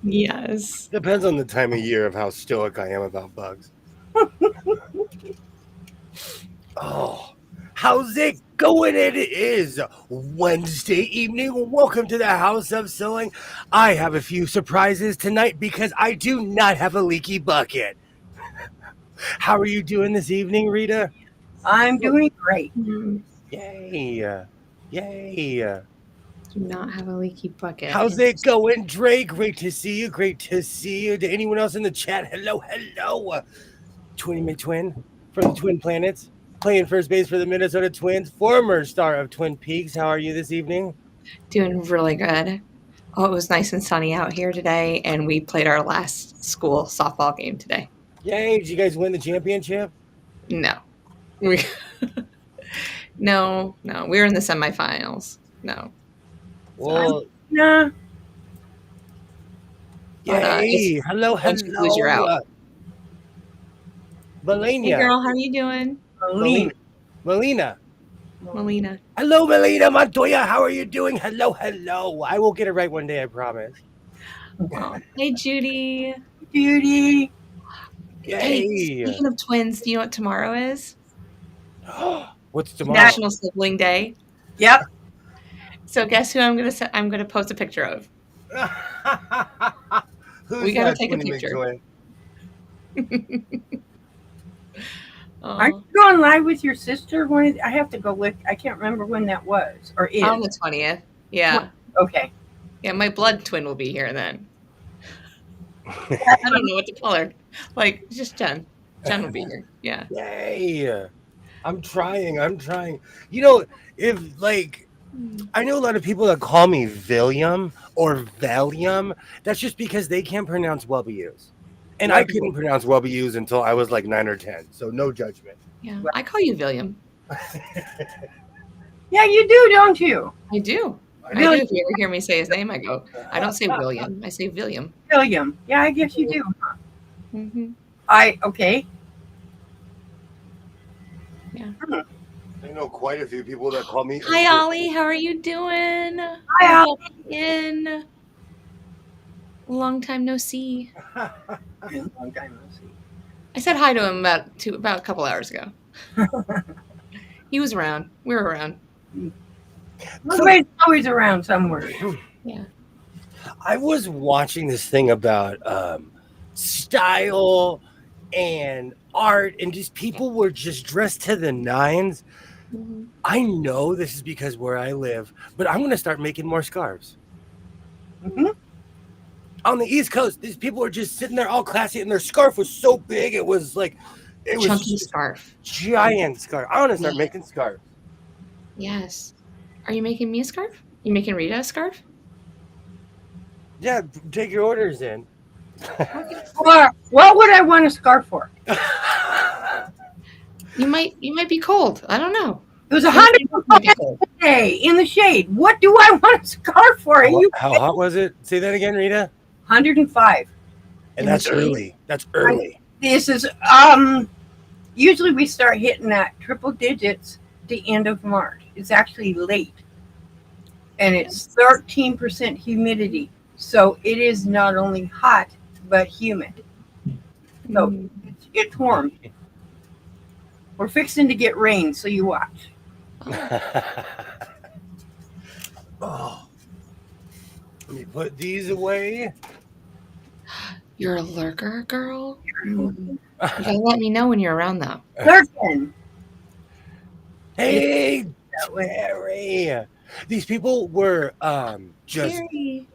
Yes. Depends on the time of year of how stoic I am about bugs. Oh, how's it going? It is Wednesday evening. Welcome to the House of Sewing. I have a few surprises tonight because I do not have a leaky bucket. How are you doing this evening, Rita? I'm doing great. Yay. Yay. Do not have a leaky bucket. How's it going, Dre? Great to see you. Great to see you. To anyone else in the chat, hello, hello. Twinny McTwin from the Twin Planets, playing first base for the Minnesota Twins, former star of Twin Peaks. How are you this evening? Doing really good. Oh, it was nice and sunny out here today, and we played our last school softball game today. Yay, did you guys win the championship? No. No. We were in the semifinals. No. Well, Nah. yay. Hello, once you lose, you're hello. out. Melania. Hey, girl, how are you doing? Melina. Melina. Hello, Melina Montoya. How are you doing? Hello, hello. I will get it right one day, I promise. Oh, hey, Judy. Judy. Yay. Hey, speaking of twins, do you know what tomorrow is? What's tomorrow? National Sibling Day. Yep. So guess who I'm gonna post a picture of. Who's We gotta that take a Twinny picture. McTwin? Aren't you going live with your sister? I have to go look. I can't remember when that was or is. On the 20th. Yeah. Okay. Yeah, my blood twin will be here then. I don't know what to call her. Like, just Jen. Jen will be here. Yeah. Yay. I'm trying. You know, if like I know a lot of people that call me William or Valium. That's just because they can't pronounce W's. And I couldn't pronounce W's until I was like 9 or 10. So no judgment. Yeah. I call you William. Yeah, you do, don't you? I do. Really? I do. If you ever hear me say his name, I don't say William. I say William. William. Yeah, I guess you do. Mm-hmm. Okay. Yeah. I know quite a few people that call me. Hi, Ollie. How are you doing? Hi, Ollie. In. Long time no see. Long time no see. I said hi to him about a couple hours ago. He was around. We were around. Somebody's always around somewhere. Yeah. I was watching this thing about style and art, and just people were just dressed to the nines. Mm-hmm. I know this is because where I live, but I'm going to start making more scarves. Mm-hmm. On the East Coast, these people were just sitting there all classy, and their scarf was so big, it was like Chunky scarf. Giant scarf. I want to start making scarves. Yes. Are you making me a scarf? You making Rita a scarf? Yeah, take your orders in. Or what would I want a scarf for? You might be cold. I don't know. It was 105 today in the shade. What do I want a scarf for? How hot was it? Say that again, Rita. 105. And that's early. That's early. This is usually we start hitting that triple digits the end of March. It's actually late. And it's 13% humidity. So it is not only hot but humid. So it's warm. We're fixing to get rain, so you watch. Oh. Let me put these away. You're a lurker, girl? You gotta let me know when you're around, though. Lurking. Hey, Terry. These people were just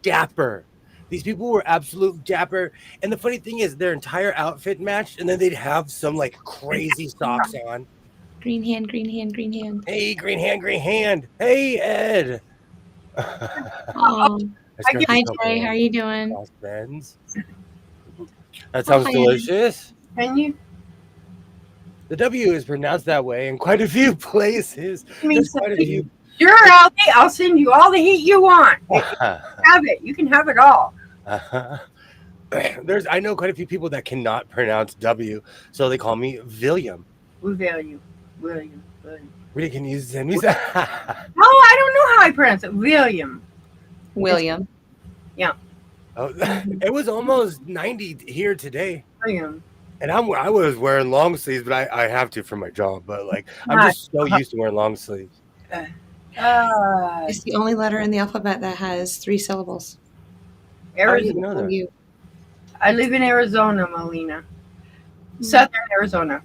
dapper. These people were absolute dapper. And the funny thing is, their entire outfit matched, and then they'd have some like crazy socks on. Green hand, green hand, green hand. Hey, green hand, green hand. Hey, Ed. Hi, Trey. How are you doing? That sounds delicious. Can you? The W is pronounced that way in quite a few places. There's quite a few. Sure, I'll send you all the heat you want. Have it. You can have it all. I know quite a few people that cannot pronounce W, so they call me William. William. Really, can you send me that? No, I don't know how I pronounce it. William. William. Yeah. Oh, it was almost 90 here today. William. And I was wearing long sleeves, but I have to for my job. But like, I'm Not, just so used to wearing long sleeves. It's the only letter in the alphabet that has 3 syllables. I didn't Arizona. know that. You. I live in Arizona, Melina. Southern Arizona.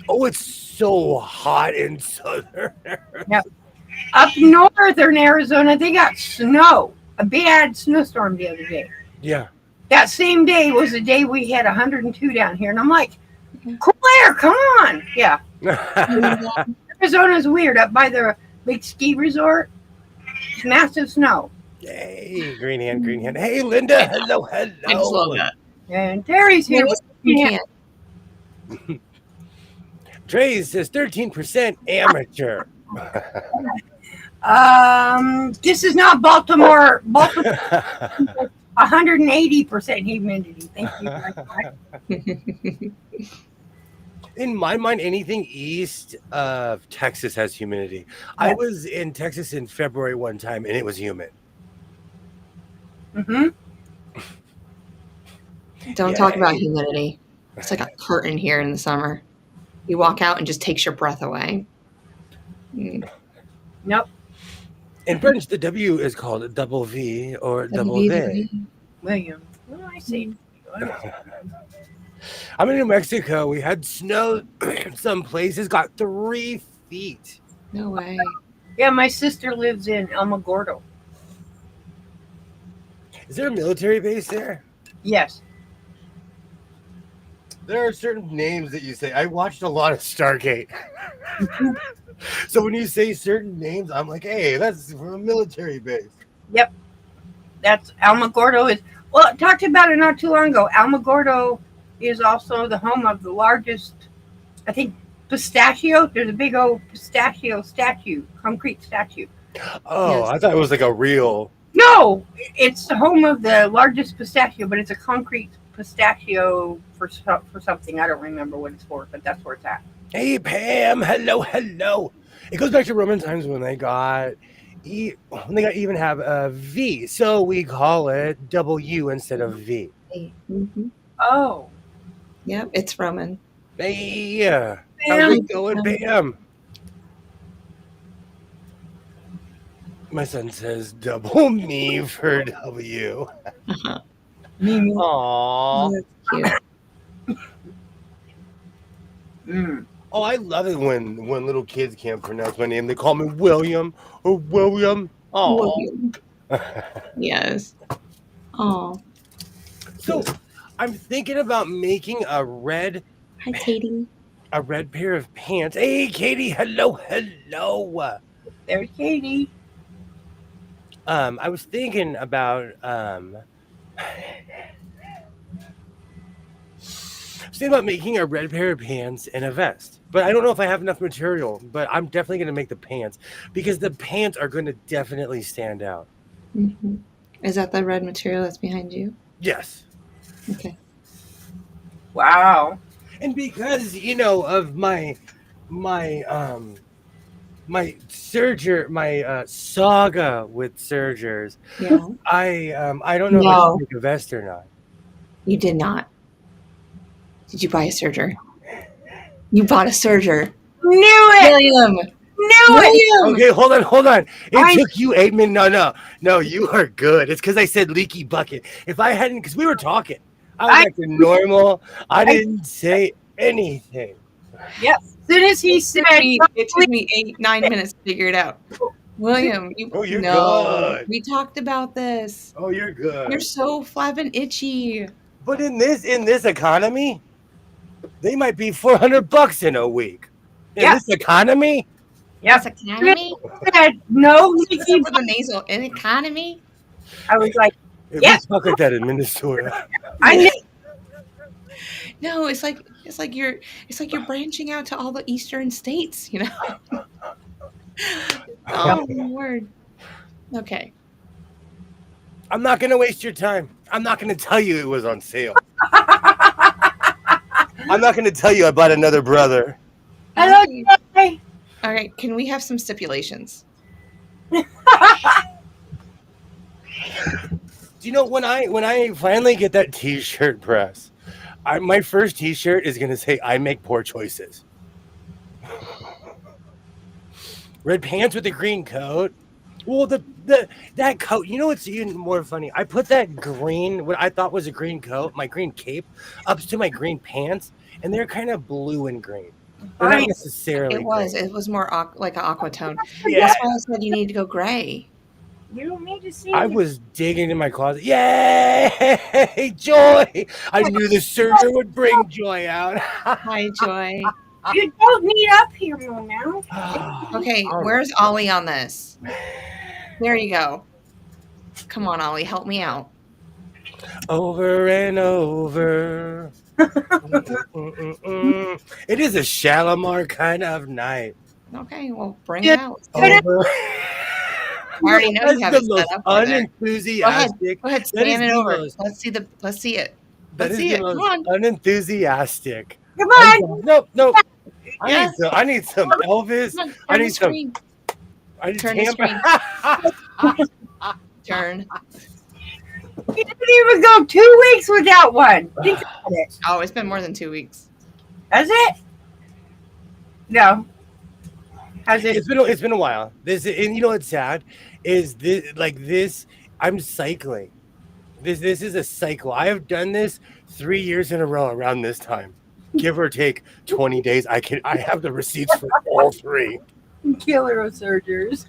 Oh, it's so hot in southern. Yep. Up northern Arizona, they got snow. A bad snowstorm the other day. Yeah. That same day was the day we had 102 down here. And I'm like, Okay. cool air, come on. Yeah. Arizona's weird. Up by the big ski resort, massive snow. Yay, green hand, green hand. Hey, Linda. Hello, hello. I just love that. And Terry's here. Maybe With you yeah. can't. Trey says 13% amateur. This is not Baltimore. Baltimore, 180% humidity. Thank you very much. In my mind, anything east of Texas has humidity. I was in Texas in February one time, and it was humid. Mm-hmm. Don't talk about humidity. It's like a curtain here in the summer. You walk out and just takes your breath away. Nope. In French, the W is called a double V or double V. William. What do I say? I'm in New Mexico. We had snow. Some places got 3 feet. No way. Yeah, my sister lives in Alamogordo. Is there a military base there? Yes. There are certain names that you say. I watched a lot of Stargate. So when you say certain names, I'm like, hey, that's from a military base. Yep. That's Alamogordo is. Well, I talked about it not too long ago. Alamogordo is also the home of the largest, I think, pistachio. There's a big old pistachio statue, concrete statue. Oh, Yes. I thought it was like a real. No, it's the home of the largest pistachio, but it's a concrete pistachio for something. I don't remember what it's for, but that's where it's at. Hey, Pam. Hello, hello. It goes back to Roman times when they got even have a V, so we call it W instead of V. Mm-hmm. Oh. Yep, it's Roman. Hey, how's Pam. it going, Pam? My son says double me for W. Mimi. Aww. That's cute. Mm. Oh, I love it when little kids can't pronounce my name. They call me William or William. Oh. Yes. Oh. So I'm thinking about making a red Hi, Katie. pair of pants. Hey, Katie. Hello, hello. There's Katie. I was thinking about making a red pair of pants and a vest, but I don't know if I have enough material. But I'm definitely going to make the pants because the pants are going to definitely stand out. Mm-hmm. Is that the red material that's behind you? Yes. Okay. Wow. And because of my saga with sergers, Yeah. I don't know if I No. should make a vest or not. You did not. Did you buy a serger? You bought a serger. Knew it. William. Knew it. William. Okay, hold on. It took you 8 minutes. No, you are good. It's because I said leaky bucket. If I hadn't, because we were talking, I was acting normal. I didn't say anything. Yep. As soon as he said, It took me 9 minutes to figure it out. William, you're no. good. We talked about this. Oh, you're good. You're so flapping itchy. But in this economy, they might be $400 in a week. In this economy. Yes, It's economy? said no leaky Except for the nasal. An economy? I was like, If Yeah. we talk like that in Minnesota. I knew. No, it's like you're branching out to all the eastern states, Oh my word. Okay. I'm not going to waste your time. I'm not going to tell you it was on sale. I'm not going to tell you I bought another brother. Hello, Okay. Joy. All right, can we have some stipulations? Do you know when I finally get that T-shirt press, my first T-shirt is gonna say "I make poor choices." Red pants with a green coat. Well, that coat. You know what's even more funny? I put that green, what I thought was a green coat, my green cape, up to my green pants, and they're kind of blue and green. They're not Right. necessarily. It was. green. It was more like an aqua tone. Yeah. That's why I said you need to go gray. You don't need to see I it. was digging in my closet. Yay! Joy! I knew the surgery would bring joy out. Hi, Joy. You don't need up here more now. Okay, All right. where's Ollie on this? There you go. Come on, Ollie, help me out. Over and over. It is a Shalimar kind of night. Okay, well, bring Yeah. it out. Over. I already know you have That's it the most set up over there. unenthusiastic. Go ahead, That is span it the over. most- Let's see it. That Let's is see the it. Come most on. unenthusiastic. Come on. No. Yes. I need some Elvis. Come on, I turn the need some. screen. I need Turn the Tampa. Turn. You didn't even go 2 weeks without one. Think about it. Oh, it's been more than 2 weeks. Has it? No. Has it? It's been a while. This, and you know what's sad is this. I'm cycling. This is a cycle. I have done this 3 years in a row around this time, give or take 20 days. I have the receipts for all three. Killer of surgers.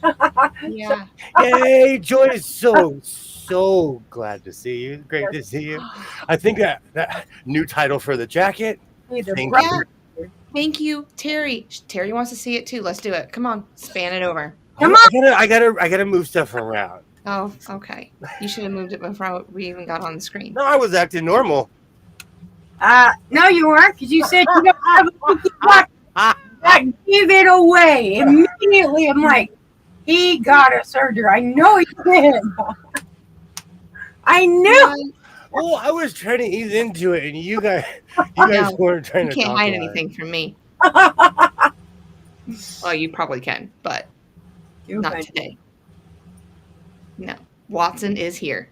Yeah. Yay! Joy is so glad to see you. Great to see you. I think that new title for the jacket. Thank Yeah. you. Thank you, Terry. Terry wants to see it too. Let's do it. Come on, span it over. Come I gotta move stuff around. Oh, okay. You should have moved it before we even got on the screen. No, I was acting normal. No, you weren't, because you said you don't have a cookie box. That gave it away. Immediately, I'm like, he got a surger. I know he did. I knew. Oh, I was trying to ease into it, and you guys weren't trying You to. can't talk hide about it. anything from me. Well, you probably can, but not today. No. Watson is here.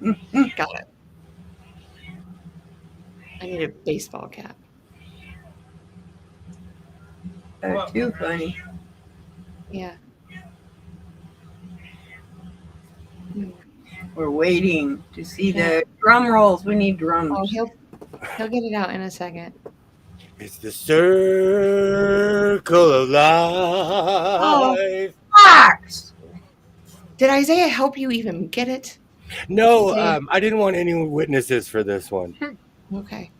Got it. I need a baseball cap. Too funny. Yeah. We're waiting to see the drum rolls. We need drums. Oh, he'll get it out in a second. It's the circle of life. Box. Did Isaiah help you even get it? No, I didn't want any witnesses for this one. Okay.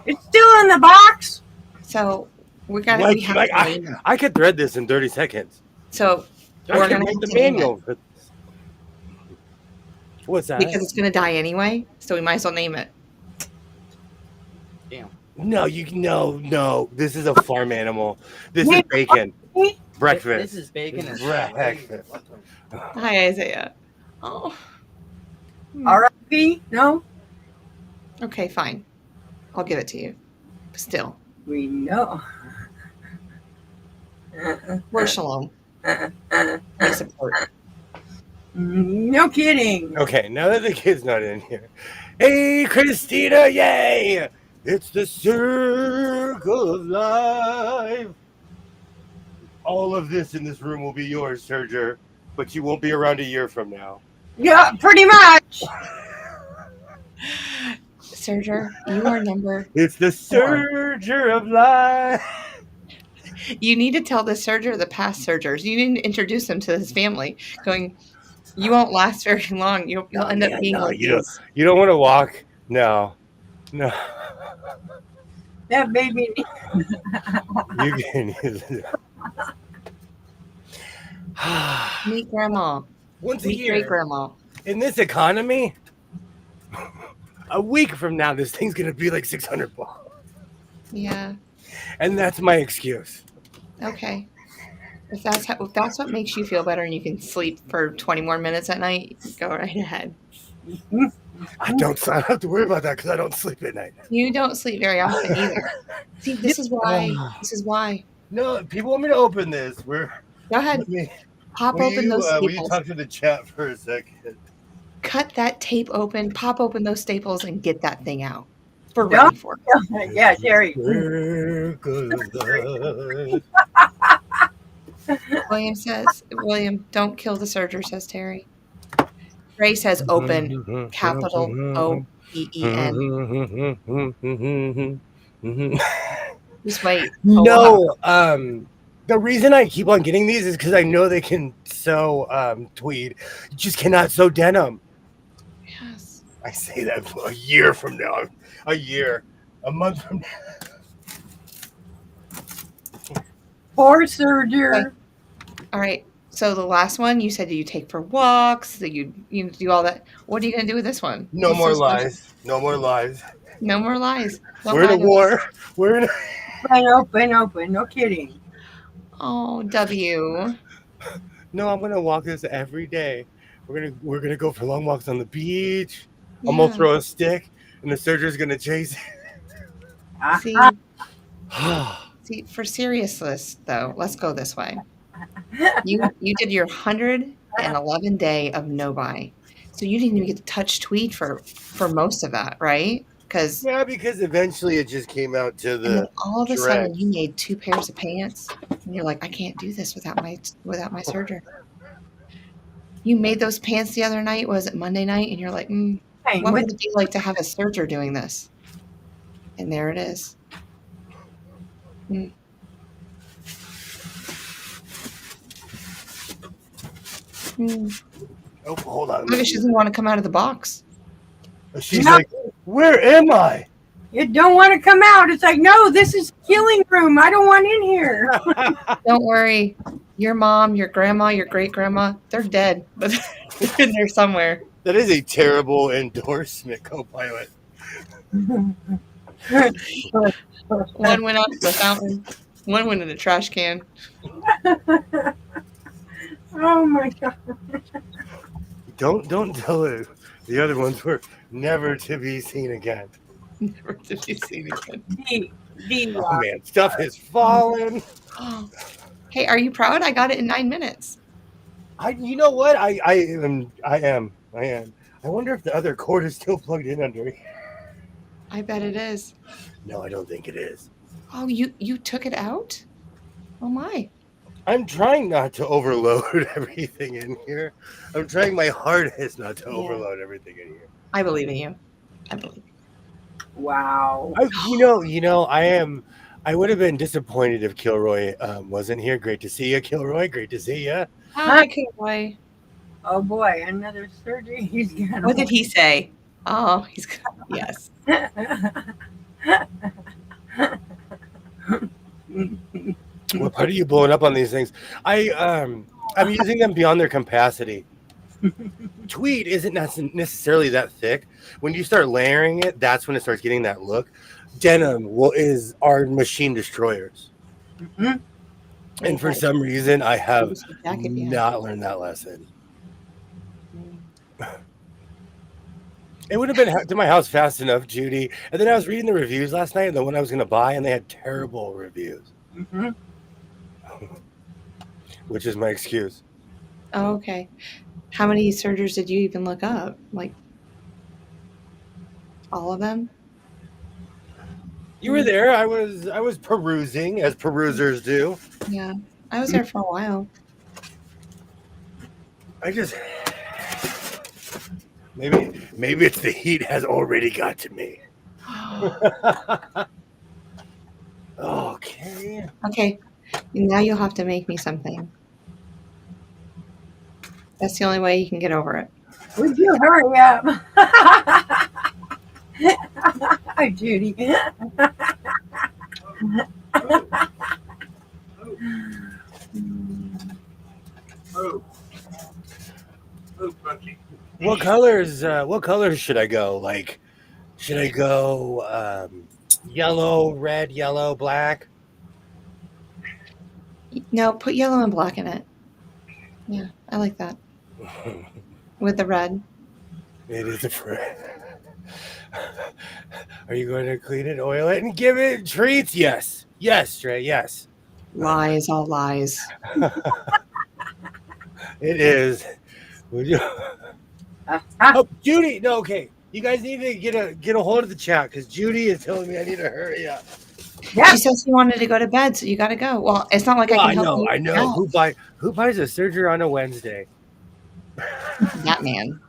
It's still in the box. So we have to I could thread this in 30 seconds. So I we're can gonna make have the to name manual it for this. What's that? because it's gonna die anyway. So we might as well name it. No, no. This is a farm animal. This is bacon. Breakfast. This is bacon and Breakfast. Hi, Isaiah. Oh. R.I.P. No, Okay, fine. I'll give it to you. But still, we know. we're shalom. We support. No kidding. Okay, now that the kid's not in here. Hey, Christina, yay! It's the circle of life. All of this in this room will be yours, Serger, but you won't be around a year from now. Yeah, pretty much. Serger, you are number. It's the Serger of life. You need to tell the Serger the past Sergers. You need to introduce them to his family. Going, you won't last very long. You'll end up being like you this. don't want to walk. No. That baby. You can use it. Meet grandma. Once a Meet year. great grandma. In this economy, a week from now, this thing's gonna be like $600, Yeah. and that's my excuse. Okay. If that's what makes you feel better and you can sleep for 20 more minutes at night, go right ahead. I don't have to worry about that because I don't sleep at night. You don't sleep very often either. See, this is why. No, people want me to open this. Go ahead. Pop open those will you staples. talk to the chat for a second? cut that tape open, pop open those staples, and get that thing out. We're Don't- ready for it. Yeah, Terry. William, don't kill the serger, says Terry. Ray says open, capital OPEN. Just wait. No, the reason I keep on getting these is because I know they can sew tweed. You just cannot sew denim. Yes. I say that a year from now. A month from now. Poor serger. Okay. All right. So the last one you said you take for walks, that you do all that. What are you gonna do with this one? No What's more this one? lies. No more lies. No more lies. Don't We're in a lie to us. war. We're in a... Open. No kidding. Oh, W. No, I'm gonna walk this every day. We're gonna go for long walks on the beach. I'm Yeah. gonna throw a stick, and the serger's gonna chase See, it. see, for seriousness though, let's go this way. You did your 111 day of no buy, so you didn't even get to touch tweed for most of that, right? Because because eventually it just came out to and then the all of a sudden dregs. you made 2 pairs of pants, and you're like, I can't do this without my serger. You made those pants the other night. Was it Monday night? And you're like, Hey, what would it be like to have a serger doing this? And there it is. Oh, hold on. Maybe she doesn't want to come out of the box. She's like, where am I? You don't want to come out. It's like, no, this is killing room. I don't want in here. Don't worry. Your mom, your grandma, your great grandma, they're dead, but they're in there somewhere. That is a terrible endorsement, co-pilot. One went out to the fountain. One went in the trash can. Oh my god! Don't tell it. The other ones were never to be seen again. Never to be seen again. Oh man, stuff has fallen. Oh. Hey, are you proud? I got it in 9 minutes. You know what? I am. I wonder if the other cord is still plugged in under here. I bet it is. No, I don't think it is. Oh, you took it out? Oh my. I'm trying not to overload everything in here. I'm trying my hardest not to overload everything in here. I believe in you. I believe. Wow. I would have been disappointed if Kilroy wasn't here. Great to see you, Kilroy. Great to see you. Hi, Kilroy. Oh boy, another surgery. He's got. What did he say? Oh, he's yes. What part are you blowing up on these things? I'm using them beyond their capacity. Tweed isn't necessarily that thick. When you start layering it, that's when it starts getting that look. Denim is our machine destroyers. Mm-hmm. And for some reason, I have not learned that lesson. It would have been to my house fast enough, Judy. And then I was reading the reviews last night, and the one I was going to buy, and they had terrible reviews. Mm-hmm. Which is my excuse. Oh, okay. How many sergers did you even look up? Like all of them? You were there. I was perusing, as perusers do. Yeah, I was there for a while. I just maybe it's the heat has already got to me. Okay. Okay, now you'll have to make me something. That's the only way you can get over it. Would you hurry up? Hi, Judy. What colors should I go? Like, should I go yellow, red, yellow, black? No, put yellow and black in it. Yeah, I like that. With the red. It is a friend. Are you going to clean it, oil it, and give it treats? Yes. Yes, Trey, yes. Lies, all lies. It is. Would you? Oh, Judy. No, okay. You guys need to get a hold of the chat because Judy is telling me I need to hurry up. Yep. She says she wanted to go to bed, so you got to go. Well, it's not like I Well, can help you. I know. Who buys a surgery on a Wednesday? That man.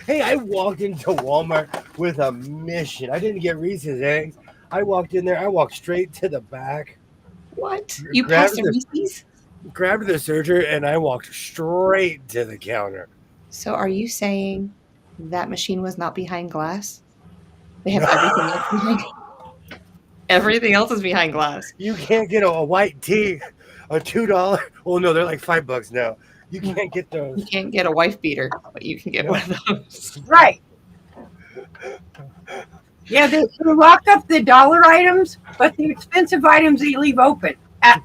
Hey, I walked into Walmart with a mission. I didn't get Reese's eggs. I walked in there. I walked straight to the back. What? You Grabbed passed a the Reese's? grabbed the surgery, and I walked straight to the counter. So are you saying that machine was not behind glass? They have everything else behind. Everything else is behind glass. You can't get a white tea, a $2. Well, no, they're like $5 now. You can't get You those. can't get a wife beater, but you can get one of those. Right. Yeah, they lock up the dollar items, but the expensive items they leave open.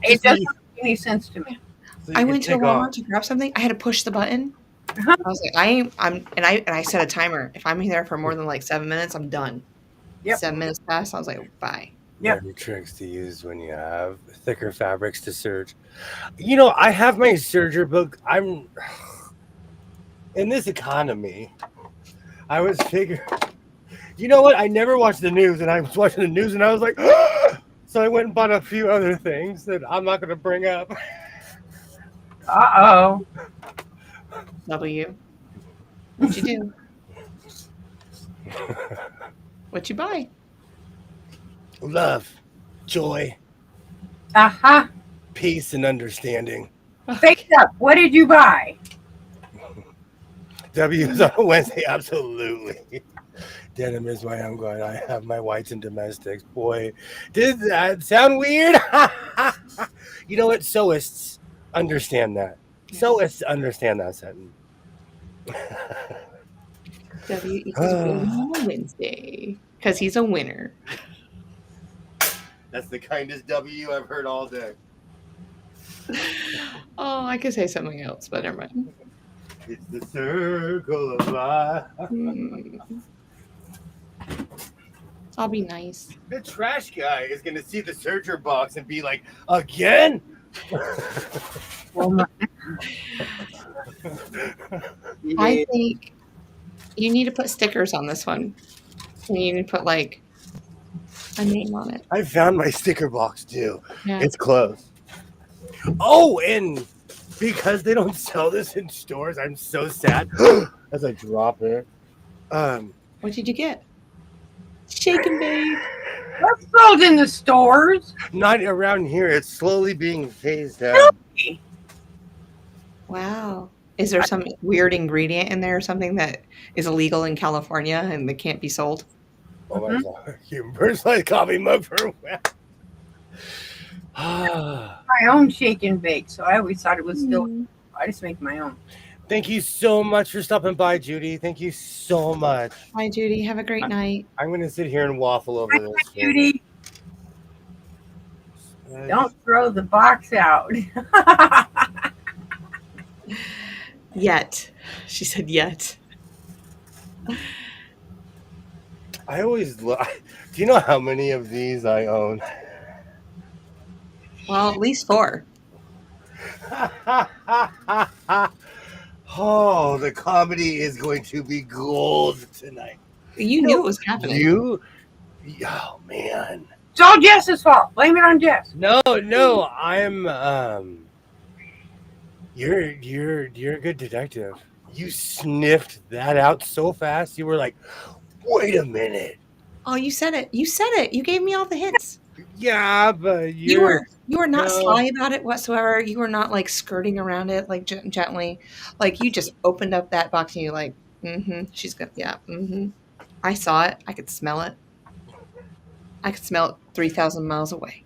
It doesn't make any sense to me. So I you went to can take Walmart off. to grab something. I had to push the button. Uh-huh. I was like, I set a timer. If I'm there for more than like 7 minutes, I'm done. Yep. 7 minutes passed. I was like, bye. Yep. Many tricks to use when you have thicker fabrics to serge. You know, I have my serger book. I'm in this economy. I was figuring. You know what? I never watched the news, and I was watching the news, and I was like, so I went and bought a few other things that I'm not going to bring up. Uh-oh. W. What'd you do? What'd you buy? Love, joy, Uh-huh. peace, and understanding. Face up. What did you buy? W's on a Wednesday, absolutely. Denim is why I'm going. I have my whites and domestics. Boy, did that sound weird? You know what? Sewists understand that. Sewists understand that sentence. W equals winning on a Wednesday. Because he's a winner. That's the kindest W I've heard all day. Oh, I could say something else, but never mind. It's the circle of life. I'll be nice. The trash guy is going to see the serger box and be like, again? I think you need to put stickers on this one. And you need to put like a name on it. I found my sticker box too. Yeah. It's closed. Oh, and because they don't sell this in stores, I'm so sad as I drop it. What did you get? Shake and bake. That's sold in the stores. Not around here. It's slowly being phased out. Wow. Is there some weird ingredient in there or something that is illegal in California and that can't be sold? Oh my God. You personalized coffee mug for My own shake and bake, so I always thought it was still. I just make my own. Thank you so much for stopping by, Judy. Thank you so much. Hi, Judy. Have a great night. I'm going to sit here and waffle over this. Judy, don't throw the box out. Yet. She said yet. I always do you know how many of these I own? Well, at least 4. Oh, the comedy is going to be gold tonight. You knew it was happening. Oh man. It's all Jess's fault. Blame it on Jess. No, I'm you're a good detective. You sniffed that out so fast. You were like, wait a minute. Oh, you said it. You said it. You gave me all the hints. Yeah, but You were not no. sly about it whatsoever. You were not like skirting around it like gently. Like you just opened up that box and you're like, she's good. Yeah, I saw it. I could smell it. I could smell it 3,000 miles away.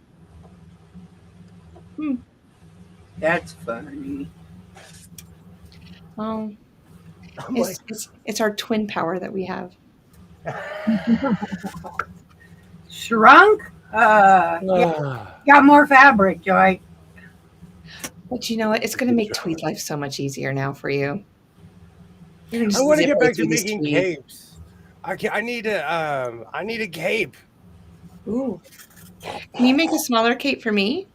That's funny. Oh, it's our twin power that we have. Shrunk? Got more fabric, Joy. But you know what? It's going to make tweed life so much easier now for you. I want to get back to making capes. I need a cape. Ooh. Can you make a smaller cape for me?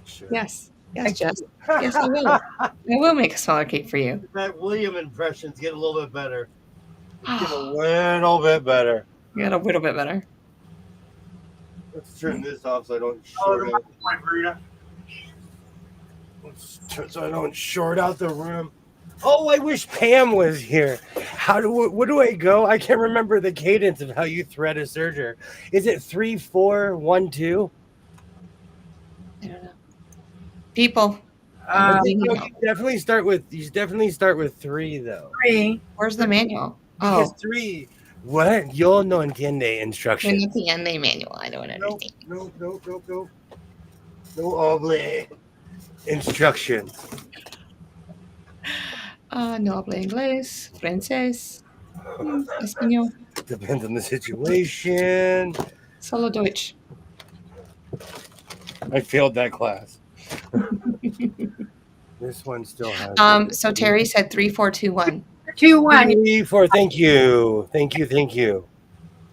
Sure. Yes, Jess. Yes, I will. I will make a smaller cake for you. That William impressions get a little bit better. Get a You little bit better. got a little bit better. Let's turn this off so I don't short out. So I don't short out the room. Oh, I wish Pam was here. What do I go? I can't remember the cadence of how you thread a serger. Is it 3, 4, 1, 2? I don't know. People. I think you definitely start with 3 though. 3. Where's the manual? Because Oh, 3. What? Yo no entiende when instructions. at the end the manual. I don't Nope, understand. nope. No oble. Instructions. No hablo inglés, francés, español, Depends on the situation. solo Deutsch. I failed that class. This one still has. So Terry said 3, 4, 2, 1. 2, 1. 3, 4. Thank you.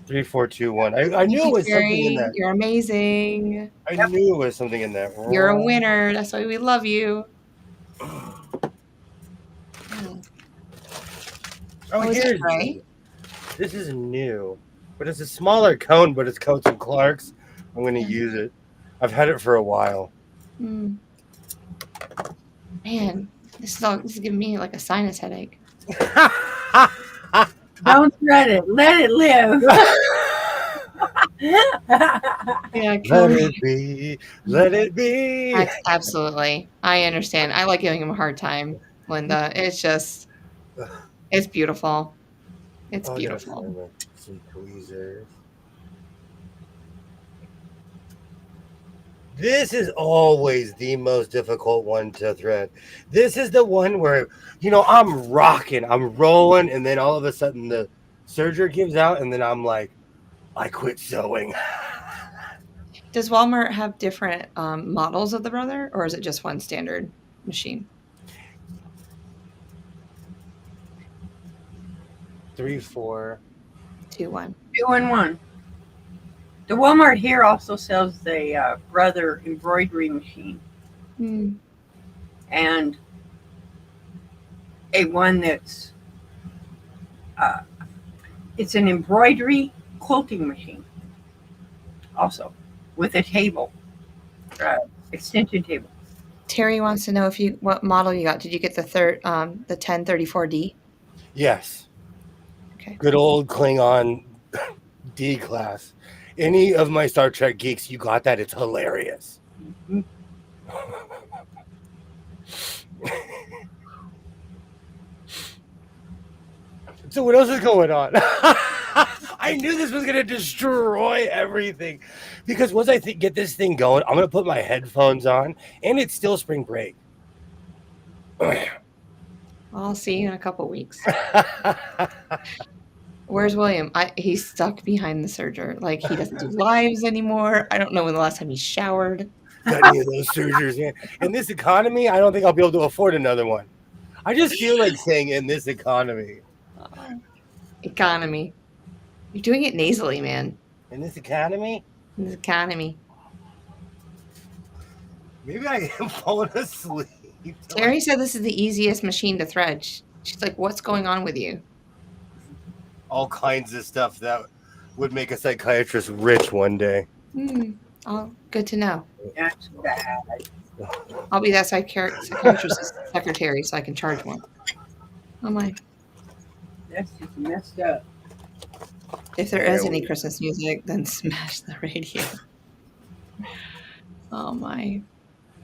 3, 4, 2, 1. I knew it was something in that. You're amazing. I knew it was something in that. You're a winner. That's why we love you. Oh, is it here's gray? This is new, but it's a smaller cone, but it's Coats and Clark's. I'm going to use it. I've had it for a while. Man, this is giving me like a sinus headache. Don't thread it. Let it live. Yeah, Let it be. Let it be. Absolutely. I understand. I like giving him a hard time, Linda. It's just, it's beautiful. It's beautiful. Some tweezers. This is always the most difficult one to thread. This is the one where, I'm rocking, I'm rolling, and then all of a sudden the serger gives out, and then I'm like, I quit sewing. Does Walmart have different models of the brother, or is it just one standard machine? 3, 4. 2, 1. 2 and 1. The Walmart here also sells the Brother embroidery machine. And a one that's it's an embroidery quilting machine also with a table, extension table. Terry wants to know what model you got. Did you get the 1034D? Yes. Okay. Good old Klingon D class. Any of my Star Trek geeks, you got that. It's hilarious. Mm-hmm. So what else is going on? I knew this was going to destroy everything. Because once I get this thing going, I'm going to put my headphones on, and it's still spring break. I'll see you in a couple weeks. Where's William? He's stuck behind the serger. Like, he doesn't do lives anymore. I don't know when the last time he showered. Got any of those sergers in. In this economy, I don't think I'll be able to afford another one. I just feel like saying in this economy. Economy. You're doing it nasally, man. In this economy? In this economy. Maybe I am falling asleep. Terry said this is the easiest machine to thread. She's like, what's going on with you? All kinds of stuff that would make a psychiatrist rich one day. Oh, good to know. That's bad. I'll be that psychiatrist's secretary so I can charge one. Oh my. That's just messed up. If there is any Christmas music, then smash the radio. Oh my.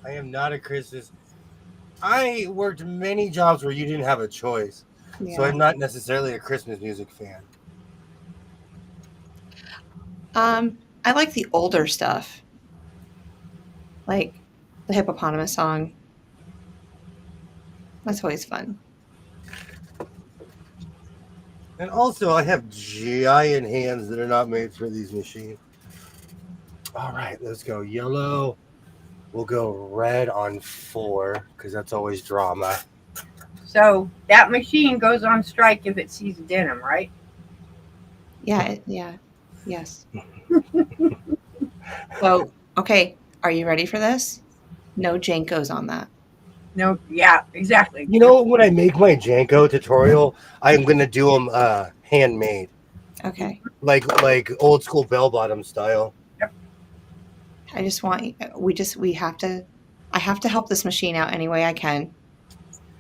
I am not a Christmas. I worked many jobs where you didn't have a choice. Yeah. So I'm not necessarily a Christmas music fan. I like the older stuff. Like the hippopotamus song. That's always fun. And also, I have giant hands that are not made for these machines. All right, let's go yellow. We'll go red on 4 because that's always drama. So that machine goes on strike if it sees denim, right? Yeah. Yes. So, okay. Are you ready for this? No Jankos on that. No, yeah, exactly. You know, when I make my Janko tutorial, I'm gonna do them handmade, Okay. like old school bell bottom style. I just want we have to. I have to help this machine out any way I can,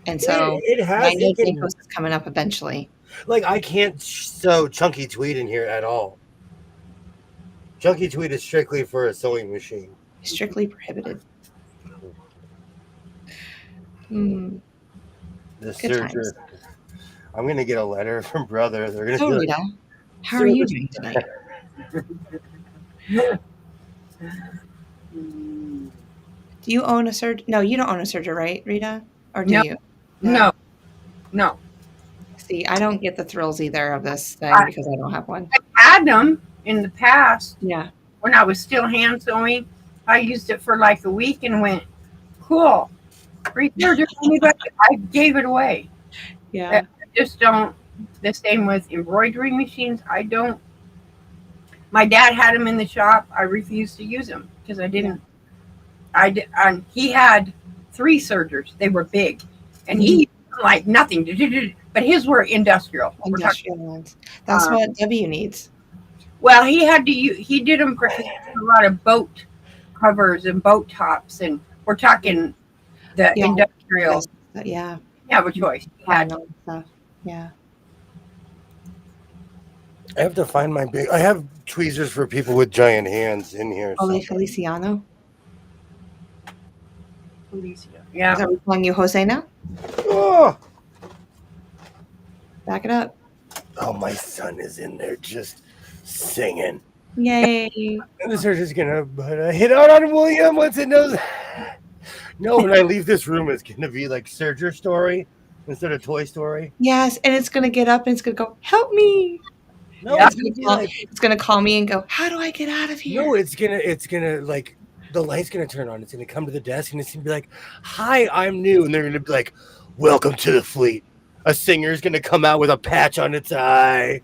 and so I know It can, Jankos is coming up eventually. like, I can't sew chunky tweed in here at all. Chunky tweed is strictly for a sewing machine. Strictly prohibited. Hmm. The Good times. serger. I'm gonna get a letter from brother. They're gonna So be like, Rita, how are "Sir, you doing tonight? Do you own a serger? No, you don't own a serger, right, Rita? Or do No, you? no, no. See, I don't get the thrills either of this thing I because I don't have one. had them in the past Yeah. when I was still hand sewing. I used it for like a week and went, cool. Free surgery. I gave it away. Yeah. I just don't. The same with embroidery machines. I don't. My dad had them in the shop. I refused to use them because I didn't. I did. He had 3 sergers. They were big, and he used them like nothing. But his were industrial. We're talking. Industrial ones. That's what W needs. Well, he had to. He did them for a lot of boat covers and boat tops, and we're talking the Yeah. industrial. Yeah. You have a choice. He had Final stuff. Yeah. I have to find my big. I have tweezers for people with giant hands in here. Ole Feliciano. Felicia. Is Yeah. that we calling you Jose now? Oh! Back it up. Oh, my son is in there just singing. Yay. And the surgeon's gonna put a hit out on William once it knows. No, when I leave this room, it's gonna be like Serger Story instead of Toy Story. Yes, and it's gonna get up and it's gonna go, help me. No, Yeah. It's gonna call me and go, how do I get out of here? no, it's gonna like the light's gonna turn on. It's gonna come to the desk and it's gonna be like, "Hi, I'm new," and they're gonna be like, "Welcome to the fleet." A singer's gonna come out with a patch on its eye.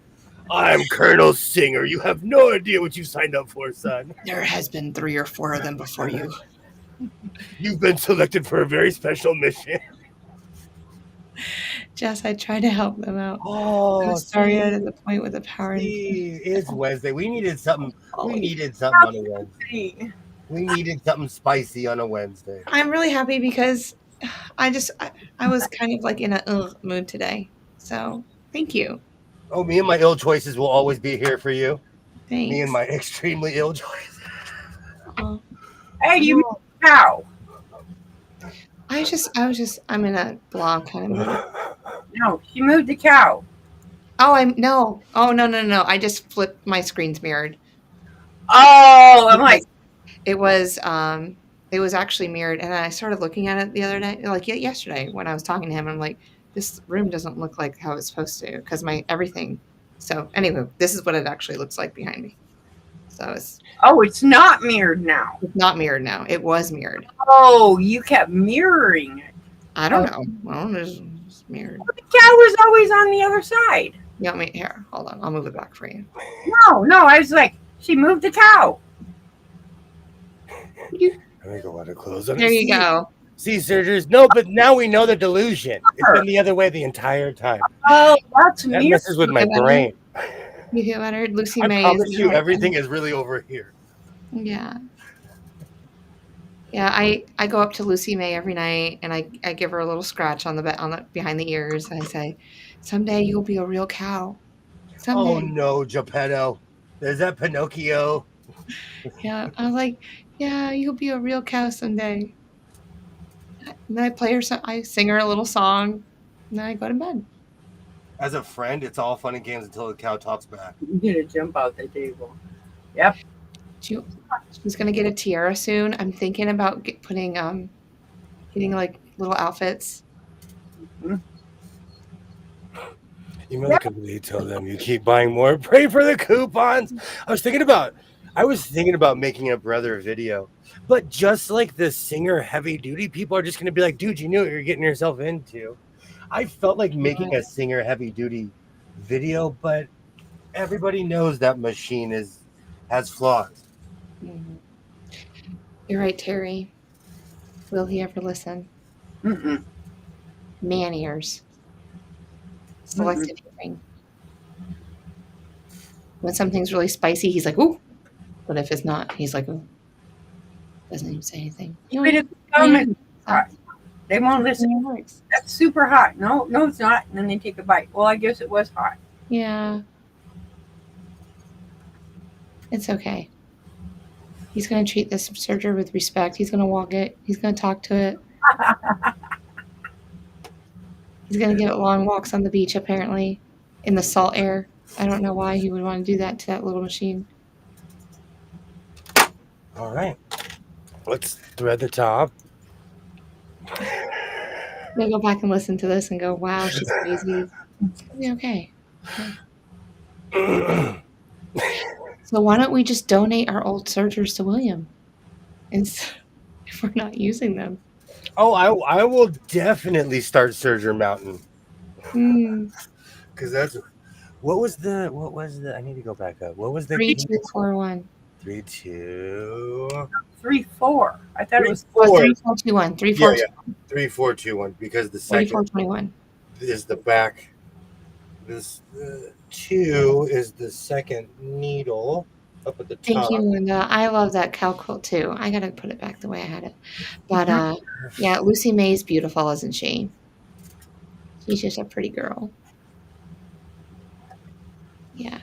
I'm Colonel Singer. You have no idea what you signed up for, son. There has been 3 or 4 of them before you. You've been selected for a very special mission. Jess, I tried to help them out. Oh, I'm sorry to the point with the power. it's Wednesday. We needed something. We needed something on a Wednesday. We needed something spicy on a Wednesday. I'm really happy because I was kind of like in a mood today. So thank you. Oh, me and my ill choices will always be here for you. Thanks. Me and my extremely ill choices. Hey, you cow. I'm in a blog kind of mood. No, she moved the cow. No. Oh, no. I just flipped my screen's mirrored. Oh, I'm like, It was actually mirrored, and I started looking at it the other day, like yesterday when I was talking to him. I'm like, this room doesn't look like how it's supposed to because my everything. So anyway, this is what it actually looks like behind me. So it's not mirrored now. not mirrored now. It was mirrored. Oh, you kept mirroring it. I don't know. Well, it's mirrored. The cow was always on the other side. You want me here? Hold on. I'll move it back for you. No, I was like, she moved the cow. I make a lot of clothes on There you go. See, surgeons. No, but now we know the delusion. It's been the other way the entire time. Oh, that's That mirrored. messes with my brain. You feel better? Lucy I May. promise you, everything is really over here. Yeah. Yeah, I go up to Lucy May every night and I give her a little scratch on the behind the ears and I say, someday you'll be a real cow. Someday. Oh no, Geppetto. There's that Pinocchio. Yeah. I was like, yeah, you'll be a real cow someday. And then I sing her a little song, and then I go to bed. As a friend, it's all fun and games until the cow talks back. I'm gonna jump out the table. She's gonna get a tiara soon. I'm thinking about getting like little outfits. You know, they tell them you keep buying more, pray for the coupons. I was thinking about making a brother video, but just like the Singer heavy duty people are just going to be like, dude, you knew what you're getting yourself into. I felt like making a Singer heavy duty video, but everybody knows that machine has flaws. Mm-hmm. You're right, Terry. Will he ever listen? Mm-mm. Man ears. Selective hearing. When something's really spicy, he's like, ooh. But if it's not, he's like, ooh. Doesn't even say anything. You But know, if you tell them it's hot, they won't listen. it works. That's super hot. No, no, it's not. And then they take a bite. Well, I guess it was hot. Yeah. It's okay. He's going to treat this serger with respect. He's going to walk it. He's going to talk to it. He's going to give it long walks on the beach, apparently, in the salt air. I don't know why he would want to do that to that little machine. All right. Let's thread the top. We'll go back and listen to this and go, wow, she's crazy. It's going to be okay. So why don't we just donate our old sergers to William if we're not using them? Oh, I will definitely start Serger Mountain. Hmm. Because that's what was the I need to go back up. What was the 3, 2, 4, 1. 3, 2 3, 4. I thought it was 4. 3, 4, 2, 1. 3, 4, 2, 3, 4, 2, 1. Because the 44, second 21. is the back. This 2 is the second needle up at the top. Thank you, Linda. I love that cow quilt too. I gotta put it back the way I had it. But yeah, Lucy May's beautiful, isn't she? She's just a pretty girl. Yeah.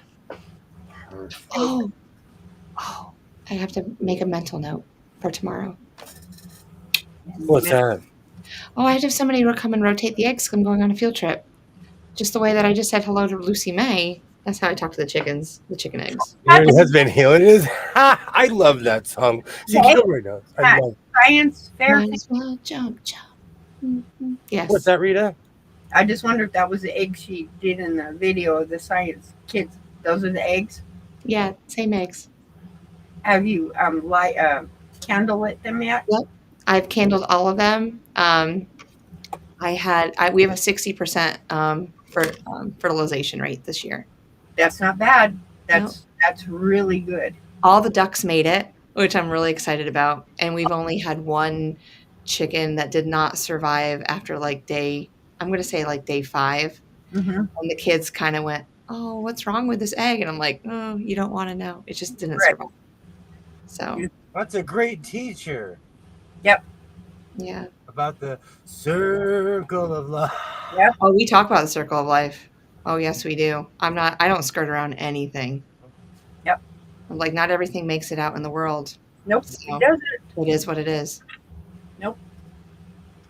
Oh, I have to make a mental note for tomorrow. What's that? Oh, I have to have somebody come and rotate the eggs 'cause I'm going on a field trip. Just the way that I just said hello to Lucy May. That's how I talk to the chickens, the chicken eggs. Your husband healing is. I love that song. She killed right now. I love. science fair. Might as well jump. Mm-hmm. Yes. What's that, Rita? I just wonder if that was the egg she did in the video of the science kids. Those are the eggs. Yeah, same eggs. Have you candle lit them yet? Yep. I've candled all of them. We have a 60% fertilization rate this year. That's not bad. That's really good. All the ducks made it, which I'm really excited about. And we've only had one chicken that did not survive after day 5. Mm-hmm. And the kids kind of went, oh, what's wrong with this egg? And I'm like, oh, you don't want to know. It just didn't survive. So That's a great teacher. Yep. Yeah. About the circle of life. Yep. Oh, we talk about the circle of life. Oh, yes, we do. I don't skirt around anything. Yep. I'm like, not everything makes it out in the world. Nope. So It doesn't. it is what it is. Nope.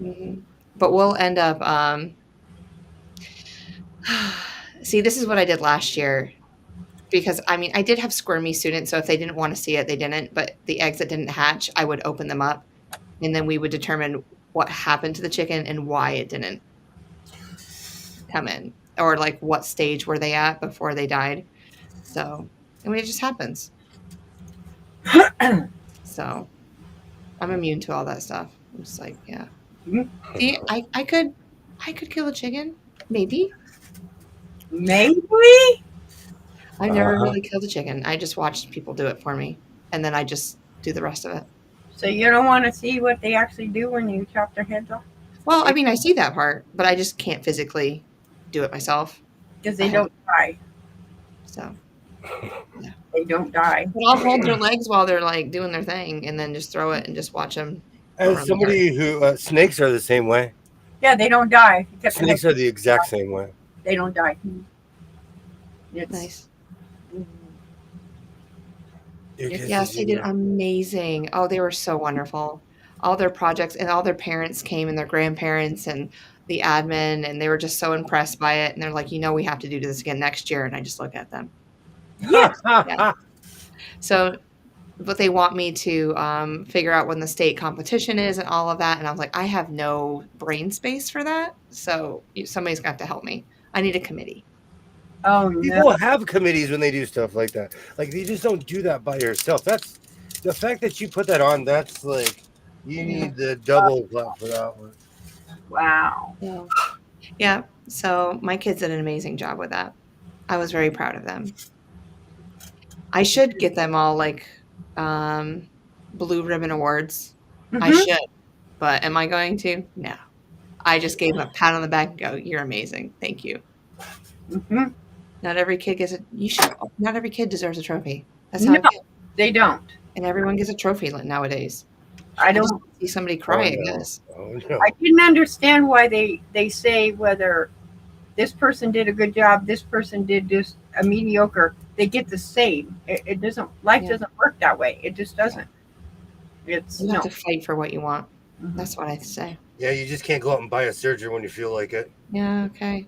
Mm-hmm. But we'll end up, see, this is what I did last year. Because, I did have squirmy students, so if they didn't want to see it, they didn't. But the eggs that didn't hatch, I would open them up. And then we would determine what happened to the chicken and why it didn't come in. Or, what stage were they at before they died. So, it just happens. So, I'm immune to all that stuff. I'm just like, yeah. Mm-hmm. See, I could kill a chicken. Maybe. I've never really killed a chicken. I just watched people do it for me. And then I just do the rest of it. So you don't want to see what they actually do when you chop their heads off? Well, I see that part, but I just can't physically do it myself. Because they don't die. So, yeah. They don't die. But I'll hold their legs while they're doing their thing and then just throw it and just watch them. As somebody who, snakes are the same way. Yeah, they don't die. Snakes are the exact same way. They don't die. It's Nice. Yes, Yes, they did amazing. Oh, they were so wonderful. All their projects and all their parents came and their grandparents and the admin, and they were just so impressed by it. And they're like, we have to do this again next year. And I just look at them. Yeah. So, but they want me to figure out when the state competition is and all of that. And I was like, I have no brain space for that. So somebody's got to help me. I need a committee. Oh, People have committees when they do stuff like that. You just don't do that by yourself. That's the fact that you put that on. That's you need the double clap for that one. Wow. Yeah. So my kids did an amazing job with that. I was very proud of them. I should get them all blue ribbon awards. Mm-hmm. I should, but am I going to? No. I just gave him a pat on the back and go, "You're amazing. Thank you." Hmm. Not every kid gets it. You should. Not every kid deserves a trophy. That's how No, I feel. they don't. And everyone gets a trophy nowadays. I I just don't. see somebody Oh cry, I no! guess. Oh I no! didn't understand why they say whether this person did a good job, this person did just a mediocre. They get the same. It doesn't. Life Yeah. doesn't work that way. It just doesn't. It's You have no. to fight for what you want. Mhm. That's what I say. Yeah, you just can't go out and buy a surgery when you feel like it. Yeah, okay.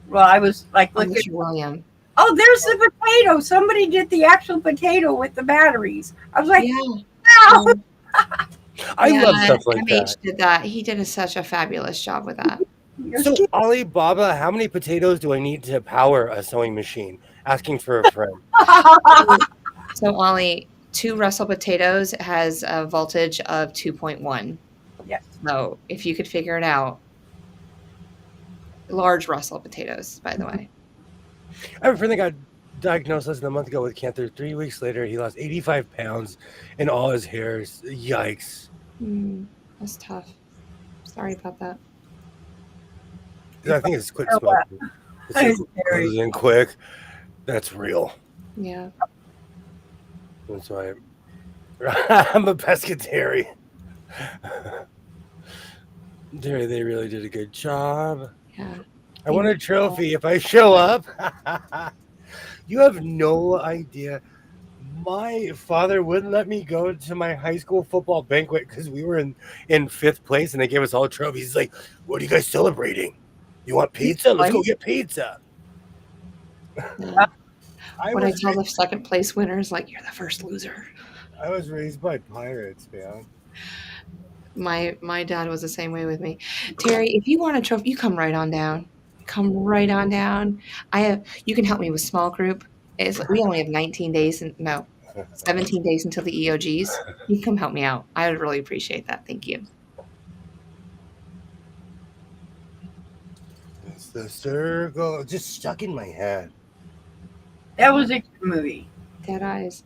Well, I was like, look at. Unless you're William. Oh, there's the potato. Somebody did the actual potato with the batteries. I was like, Yeah. wow. Um, I yeah, love stuff like MH that. did that. He did such a fabulous job with that. You're So cute. Alibaba, how many potatoes do I need to power a sewing machine? Asking for a friend. So, Ollie, 2 Russell potatoes has a voltage of 2.1. Yes. So, if you could figure it out, large Russell potatoes, by the way. I have a friend that got diagnosed less than a month ago with cancer. 3 weeks later, he lost 85 pounds and all his hairs. Yikes. That's tough. Sorry about that. I think it's quit Oh, wow. smoking. That is It's very- other than quick. That's real. Yeah. That's why I'm a pescatarian. They really did a good job. Yeah. I want a trophy if I show up. You have no idea. My father wouldn't let me go to my high school football banquet because we were in 5th place and they gave us all trophies. He's like, "What are you guys celebrating? You want pizza? Let's go get pizza." Yeah. I What I was tell the second place winners, like, you're the first loser. I was raised by pirates, man. My dad was the same way with me. Terry, if you want a trophy, you come right on down. Come right on down. You can help me with small group. We only have 19 days and no, 17 days until the EOGs. You can come help me out. I would really appreciate that. Thank you. It's the circle just stuck in my head. That was a good movie. Dead eyes.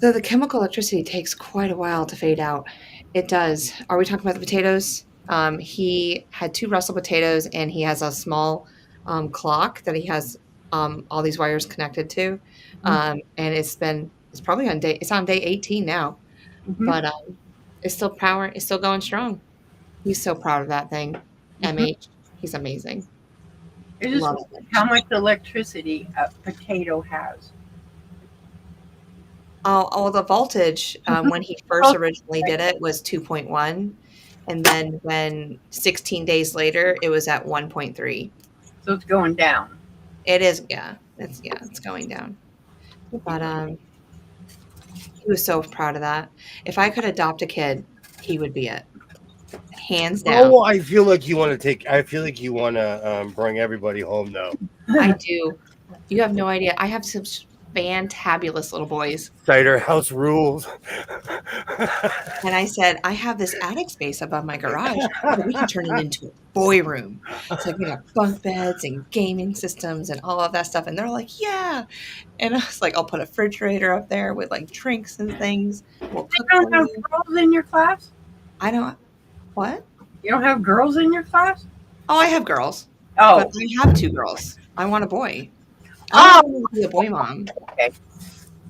So the chemical electricity takes quite a while to fade out. It does. Are we talking about the potatoes? He had 2 Russell potatoes, and he has a small clock that he has all these wires connected to. And it's probably it's on day 18 now, Mhm. but it's still going strong. He's so proud of that thing. MH, he's amazing. It just Love it. how much electricity a potato has. Oh, the voltage when he first originally did it was 2.1, and then when 16 days later, it was at 1.3. So it's going down. It is, yeah, it's going down. But he was so proud of that. If I could adopt a kid, he would be it, hands down. Oh, I feel like you want to bring everybody home now. I do. You have no idea. I have such fantabulous little boys. Cider house rules. And I said, I have this attic space above my garage. We can turn it into a boy room. It's like we have bunk beds and gaming systems and all of that stuff. And they're like, yeah. And I was like, I'll put a refrigerator up there with like drinks and things. We'll You cook don't for have you. girls in your class? I don't. What? You don't have girls in your class? Oh, I have girls. Oh, But I have 2 girls. I want a boy. Oh. I want to be a boy mom. Okay.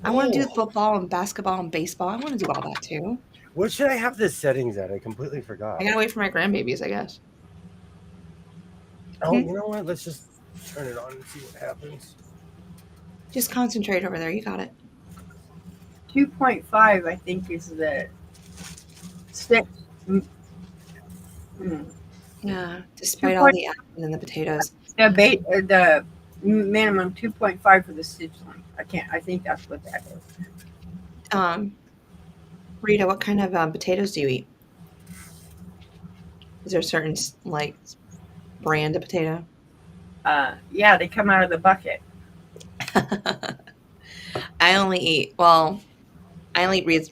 I want to do football and basketball and baseball. I want to do all that too. What should I have the settings at? I completely forgot. I gotta wait for my grandbabies, I guess. Oh, you know what? Let's just turn it on and see what happens. Just concentrate over there. You got it. 2.5, I think, is the 6. Yeah. Despite all the action and the potatoes. The minimum 2.5 for the stitchling. I think that's what that is. Rita, what kind of potatoes do you eat? Is there a certain like brand of potato? Yeah, they come out of the bucket. I only eat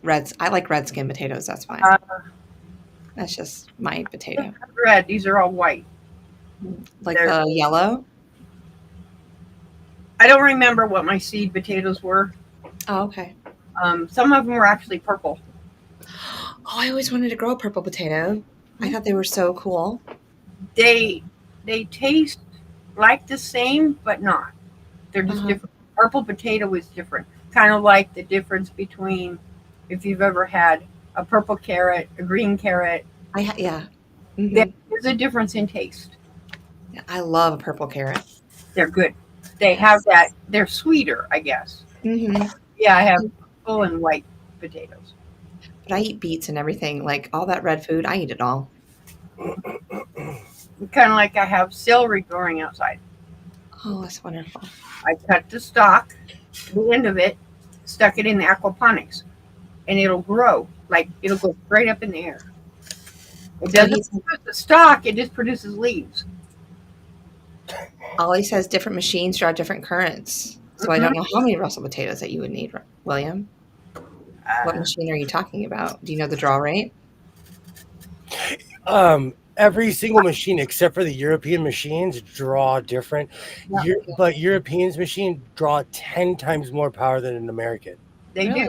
reds. I like red skin potatoes. That's fine. That's just my potato. Red. These are all white. Like the yellow? I don't remember what my seed potatoes were. Oh, okay. Some of them were actually purple. Oh, I always wanted to grow a purple potato. I thought they were so cool. They taste like the same, but not. They're just Uh-huh. different. Purple potato is different. Kind of like the difference between if you've ever had a purple carrot, a green carrot. Yeah. There's Hmm. a difference in taste. I love a purple carrot. They're good. They have Yes. that. They're sweeter, I guess. Hmm. Yeah, I have purple and white potatoes. But I eat beets and everything. Like all that red food, I eat it all. Kind of like I have celery growing outside. Oh, that's wonderful. I cut the stalk, the end of it, stuck it in the aquaponics, and it'll grow. Like it'll go straight up in the air. It So doesn't he's produce the stalk, it just produces leaves. Ollie says different machines draw different currents. So I Mhm. don't know how many Russell potatoes that you would need, William. What Uh, machine are you talking about? Do you know the draw rate? Every single machine except for the European machines draw different. yeah, But Europeans machine draw 10 times more power than an American. they do. Really?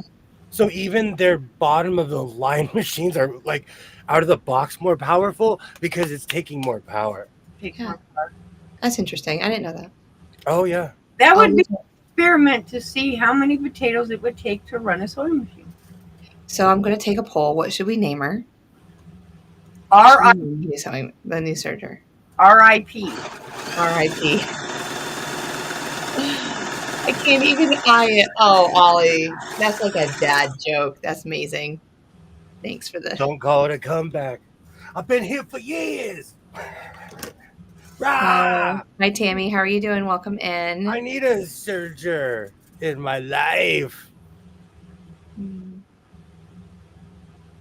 So even their bottom of the line machines are like out of the box more powerful because it's taking more power. Take Yeah. more power. That's interesting. I didn't know that. Oh yeah. That would Um, be an experiment to see how many potatoes it would take to run a sewing machine. so I'm going to take a poll. What should we name her? R I The new surgeon. R.I.P. R.I.P. I can't even. Oh, Ollie, that's like a dad joke. That's amazing. Thanks for the. Don't call it a comeback. I've been here for years. Rah! Hi, Tammy. How are you doing? Welcome in. I need a surger in my life. Mm.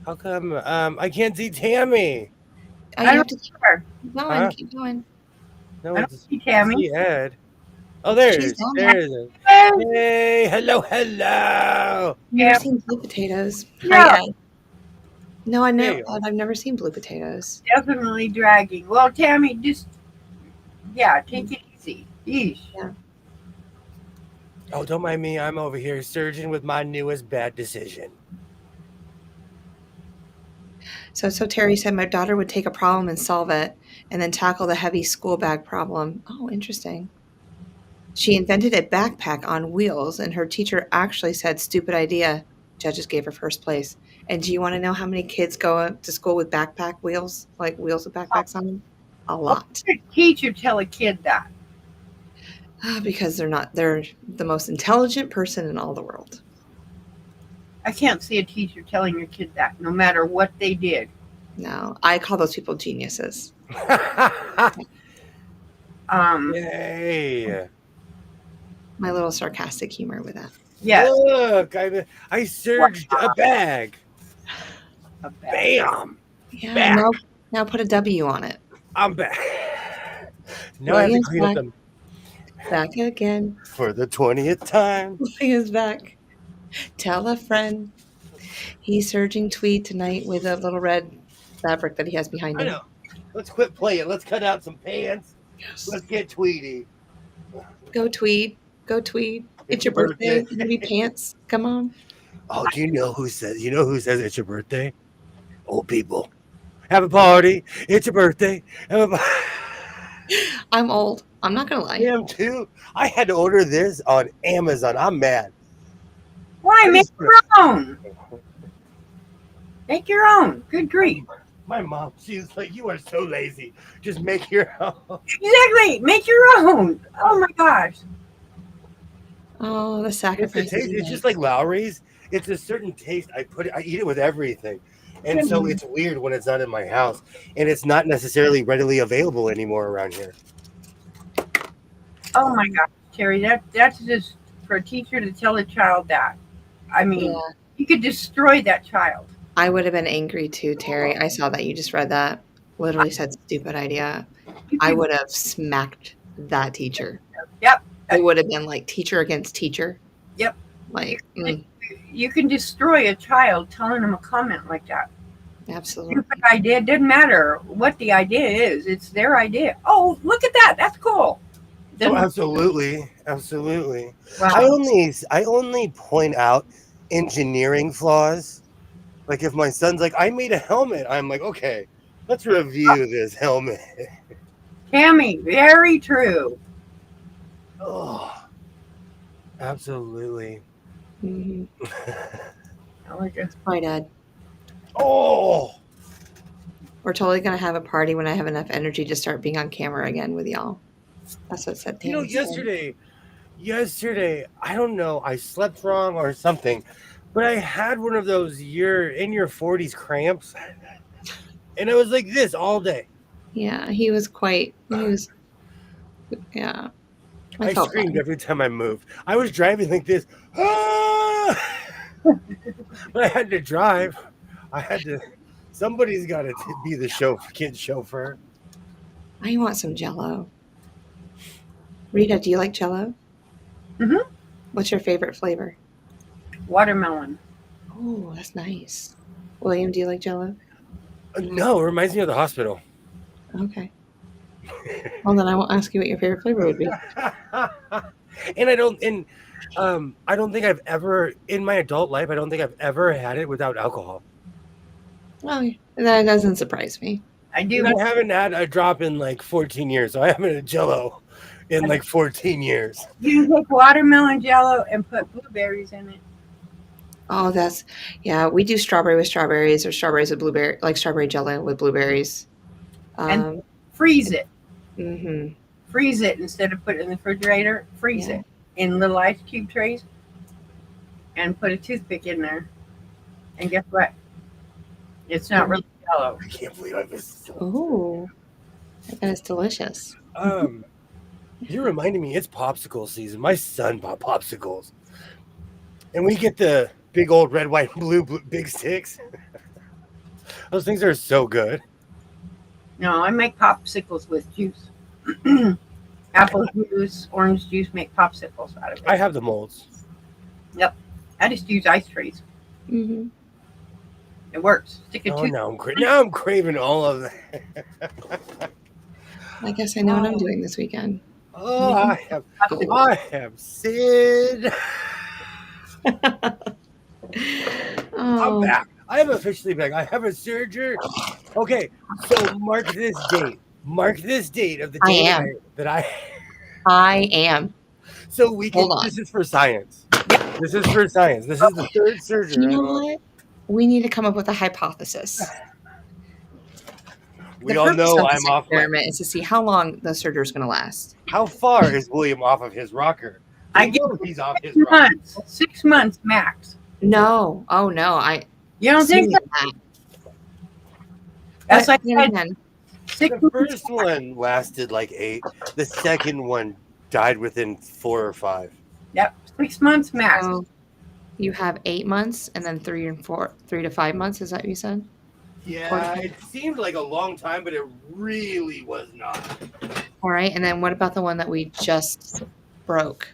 How come I can't see Tammy? Oh, I you don't have to care. keep going. Huh? Keep going. No, I don't it's see Tammy. see Ed. Oh, She's down there. there's it. Hey, hello. Never Yeah. seen blue potatoes. No. Hi, Ed. No, I There know. you are. I've never seen blue potatoes. Definitely dragging. Well, Tammy, just take it easy. Yeesh. Oh, don't mind me. I'm over here surging with my newest bad decision. So Terry said my daughter would take a problem and solve it, and then tackle the heavy school bag problem. Oh, interesting. She invented a backpack on wheels, and her teacher actually said, "Stupid idea." Judges gave her first place. And do you want to know how many kids go to school with backpack wheels, like wheels with backpacks on them? A What lot. would a teacher tell a kid that? Because they're the most intelligent person in all the world. I can't see a teacher telling your kid that, no matter what they did. No, I call those people geniuses. Yay. My little sarcastic humor with that. Yes. Look, I surged a bag. A bag. Bam. Yeah. Back. Now put a W on it. I'm back. Now I have to William's clean up them Back again. for the 20th time. William's back. Tell a friend. He's surging tweed tonight with a little red fabric that he has behind I him. know. Let's quit playing. Let's cut out some pants. Yes. Let's get tweedy. Go tweed. Go tweed. It's your birthday. Maybe pants. Come on. Oh, do you know who says it's your birthday? Old people. Have a party. It's your birthday. I'm old. I'm not gonna lie. I am too. I had to order this on Amazon. I'm mad. Why? Make your own. Make your own. Good grief. My mom, she's like, you are so lazy. Just make your own. Exactly. Make your own. Oh my gosh. Oh, the It's, sacrifice. it's just like Lowry's. It's a certain taste. I eat it with everything. And so it's weird when it's not in my house. And it's not necessarily readily available anymore around here. Oh my gosh, Terry. That's just for a teacher to tell a child that. I mean, Yeah. you could destroy that child. I would have been angry too, Terry. I saw that you just read that. Literally said stupid idea. I would have smacked that teacher. Yep. It would have been like teacher against teacher. Yep. Like, You can destroy a child telling them a comment like that. absolutely. Stupid idea. It doesn't matter what the idea is. It's their idea. Oh, look at that. That's cool. Oh, absolutely. Wow. I only point out engineering flaws. Like if my son's like, I made a helmet, I'm like, okay, Let's review this helmet. Tammy, very true. Oh, absolutely. Mm-hmm. I like it. My dad. Oh, We're totally gonna have a party when I have enough energy to start being on camera again with y'all. That's what said you know, Tammy said. yesterday, I don't know, I slept wrong or something, but I had one of those you're in your 40s cramps, and it was like this all day. Yeah, he was quite. He was. Yeah, I I felt screamed bad. every time I moved. I was driving like this, ah! But I had to drive. I had to. Somebody's got to be the kid chauffeur. I want some Jello. Rita, do you like Jello? Mhm. What's your favorite flavor? Watermelon. Oh, that's nice. William, do you like Jello? No, it reminds me of the hospital. Okay. Well, then I won't ask you what your favorite flavor would be. And I don't think I've ever in my adult life. I don't think I've ever had it without alcohol. Well, that doesn't surprise me. I do. And I haven't had a drop in like 14 years, so I haven't had a Jello in like 14 years. You can take watermelon jello and put blueberries in it. Oh, yeah. We do strawberry with strawberries or strawberries with blueberry, like strawberry jello with blueberries. And freeze it. Mm-hmm. Freeze it instead of put it in the refrigerator. Freeze Yeah. it in little ice cube trays and put a toothpick in there. And guess what? It's not really jello. I can't believe I missed. Oh, I bet it's delicious. You reminded me. It's popsicle season. My son bought popsicles, and we get the big old red, white, blue big sticks. Those things are so good. No, I make popsicles with juice. Apple juice, orange juice, make popsicles out of it. I have the molds. I just use ice trays. Mm-hmm. It works. Stick a Oh, tooth. now I'm craving all of that. I guess I know what I'm doing this weekend. Oh, I have Sid. I'm Oh, back. I am officially back. I have a surgery. Okay, so mark this date. Mark this date of the I day am. that I. I am. So we can. Hold on. This is for science. This is for science. This is the third surgery. You know what? We need to come up with a hypothesis. We all know I'm off. Experiment is to see how long the surgery is going to last. How far is William off of his rocker? I We know he's off his 6 rocker. months. 6 months max. No. Oh no. You don't think sooner so? than that. That's But like then again, 6 The months. first one lasted like 8. The second one died within 4 or 5. Yep, 6 months max. so you have 8 months and then 3 to 5 months. Is that what you said? Yeah, it seemed like a long time, but it really was not. All right. And then what about the one that we just broke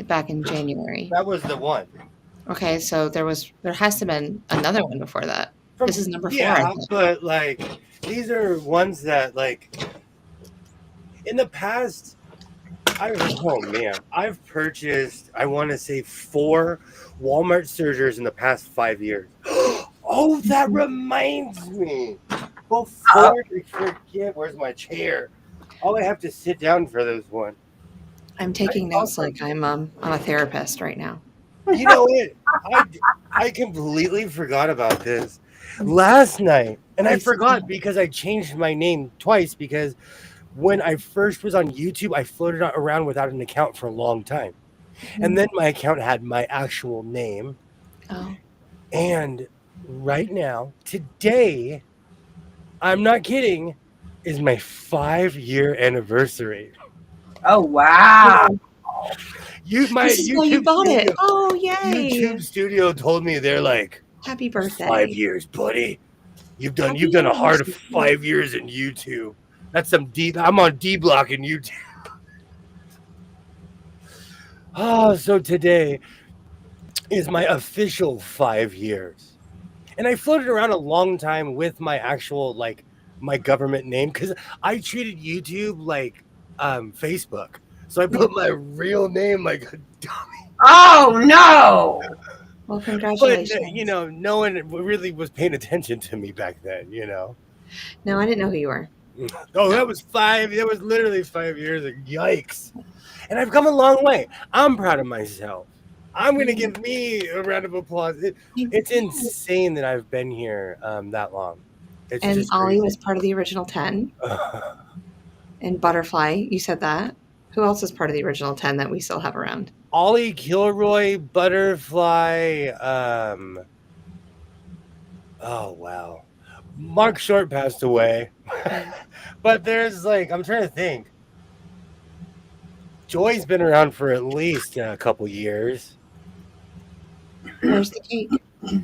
back in January? That was the one. Okay. So there has to have been another one before that. This is number 4. I Yeah, think. but like these are ones that like in the past. I've purchased. I want to say 4 Walmart surgers in the past 5 years. Oh, that reminds me. Before I forget, where's my chair? Oh, I have to sit down for this one. I'm taking notes like I'm a therapist right now. You know what? I completely forgot about this last night, and I forgot because I changed my name twice. Because when I first was on YouTube, I floated around without an account for a long time, and then my account had my actual name. Oh. And right now, today, I'm not kidding, is my 5-year anniversary. Oh, wow. This is why you bought it. Oh, yay. YouTube Studio told me they're like, Happy birthday. 5 years, buddy. You've done Happy a hard anniversary. 5 years in YouTube. That's some deep. I'm on D Block in YouTube. Oh, so today is my official 5 years. And I floated around a long time with my actual, like, my government name because I treated YouTube like Facebook. So I put my real name like a dummy. Oh, no. Well, But, congratulations. no one really was paying attention to me back then, No, I didn't know who you were. Oh, that was literally 5 years ago. Yikes. And I've come a long way. I'm proud of myself. I'm going to give me a round of applause. It's insane that I've been here that long. It's And just Ollie crazy. was part of the original 10. And Butterfly, you said that. Who else is part of the original 10 that we still have around? Ollie Kilroy, Butterfly. Oh, wow. Mark Short passed away. But there's I'm trying to think. Joy's been around for at least a couple years. Where's the cake?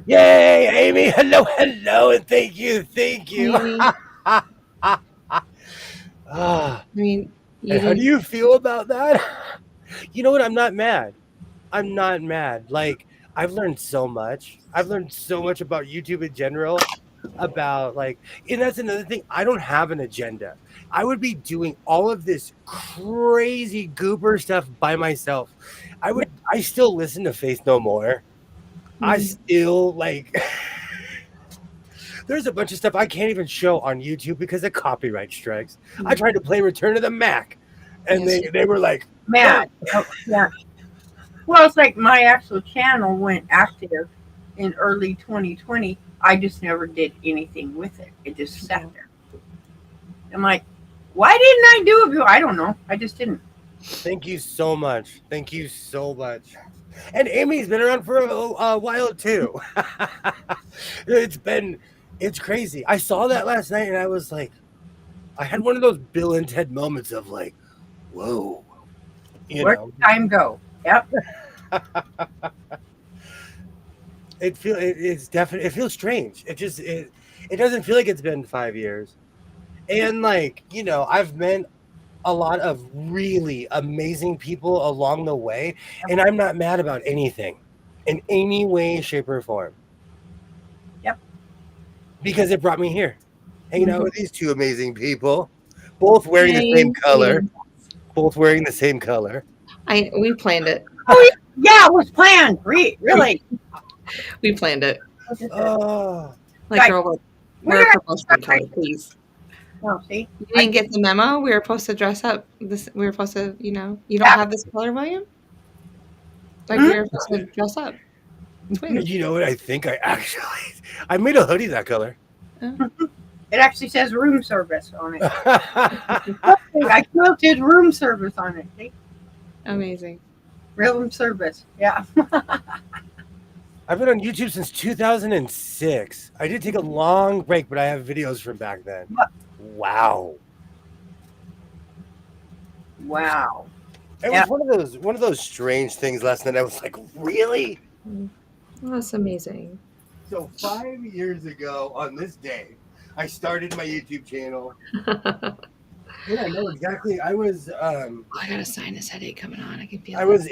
Yay, Amy! Hello, and thank you. Amy. I mean, and how do you feel about that? You know what? I'm not mad. I'm not mad. I've learned so much. I've learned so much about YouTube in general. About and that's another thing. I don't have an agenda. I would be doing all of this crazy goober stuff by myself. I still listen to Faith No More. I still there's a bunch of stuff I can't even show on YouTube because of copyright strikes. I tried to play Return of the Mac and they were like, mad. Oh, yeah. Well, it's like my actual channel went active in early 2020. I just never did anything with it. It just sat there. I'm like, why didn't I do it before? I don't know. I just didn't. Thank you so much. Thank you so much. And Amy's been around for a while too. It's crazy. I saw that last night and I was like, I had one of those Bill and Ted moments of whoa. Where did time go? Yep. It feels strange. It doesn't feel like it's been 5 years. And I've met a lot of really amazing people along the way, and I'm not mad about anything in any way, shape, or form. Yep. Because it brought me here. Hanging out with these two amazing people, both wearing the same color. Both wearing the same color. We planned it. Oh, yeah, it was planned. Really. We planned it. Oh. Girl, wear a purple color, please. Oh, see? You didn't get the memo? We were supposed to dress up. We were supposed to, you don't have this color, William? We were supposed to dress up. Twins. You know what? I think I made a hoodie that color. Oh. It actually says room service on it. I quilted room service on it. See? Amazing. Room service. Yeah. I've been on YouTube since 2006. I did take a long break, but I have videos from back then. Wow. It was one of those strange things last night. I was like, really? That's amazing. So 5 years ago on this day, I started my YouTube channel. Yeah, I know exactly. I was I got a sinus headache coming on. I can feel it. I was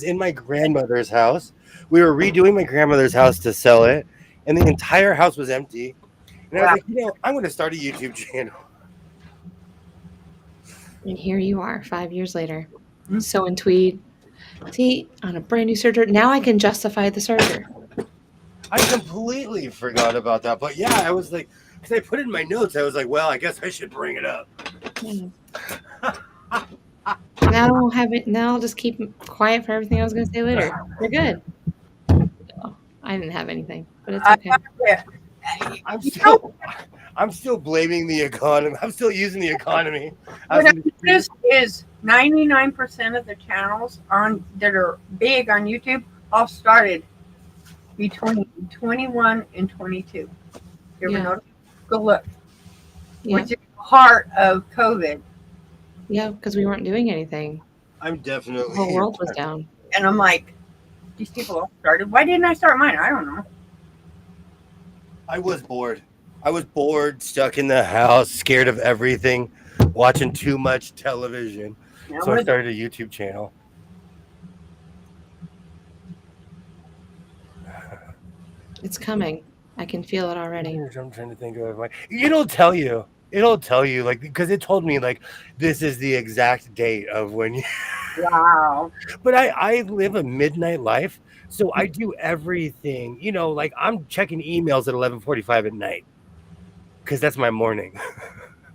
in my grandmother's house. We were redoing my grandmother's house to sell it, and the entire house was empty. And I was like, I'm going to start a YouTube channel. And here you are, 5 years later, sewing tweed. See, on a brand new serger. Now I can justify the serger. I completely forgot about that, but yeah, I was like, because I put it in my notes, I was like, well, I guess I should bring it up. Now I won't have it. Now I'll just keep quiet for everything I was going to say later. We're good. Oh, I didn't have anything, but it's okay. I'm still blaming the economy. I'm still using the economy. This is 99% of the channels that are big on YouTube all started between 21 and 22. You ever notice? Go look. Yeah. Which is the heart of COVID. Yeah, because we weren't doing anything. I'm definitely. The whole world was down. And I'm like, these people all started. Why didn't I start mine? I don't know. I was bored. Stuck in the house, scared of everything, watching too much television. So I started a YouTube channel. It's coming. I can feel it already. I'm trying to think of it. It'll tell you, because it told me, this is the exact date of when you. Wow. But I live a midnight life, so I do everything, I'm checking emails at 11:45 at night. because that's my morning.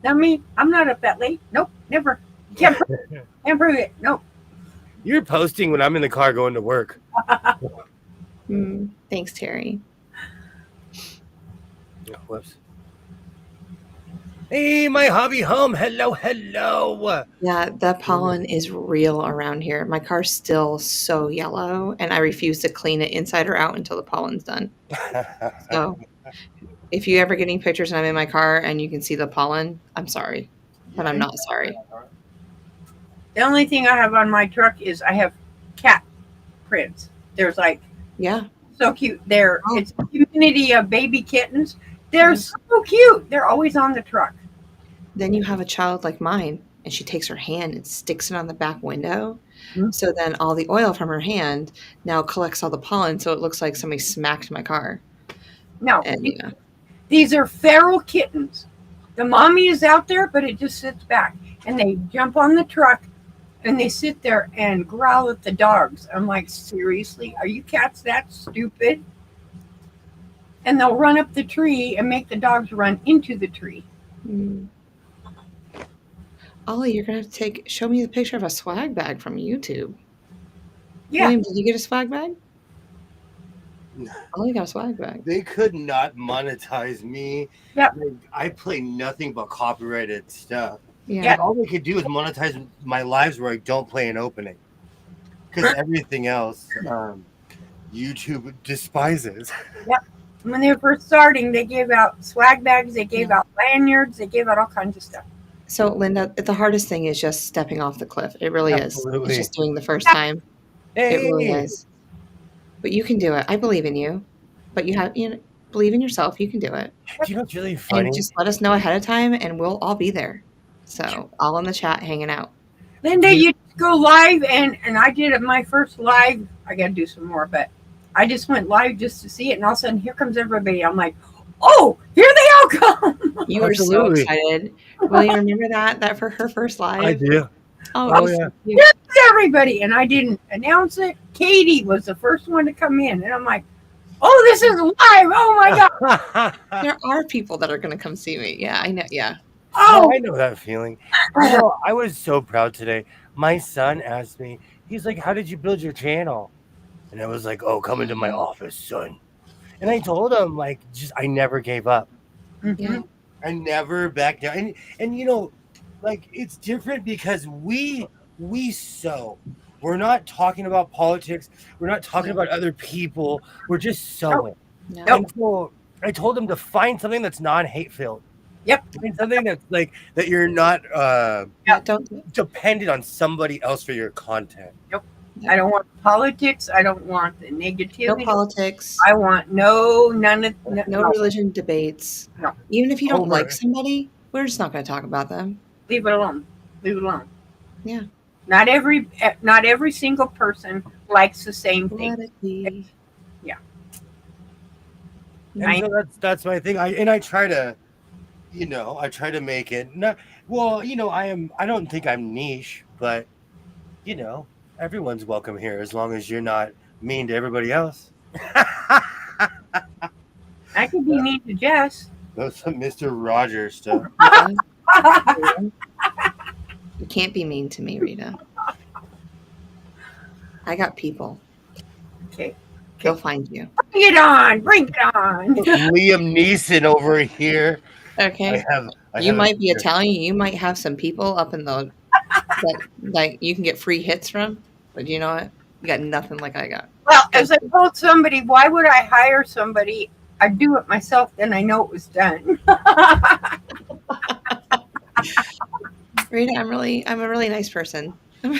I mean, I'm not up that late. Nope, never. Can't prove it. Nope. You're posting when I'm in the car going to work. Thanks, Terry. Oh, whoops. Hey, my hobby home. Hello, hello. Yeah, the pollen is real around here. My car's still so yellow, and I refuse to clean it inside or out until the pollen's done. So if you ever getting pictures and I'm in my car and you can see the pollen, I'm sorry, but I'm not sorry. The only thing I have on my truck is I have cat prints. There's like Yeah. so cute. They're Oh. it's a community of baby kittens. They're so cute. They're always on the truck. Then you have a child like mine, and she takes her hand and sticks it on the back window. Mhm. So then all the oil from her hand now collects all the pollen, so it looks like somebody smacked my car. No, And yeah. these are feral kittens. The mommy is out there, but it just sits back, and they jump on the truck, and they sit there and growl at the dogs. I'm like, seriously, are you cats that stupid? And they'll run up the tree and make the dogs run into the tree. Ollie, you're gonna have to show me the picture of a swag bag from YouTube. Yeah. William, did you get a swag bag? No. Ollie got a swag bag. They could not monetize me. Yep. Like, I play nothing but copyrighted stuff. Yeah. All they could do is monetize my lives where I don't play an opening. Because everything else, YouTube despises. Yep. When they were first starting, they gave out swag bags, they gave out lanyards, they gave out all kinds of stuff. So, Linda, the hardest thing is just stepping off the cliff. It really Absolutely. is. It's just doing the first time. Hey. It really is. But you can do it. I believe in you. But believe in yourself. You can do it. You know what's really funny? And just let us know ahead of time, and we'll all be there. So, all in the chat, hanging out. Linda, you go live, and I did my first live. I got to do some more, but I just went live just to see it, and all of a sudden, here comes everybody. I'm like, oh, here they all come. You were so excited. Will you remember that for her first live? I do. Oh yeah. Here's everybody, and I didn't announce it. Katie was the first one to come in, and I'm like, oh, this is live. Oh, my God. There are people that are going to come see me. Yeah, I know. Yeah. Oh, I know that feeling. I was so proud today. My son asked me, he's like, how did you build your channel? And I was like, oh, come into my office, son. And I told him, like, I never gave up. Yeah. I never backed down. And like, it's different because we sew. We're not talking about politics. We're not talking about other people. We're just sewing. No. And so I told him to find something that's non-hate filled. Yep. Find something that's like that you're not Don't dependent on somebody else for your content. Nope. I don't want politics. I don't want the negativity. No politics. I want none of No religion debates. No. Even if you don't Over. like somebody, we're just not going to talk about them. Leave it alone. Leave it alone. Yeah. Not every single person likes the same thing. Let it be. Yeah. And so that's my thing. I try to, I try to make it not well. I don't think I'm niche, but everyone's welcome here as long as you're not mean to everybody else. I could be mean to Jess. That's some Mr. Rogers stuff. You can't be mean to me, Rita. I got people. Okay. They'll find you. Bring it on. Bring it on. Liam Neeson over here. Okay. You might be Italian. You might have some people up in the that you can get free hits from. But you know what? You got nothing like I got. Well, as I told somebody, why would I hire somebody? I'd do it myself, then I know it was done. Rita, I'm a really nice person. No,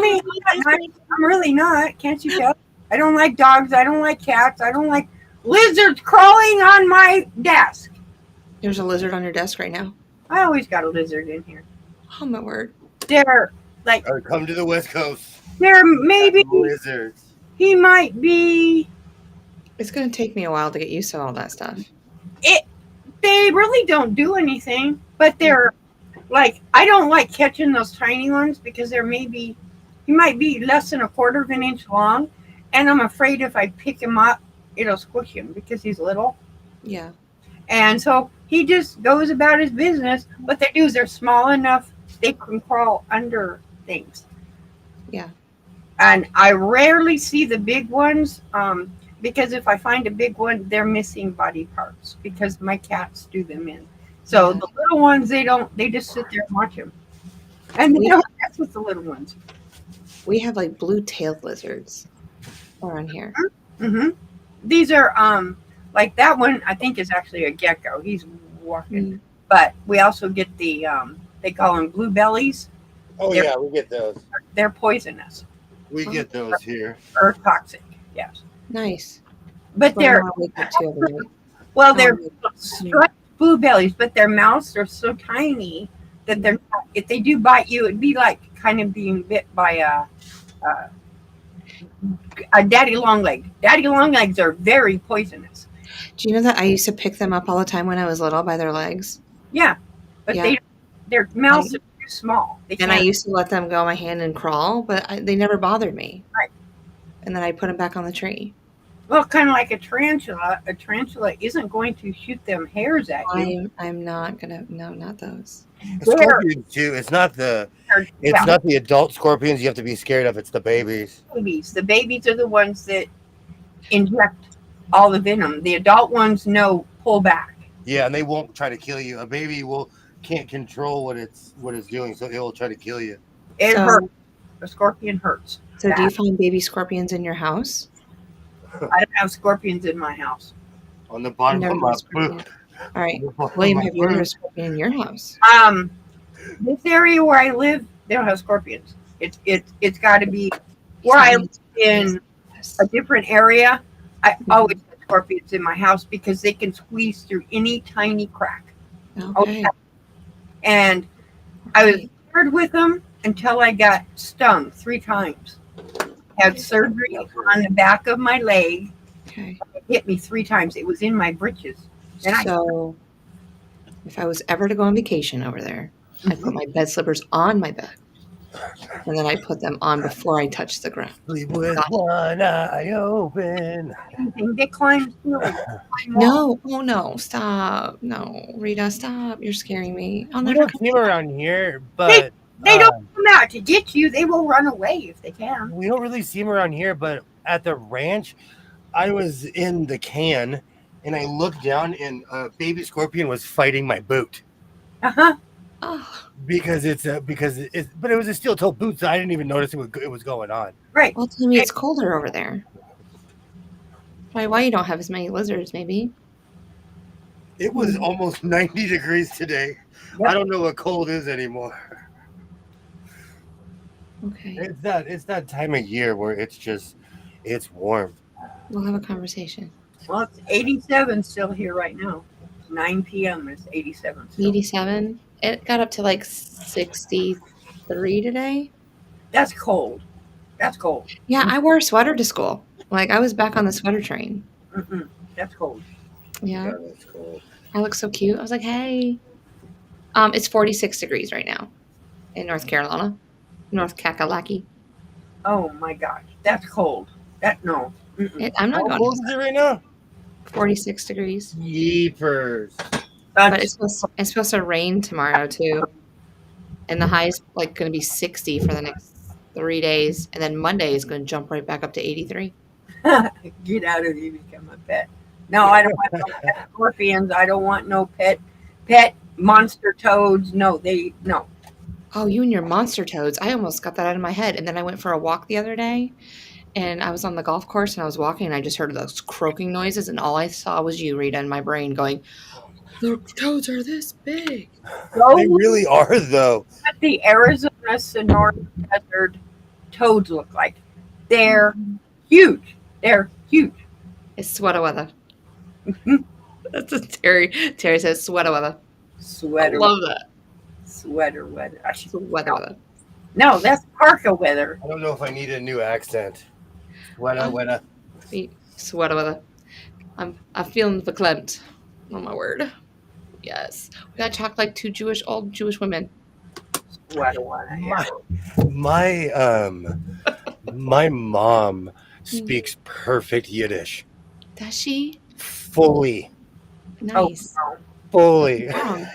me, I'm really not. Can't you tell? I don't like dogs. I don't like cats. I don't like lizards crawling on my desk. There's a lizard on your desk right now. I always got a lizard in here. Oh my word. They're like, come to the West Coast. they're maybe Lizards. he might be. It's going to take me a while to get used to all that stuff. They really don't do anything, but they're like, I don't like catching those tiny ones because he might be less than a quarter of an inch long, and I'm afraid if I pick him up, it'll squish him because he's little. Yeah. And so he just goes about his business. What they do is they're small enough they can crawl under things. Yeah. And I rarely see the big ones because if I find a big one, they're missing body parts because my cats do them in. So Yeah. the little ones, they just sit there and watch them. And they We don't mess with the little ones. we have like blue-tailed lizards around here. Hmm. These are like that one. I think is actually a gecko. He's walking, Mm. but we also get the they call them blue bellies. Oh They're, yeah, we get those. they're poisonous We get those here. or toxic. Yes, Nice. but Well, I they're want to wake up to every night. well I they're wanna striped blue bellies, but their mouths are so tiny that they're not, if they do bite you, it'd be like kind of being bit by a daddy long leg. Daddy long legs are very poisonous. Do you know that I used to pick them up all the time when I was little by their legs? Yeah, but Yeah. their mouths are too small. They And I can't. used to let them go on my hand and crawl, but they never bothered me. Right. And then I put them back on the tree. Well, kind of like a tarantula. A tarantula isn't going to shoot them hairs at you. I'm not gonna. No, not those. Scorpions too. It's not the Well, not the adult scorpions you have to be scared of. It's the babies. babies. The babies are the ones that inject all the venom. The adult ones know pull back. Yeah, and they won't try to kill you. A baby can't control what it's doing, so it will try to kill you. It So- hurts. A scorpion hurts. So do you find baby scorpions in your house? I don't have scorpions in my house. On the bottom Never of my had a scorpion. boot. All right, William, have you ever had a scorpion in your house? This area where I live, they don't have scorpions. It's got to be where I live in a different area. I always have scorpions in my house because they can squeeze through any tiny crack. Okay. And I was scared with them until I got stung 3 times. Had surgery on the back of my leg. Okay. It hit me 3 times. It was in my britches. And So if I was ever to go on vacation over there, I'd put my bed slippers on my bed. And then I put them on before I touch the ground. Sleep with one eye open. anything, they climb through it. No, oh no, stop. No, Rita, stop. You're scaring me. I'll We never don't come see them around here, but They don't come out to get you. They will run away if they can. we don't really see them around here. But at the ranch, I was in the can and I looked down and a baby scorpion was fighting my boot Uh-huh. Oh, because it's but it was a steel toe boot, so I didn't even notice it was going on. Right. well, tell me it's colder over there. Why you don't have as many lizards, maybe? It was almost 90 degrees today. Yep. I don't know what cold is anymore. Okay, It's that time of year where it's warm. we'll have a conversation. Well, it's 87 still here right now. 9 p.m. It's 87. Still. 87. It got up to like 63 today. That's cold. That's cold. Yeah, I wore a sweater to school. Like I was back on the sweater train. Mm-mm. That's cold. Yeah, That's cold. I look so cute. I was like, hey. It's 46 degrees right now in North Carolina, North Kakalaki. Oh my gosh, that's cold. No. Mm-mm. I'm not How going cold to is it right now? 46 degrees. Yeepers. But it's supposed to rain tomorrow too. And the high is like going to be 60 for the next 3 days. And then Monday is going to jump right back up to 83. Get out of here, become a pet. No, I don't want no pet scorpions. I don't want no pet monster toads. No. Oh, you and your monster toads. I almost got that out of my head. And then I went for a walk the other day and I was on the golf course and I was walking and I just heard those croaking noises. And all I saw was you, Rita, in my brain going, the toads are this big. They really are, though. What the Arizona Sonora Desert toads look like. They're huge. They're huge. It's sweater weather. That's what Terry says sweater weather. Sweater. I love that. Sweater weather. Sweater weather. No, that's parka weather. I don't know if I need a new accent. Weta. Sweater weather. I'm feeling verklempt. Oh my word. Yes. We gotta talk like 2 old Jewish women. Sweater weather. Yeah. My mom speaks perfect Yiddish. Does she? Fully. Nice. Oh, fully. Mom,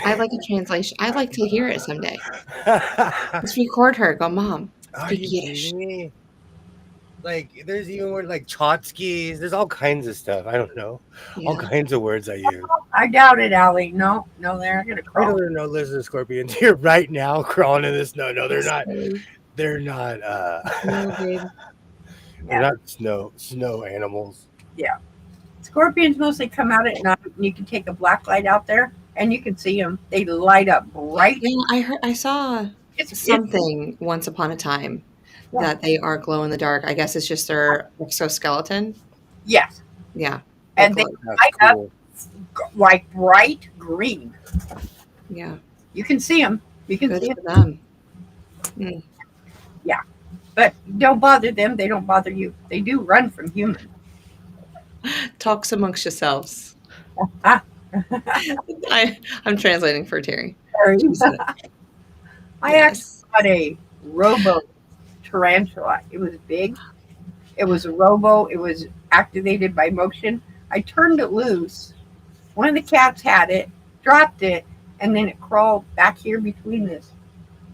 I like a translation. I'd like to hear it someday. Let's record her. Go, Mom. Are Speak you Yiddish. kidding me? Like, there's even word like Chotskis. There's all kinds of stuff. I don't know. All Yeah. kinds of words I use. I doubt it, Allie. No, they're not gonna I crawl. don't know lizard scorpions here right now crawling in the snow. No, they're not. So, They're not. no, babe. They're not snow animals. Yeah, scorpions mostly come out at night. And you can take a black light out there, and you can see them. They light up bright. Yeah, I saw It's something once upon a time Yeah. that they are glow in the dark. I guess it's just their exoskeleton. yes, Yeah. and they glow. That's light up cool. like bright green. Yeah. You can see them. You can Good see for them, them. but don't bother them. They don't bother you. They do run from humans. Talks amongst yourselves. Ah. I'm translating for Terry. Sorry. She said, I yes. actually got a robo tarantula. It was big. It was a robo. It was activated by motion. I turned it loose. One of the cats had it, dropped it, and then it crawled back here between this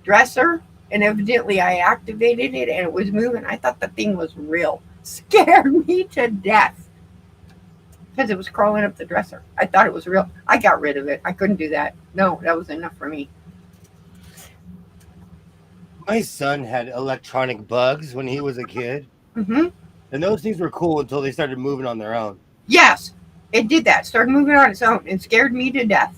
dresser. And evidently, I activated it, and it was moving. I thought the thing was real. Scared me to death because it was crawling up the dresser. I thought it was real. I got rid of it. I couldn't do that. No, that was enough for me. My son had electronic bugs when he was a kid, Mm-hmm. and those things were cool until they started moving on their own. Yes, it did that. Started moving on its own and scared me to death.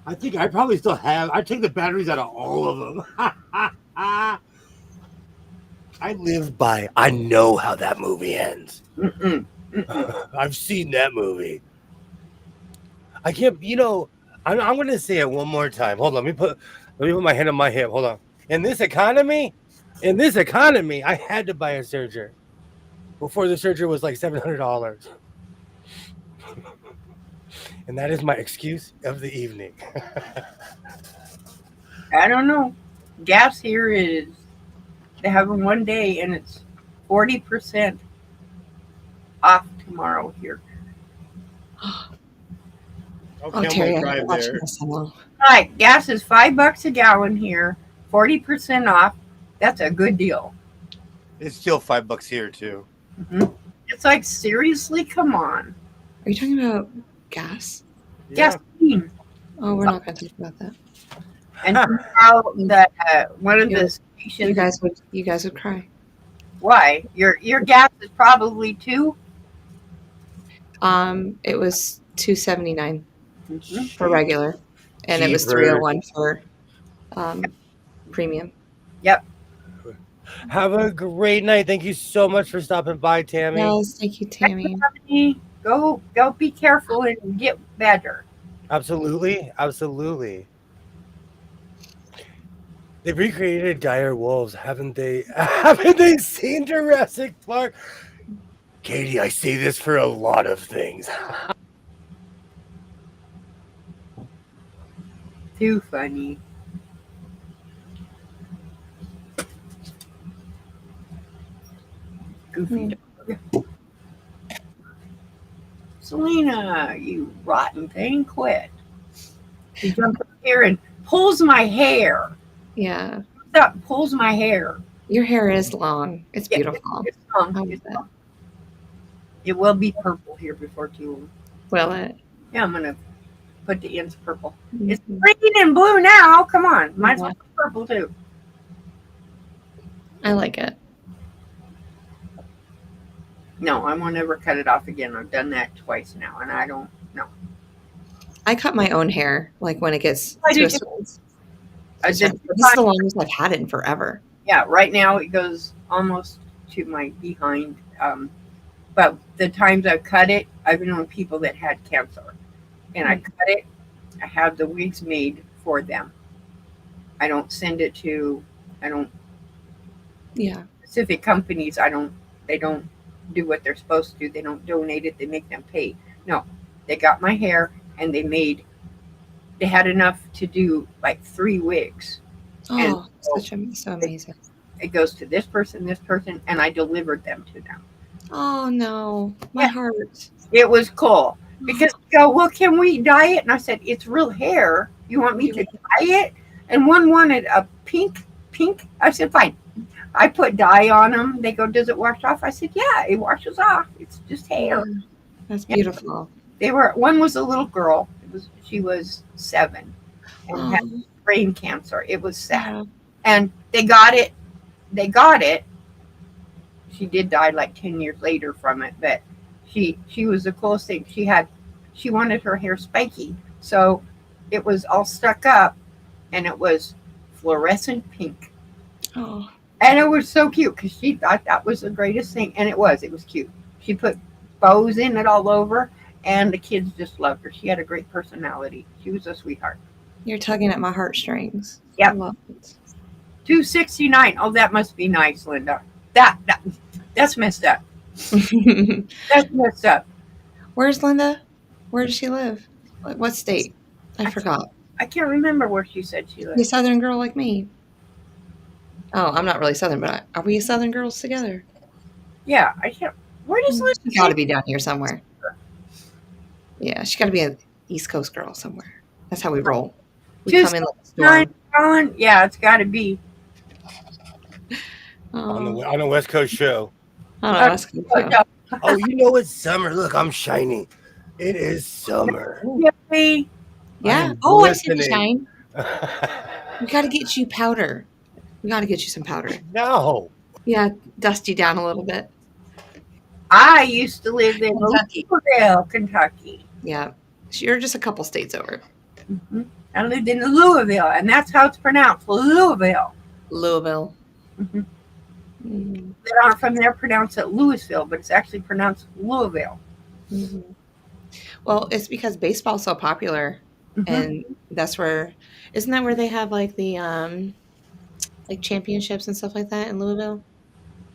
I think I probably still have. I took the batteries out of all of them. I live by. I know how that movie ends. Mm-mm. I've seen that movie. I can't. I'm going to say it one more time. Hold on. Let me put my hand on my hip. Hold on. In this economy, I had to buy a serger. Before the serger was like $700. And that is my excuse of the evening. I don't know. Gas here is, they have them one day and it's 40% off tomorrow here. Oh, Terry, I'm watching this. All right, gas is $5 a gallon here, 40% off. That's a good deal. It's still $5 here too. Mm-hmm. It's like, seriously, come on. Are you talking about gas? Yeah. Gasoline. Oh, we're not going to talk about that. And now that one of the stations, You guys would cry. why? Your gas is probably too. It was $2.79 Mm-hmm. for regular, and it was Cheaper. $3.01 for premium. Have a great night. Thank you so much for stopping by, Tammy. Yes, thank you, Tammy. Go be careful and get better. Absolutely. Absolutely. They've recreated dire wolves, haven't they? Haven't they seen Jurassic Park? Katie, I say this for a lot of things. Too funny. Goofy dog. Selena, you rotten thing, quit. She jumps up here and pulls my hair. Yeah, Up, pulls my hair. your hair is long. It's Yeah, beautiful. It's long. I love It's that. long. It will be purple here before too long. Will it? Yeah, I'm gonna put the ends purple. It's Mhm. green and blue now. Come on, might as well be purple too. I like it. No, I won't ever cut it off again. I've done that twice now, and I don't know. I cut my own hair like when it gets I to do a too. certain. This This is the longest I've had it in forever. Yeah, right now it goes almost to my behind. But the times I've cut it, I've known people that had cancer, and I cut it. I have the wigs made for them. I don't send it to. I don't Yeah. specific companies. They don't do what they're supposed to do. They don't donate it. They make them pay. No, they got my hair and they had enough to do like 3 wigs. Oh, so amazing. It goes to this person, and I delivered them to them. Oh no, my Yeah. heart. It was cool because they go, well, can we dye it? And I said, it's real hair. You want me to dye it? And one wanted a pink. I said, fine. I put dye on them. They go, does it wash off? I said, yeah, it washes off. It's just hair. Yeah, that's Yeah. beautiful. One was a little girl. She was 7 and had Oh, brain cancer. It was sad. yeah. And they got it. They got it. She did die like 10 years later from it, but she was the coolest thing. She wanted her hair spiky, so it was all stuck up, and it was fluorescent pink, Oh, and it was so cute because she thought that was the greatest thing, and it was cute. She put bows in it all over, and the kids just loved her. She had a great personality. She was a sweetheart. you're tugging at my heartstrings. Yep. I love it. 269. Oh, that must be nice, Linda. That's messed up. That's messed up. Where's Linda? Where does she live? What state? I forgot. I can't remember where she said she lived. You a Southern girl like me. Oh, I'm not really Southern, but are we Southern girls together? Yeah, I can't. Where does Linda? She got to be down here somewhere. Yeah, she got to be an East Coast girl somewhere. That's how we roll. We come in like a storm. Yeah, it's got to be. On the West Coast show. Oh, that's good. Oh, you know it's summer. Look, I'm shiny. It is summer. Yeah. I'm Oh, I see the listening. shine. We got to get you powder. We got to get you some powder. No. Yeah, dust you down a little bit. I used to live in Kentucky. Louisville, Kentucky. Yeah. You're just a couple states over. Mm-hmm. I lived in Louisville, and that's how it's pronounced, Louisville. Louisville. Mm-hmm. Mm-hmm. That aren't from there pronounced it Louisville, but it's actually pronounced Louisville. Mm-hmm. Well, it's because baseball's so popular, and that's where, isn't that where they have like the like championships and stuff like that in Louisville?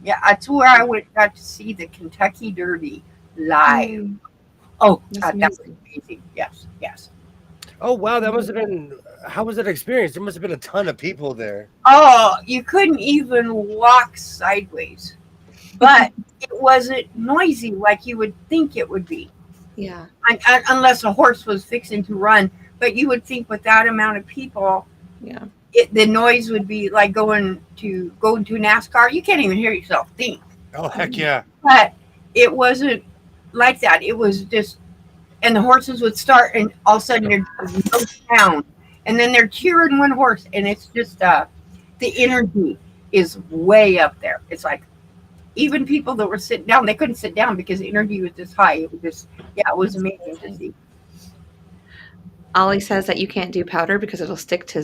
Yeah, that's where I got to see the Kentucky Derby live. Oh, that was amazing. Yes. Oh, wow. That must have been, how was that experience? There must have been a ton of people there. Oh, you couldn't even walk sideways. But it wasn't noisy like you would think it would be. Yeah. Unless a horse was fixing to run. But you would think with that amount of people, Yeah. the noise would be like going to NASCAR. You can't even hear yourself think. Oh, heck yeah. But it wasn't like that. It was just, and the horses would start, and all of a sudden they're no sound, and then they're cheering one horse, and it's just the energy is way up there. It's like even people that were sitting down, they couldn't sit down because the energy was just high. It was just, it was amazing to see. Ollie says that you can't do powder because it'll stick to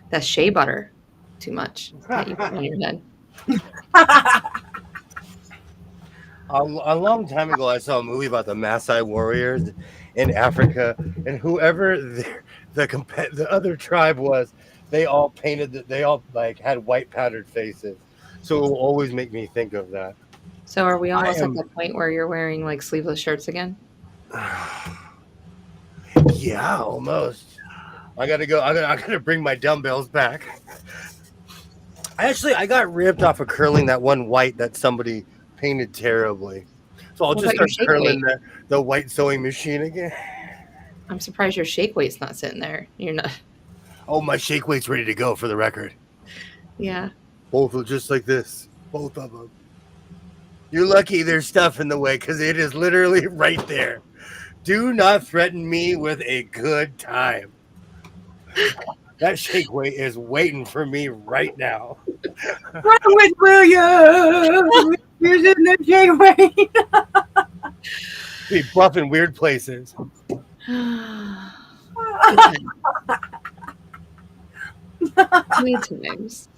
the shea butter too much that you put on your head. A long time ago, I saw a movie about the Maasai warriors in Africa, and whoever the other tribe was, they all like had white powdered faces. So it will always make me think of that. So are we almost at the point where you're wearing like sleeveless shirts again? Yeah, almost. I gotta bring my dumbbells back. I got ripped off of curling that one white that somebody painted terribly. So I'll just start curling the white sewing machine again. I'm surprised your shake weight's not sitting there. You're not. Oh, my shake weight's ready to go for the record. Yeah. Both are just like this. Both of them. You're lucky there's stuff in the way because it is literally right there. Do not threaten me with a good time. That shake weight is waiting for me right now. Run with William! Using the shake weight. Be buffing weird places. Many times.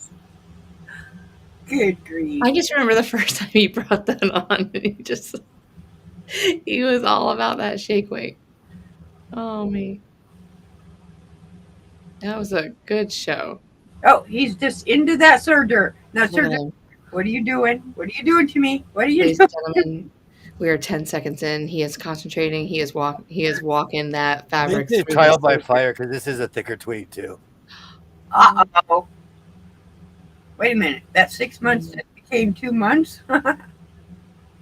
Good grief. I just remember the first time he brought that on, and he was all about that shake weight. Oh, me. That was a good show. Oh, he's just into that surger. Now, surger, what are you doing? What are you doing to me? What are you doing? Gentlemen, we are 10 seconds in. He is concentrating. He is walking that fabric. This is trial by fire because this is a thicker tweet too. Uh-oh. Wait a minute. That's 6 months to came 2 months.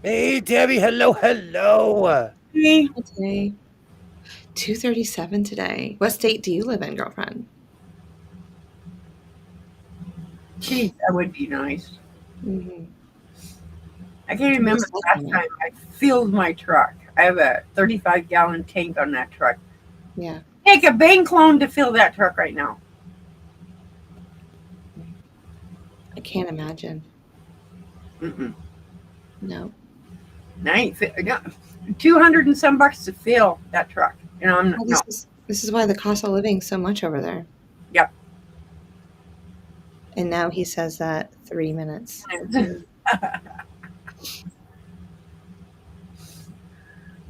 Hey, Debbie. Hello, hello. Me, Okay. 2:37 today. What state do you live in, girlfriend? geez, that would be nice. Mm-hmm. I can't remember the last time I filled my truck. I have a 35-gallon tank on that truck. Yeah. Take a bank loan to fill that truck right now. I can't imagine. Mm-mm. No. No, 200 and some bucks to fill that truck. You know, Well, no. this is why the cost of living is so much over there. Yep. And now he says that 3 minutes. As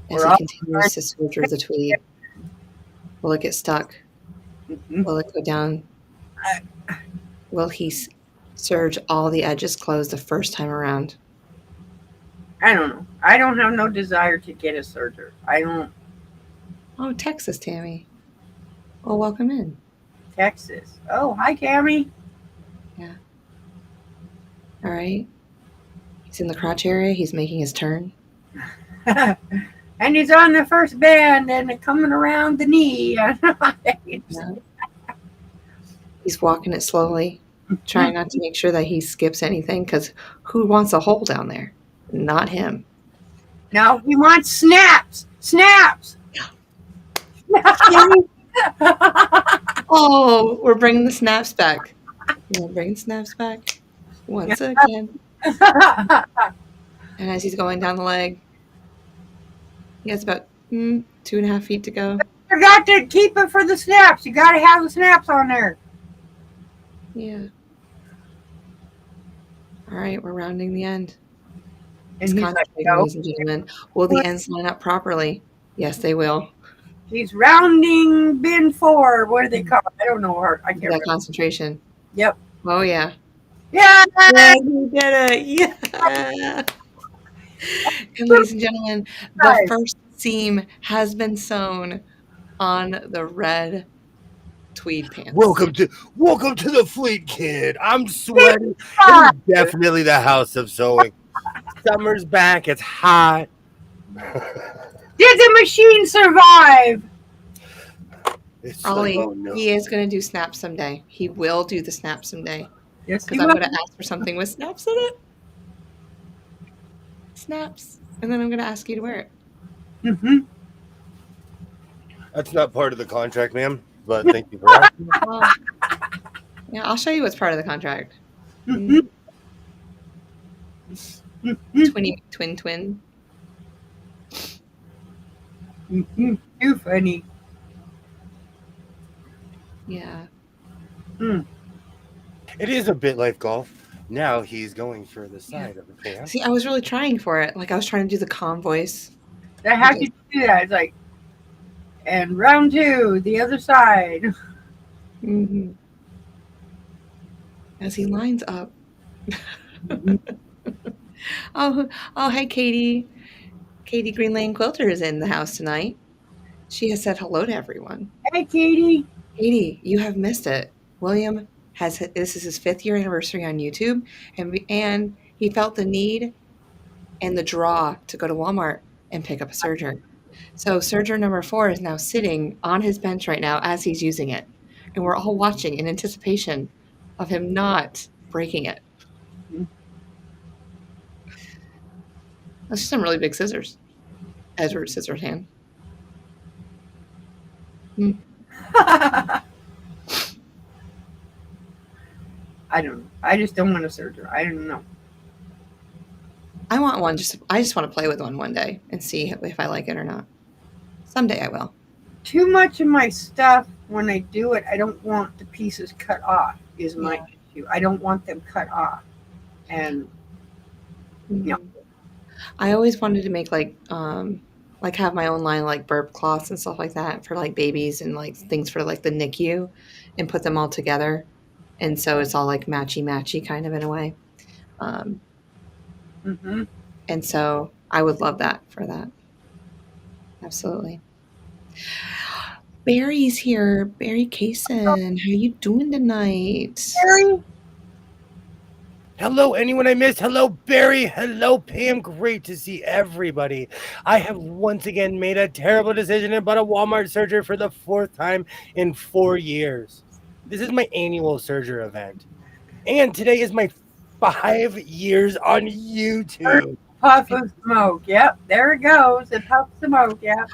We're he all continues to soldier the tweet. Will it get stuck? Will it go down? Will he surge all the edges closed the first time around? I don't know. I don't have no desire to get a serger. I don't. Oh, Texas, Tammy. Well, welcome in. Texas. Oh, hi, Tammy. Yeah. All right. He's in the crotch area. He's making his turn. And he's on the first bend and coming around the knee. Yeah. He's walking it slowly, trying not to make sure that he skips anything, because who wants a hole down there? Not him. No, he wants snaps. Snaps. Oh, we're bringing the snaps back. We're bringing snaps back once again. And as he's going down the leg, he has about 2.5 feet to go. Forgot to keep it for the snaps. You got to have the snaps on there. Yeah. All right, we're rounding the end. And he's like, Concentrating, no. ladies and gentlemen. Will the ends line up properly? Yes, they will. He's rounding bin 4. What do they call it? I don't know. I can't remember. Concentration. Yep. Oh, yeah. Yeah. Yeah, you did it. Yeah. And ladies and gentlemen, the first seam has been sewn on the red tweed pants. Welcome to the fleet, kid. I'm sweaty. It is definitely the house of sewing. Summer's back. It's hot. Did the machine survive? Ollie, he is going to do snaps someday. He will do the snaps someday. Yes, because I'm going to ask for something with snaps in it. Snaps. And then I'm going to ask you to wear it. Mm-hmm. That's not part of the contract, ma'am, but thank you for asking. Well, yeah, I'll show you what's part of the contract. Mm-hmm. Twin. Mm-hmm. Too funny. Yeah. It is a bit like golf. Now he's going for the side of the pants. See, I was really trying for it. Like, I was trying to do the calm voice. How could you do that? It's like, and round 2, the other side. Mm-hmm. As he lines up. Oh, hey, Katie. Katie Green Lane Quilter is in the house tonight. She has said hello to everyone. Hey, Katie. Katie, you have missed it. William this is his 5th year anniversary on YouTube, and he felt the need and the draw to go to Walmart and pick up a serger. So serger number 4 is now sitting on his bench right now as he's using it, and we're all watching in anticipation of him not breaking it. That's just some really big scissors. Edward Scissorhand. I don't know. I just don't want a serger. I don't know. I want one. I just want to play with one day and see if I like it or not. Someday I will. Too much of my stuff, when I do it, I don't want the pieces cut off, is my issue. I don't want them cut off. And, I always wanted to make like have my own line, like burp cloths and stuff like that for like babies and like things for like the NICU, and put them all together. And so it's all like matchy kind of in a way. And so I would love that for that. Absolutely. Barry's here. Barry Kaysen. How you doing tonight? Barry? Hello, anyone I missed? Hello, Barry. Hello, Pam. Great to see everybody. I have once again made a terrible decision and bought a Walmart Surger for the fourth time in 4 years. This is my annual Surger event. And today is my 5 years on YouTube. Puff of smoke. Yep, there it goes. It puffs smoke. Yep.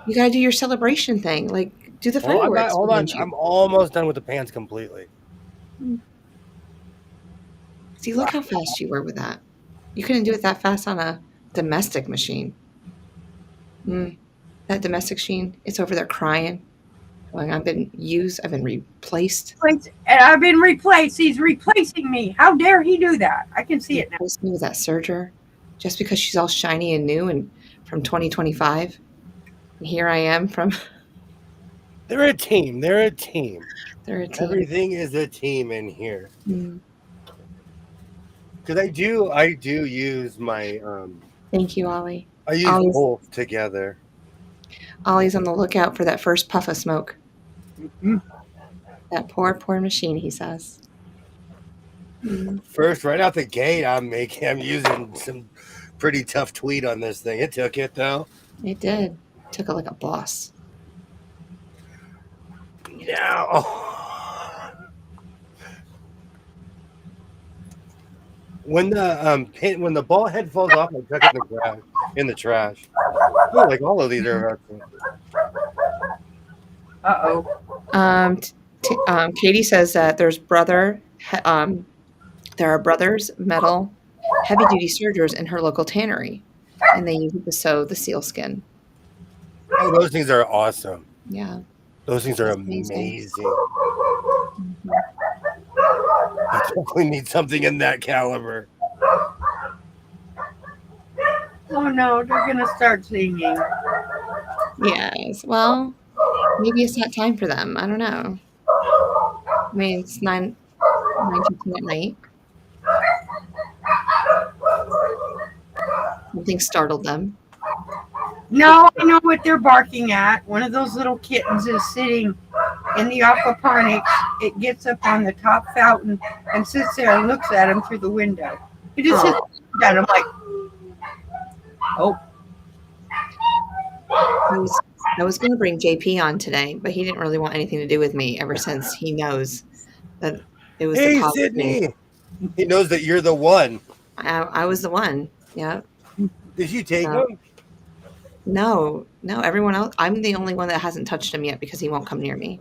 You gotta do your celebration thing. Like, do the Well, I'm not, fireworks. hold on. wouldn't you? I'm almost done with the pants completely. See, look how fast you were with that. You couldn't do it that fast on a domestic machine. That domestic machine, it's over there crying. Going, I've been used, I've been replaced. And I've been replaced. He's replacing me. How dare he do that? I can see it now. Replaced me with that Surger just because she's all shiny and new and from 2025. And here I am from. They're a team. They're a team. They're a team. Everything is a team in here. Mm. Because I do use my Thank you, Ollie. I use Ollie's- both together. Ollie's on the lookout for that first puff of smoke. Mhm. That poor machine, he says. First, right out the gate, I'm using some pretty tough tweet on this thing. It took it though. It did. Took it like a boss. Now, when the ball head falls off, I chuck it in the trash. Oh, like all of these are. Katie says that there are brothers metal heavy duty surgers in her local tannery, and they use it to sew the sealskin. Oh, those things are awesome. Yeah. Those things are That's amazing. amazing. I definitely need something in that caliber. Oh no, they're gonna start singing. Yes. Well, maybe it's not time for them. I don't know. I mean, it's 9:15 at night. Something startled them. No, I know what they're barking at. One of those little kittens is sitting in the aquaponics. It gets up on the top fountain and sits there and looks at him through the window. He just sits down. I'm like, oh, I was going to bring JP on today, but he didn't really want anything to do with me ever since he knows that it was Hey, the positive. Sydney. He knows that you're the one. I was the one. Yeah. Did you take No. him? No, everyone else. I'm the only one that hasn't touched him yet because he won't come near me.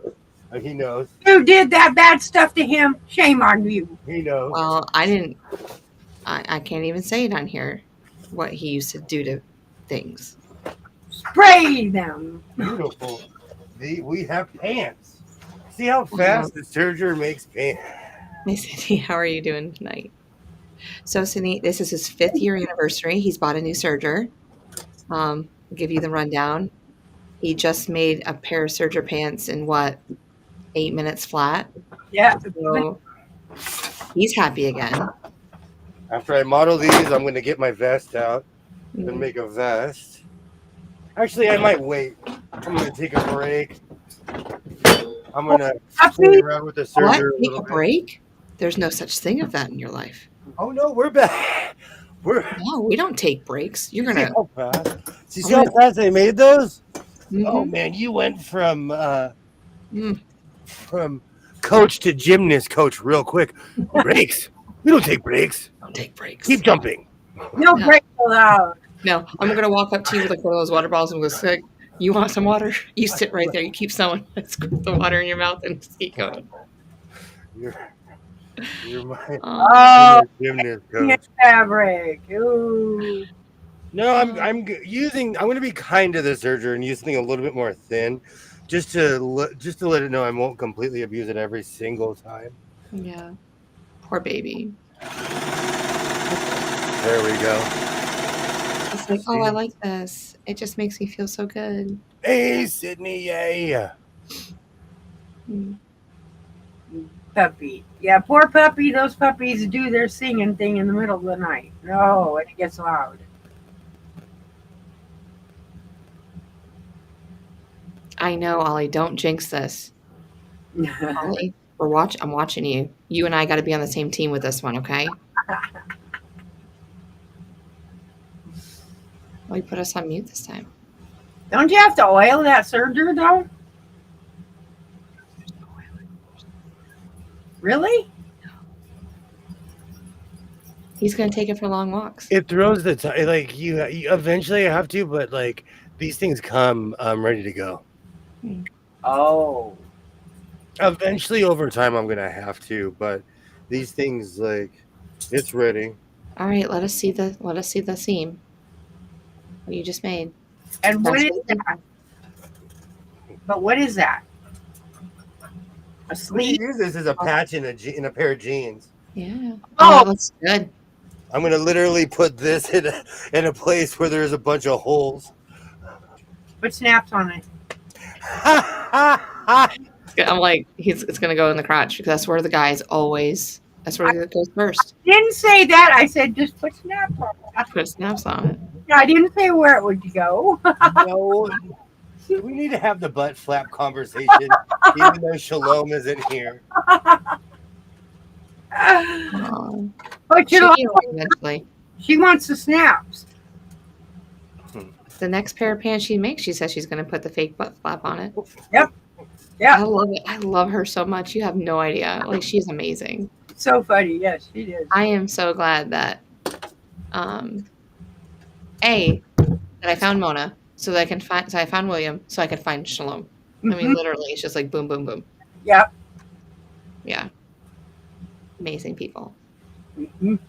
He knows. you did that bad stuff to him. Shame on you. He knows. Well, I didn't. I can't even say it on here what he used to do to things. Spray them. Beautiful. We have pants. See how fast the Surger makes pants. Hey, Sydney, how are you doing tonight? So, Sydney, this is his 5th year anniversary. He's bought a new Surger. I'll give you the rundown. He just made a pair of Surger pants in 8 minutes flat. Yeah. So he's happy again. After I model these, I'm going to get my vest out and make a vest. Actually, I might wait. I'm going to take a break. I'm going to play around with the Surger What? a Take little a bit. break? There's no such thing of that in your life. Oh, no, we're back. No, we don't take breaks. You're See gonna. how fast? See how fast they made those? Mhm. Oh man, you went from Mm. coach to gymnast coach real quick. Breaks. We don't take breaks. Don't take breaks. Keep jumping. No break allowed. No, I'm gonna walk up to you with like one of those water bottles and go, "Say, you want some water?" You sit right there. You keep someone squirt the water in your mouth and just keep going. You're my Oh, gymnast coach. yeah, fabric. Ooh. No, I'm going to be kind to the Surger and use something a little bit more thin, just to let it know I won't completely abuse it every single time. Yeah. Poor baby. There we go. It's like, oh, I like this. It just makes me feel so good. Hey, Sydney, yay! Mm. Puppy. Yeah, poor puppy. Those puppies do their singing thing in the middle of the night. No, and it gets loud. I know, Ollie. Don't jinx this. Ollie, I'm watching you. You and I got to be on the same team with this one, okay? Oh, you put us on mute this time. Don't you have to oil that surger though? Really? He's gonna take it for long walks. It throws the like you eventually have to, but like these things come ready to go. Oh. Eventually, over time, I'm gonna have to, but these things like it's ready. All right, let us see the seam. What you just made. And what That's is what- that? But what is that? A We sleeve? use this as a patch in a pair of jeans. Yeah. Oh. That looks good. I'm gonna literally put this in a place where there's a bunch of holes. Put snaps on it. I'm like, it's gonna go in the crotch because that's where the guys always. That's where it goes first. Didn't say that. I said just put snaps on it. Put snaps on it. I didn't say where it would go. No, we need to have the butt flap conversation, even though Shalom isn't here. Oh, But you she'll know, be alright eventually. she wants the snaps. The next pair of pants she makes, she says she's gonna put the fake butt flap on it. Yep. I Yeah. love it. I love her so much. You have no idea. Like she's amazing. So funny. Yes, she is. I am so glad that that I found Mona so that I found William so I could find Shalom. I mean literally it's just like boom boom boom. Yep. Yeah. Amazing people. Mhm.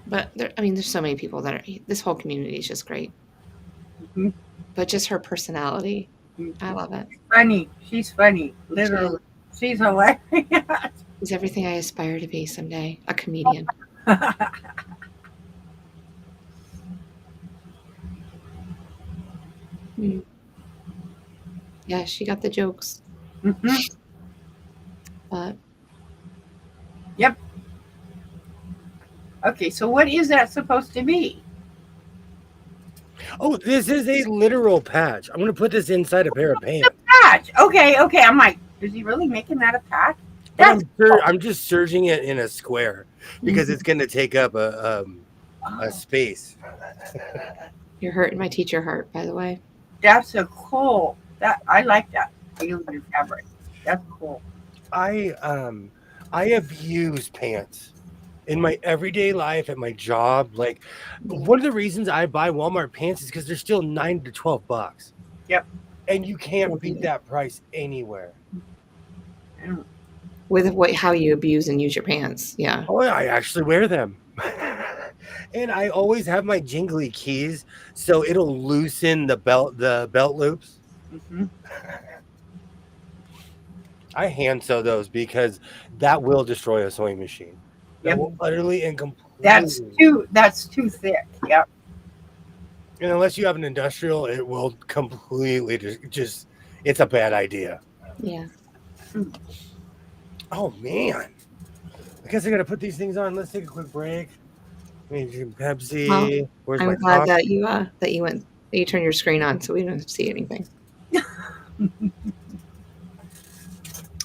But there's so many people that are this whole community is just great. Mhm. But just her personality. I love it. Funny. She's funny. Literally. She's hilarious. She's everything I aspire to be someday. A comedian. Mm. Yeah, she got the jokes. Mhm. But Yep. Okay, so what is that supposed to be? Oh, this is a literal patch. I'm gonna put this inside a pair of pants. Patch. Okay. I'm like, is he really making that a patch? But I'm just surging it in a square because it's gonna take up a space. you're hurting my teacher heart, by the way. That's a cool. That I like that alien fabric. That's cool. I abuse pants in my everyday life at my job. Like one of the reasons I buy Walmart pants is because they're still $9 to $12. Yep. And you can't beat that price anywhere. With how you abuse and use your pants. Yeah. Oh, I actually wear them. And I always have my jingly keys, so it'll loosen the belt loops. Mm-hmm. I hand sew those because that will destroy a sewing machine. That Yep. will utterly and completely. That's too thick. Yep. And unless you have an industrial, it will completely just it's a bad idea. Yeah. Oh man. I guess I gotta put these things on. Let's take a quick break. Pepsi. Well, Where's I'm my glad top? that you turned your screen on so we don't see anything.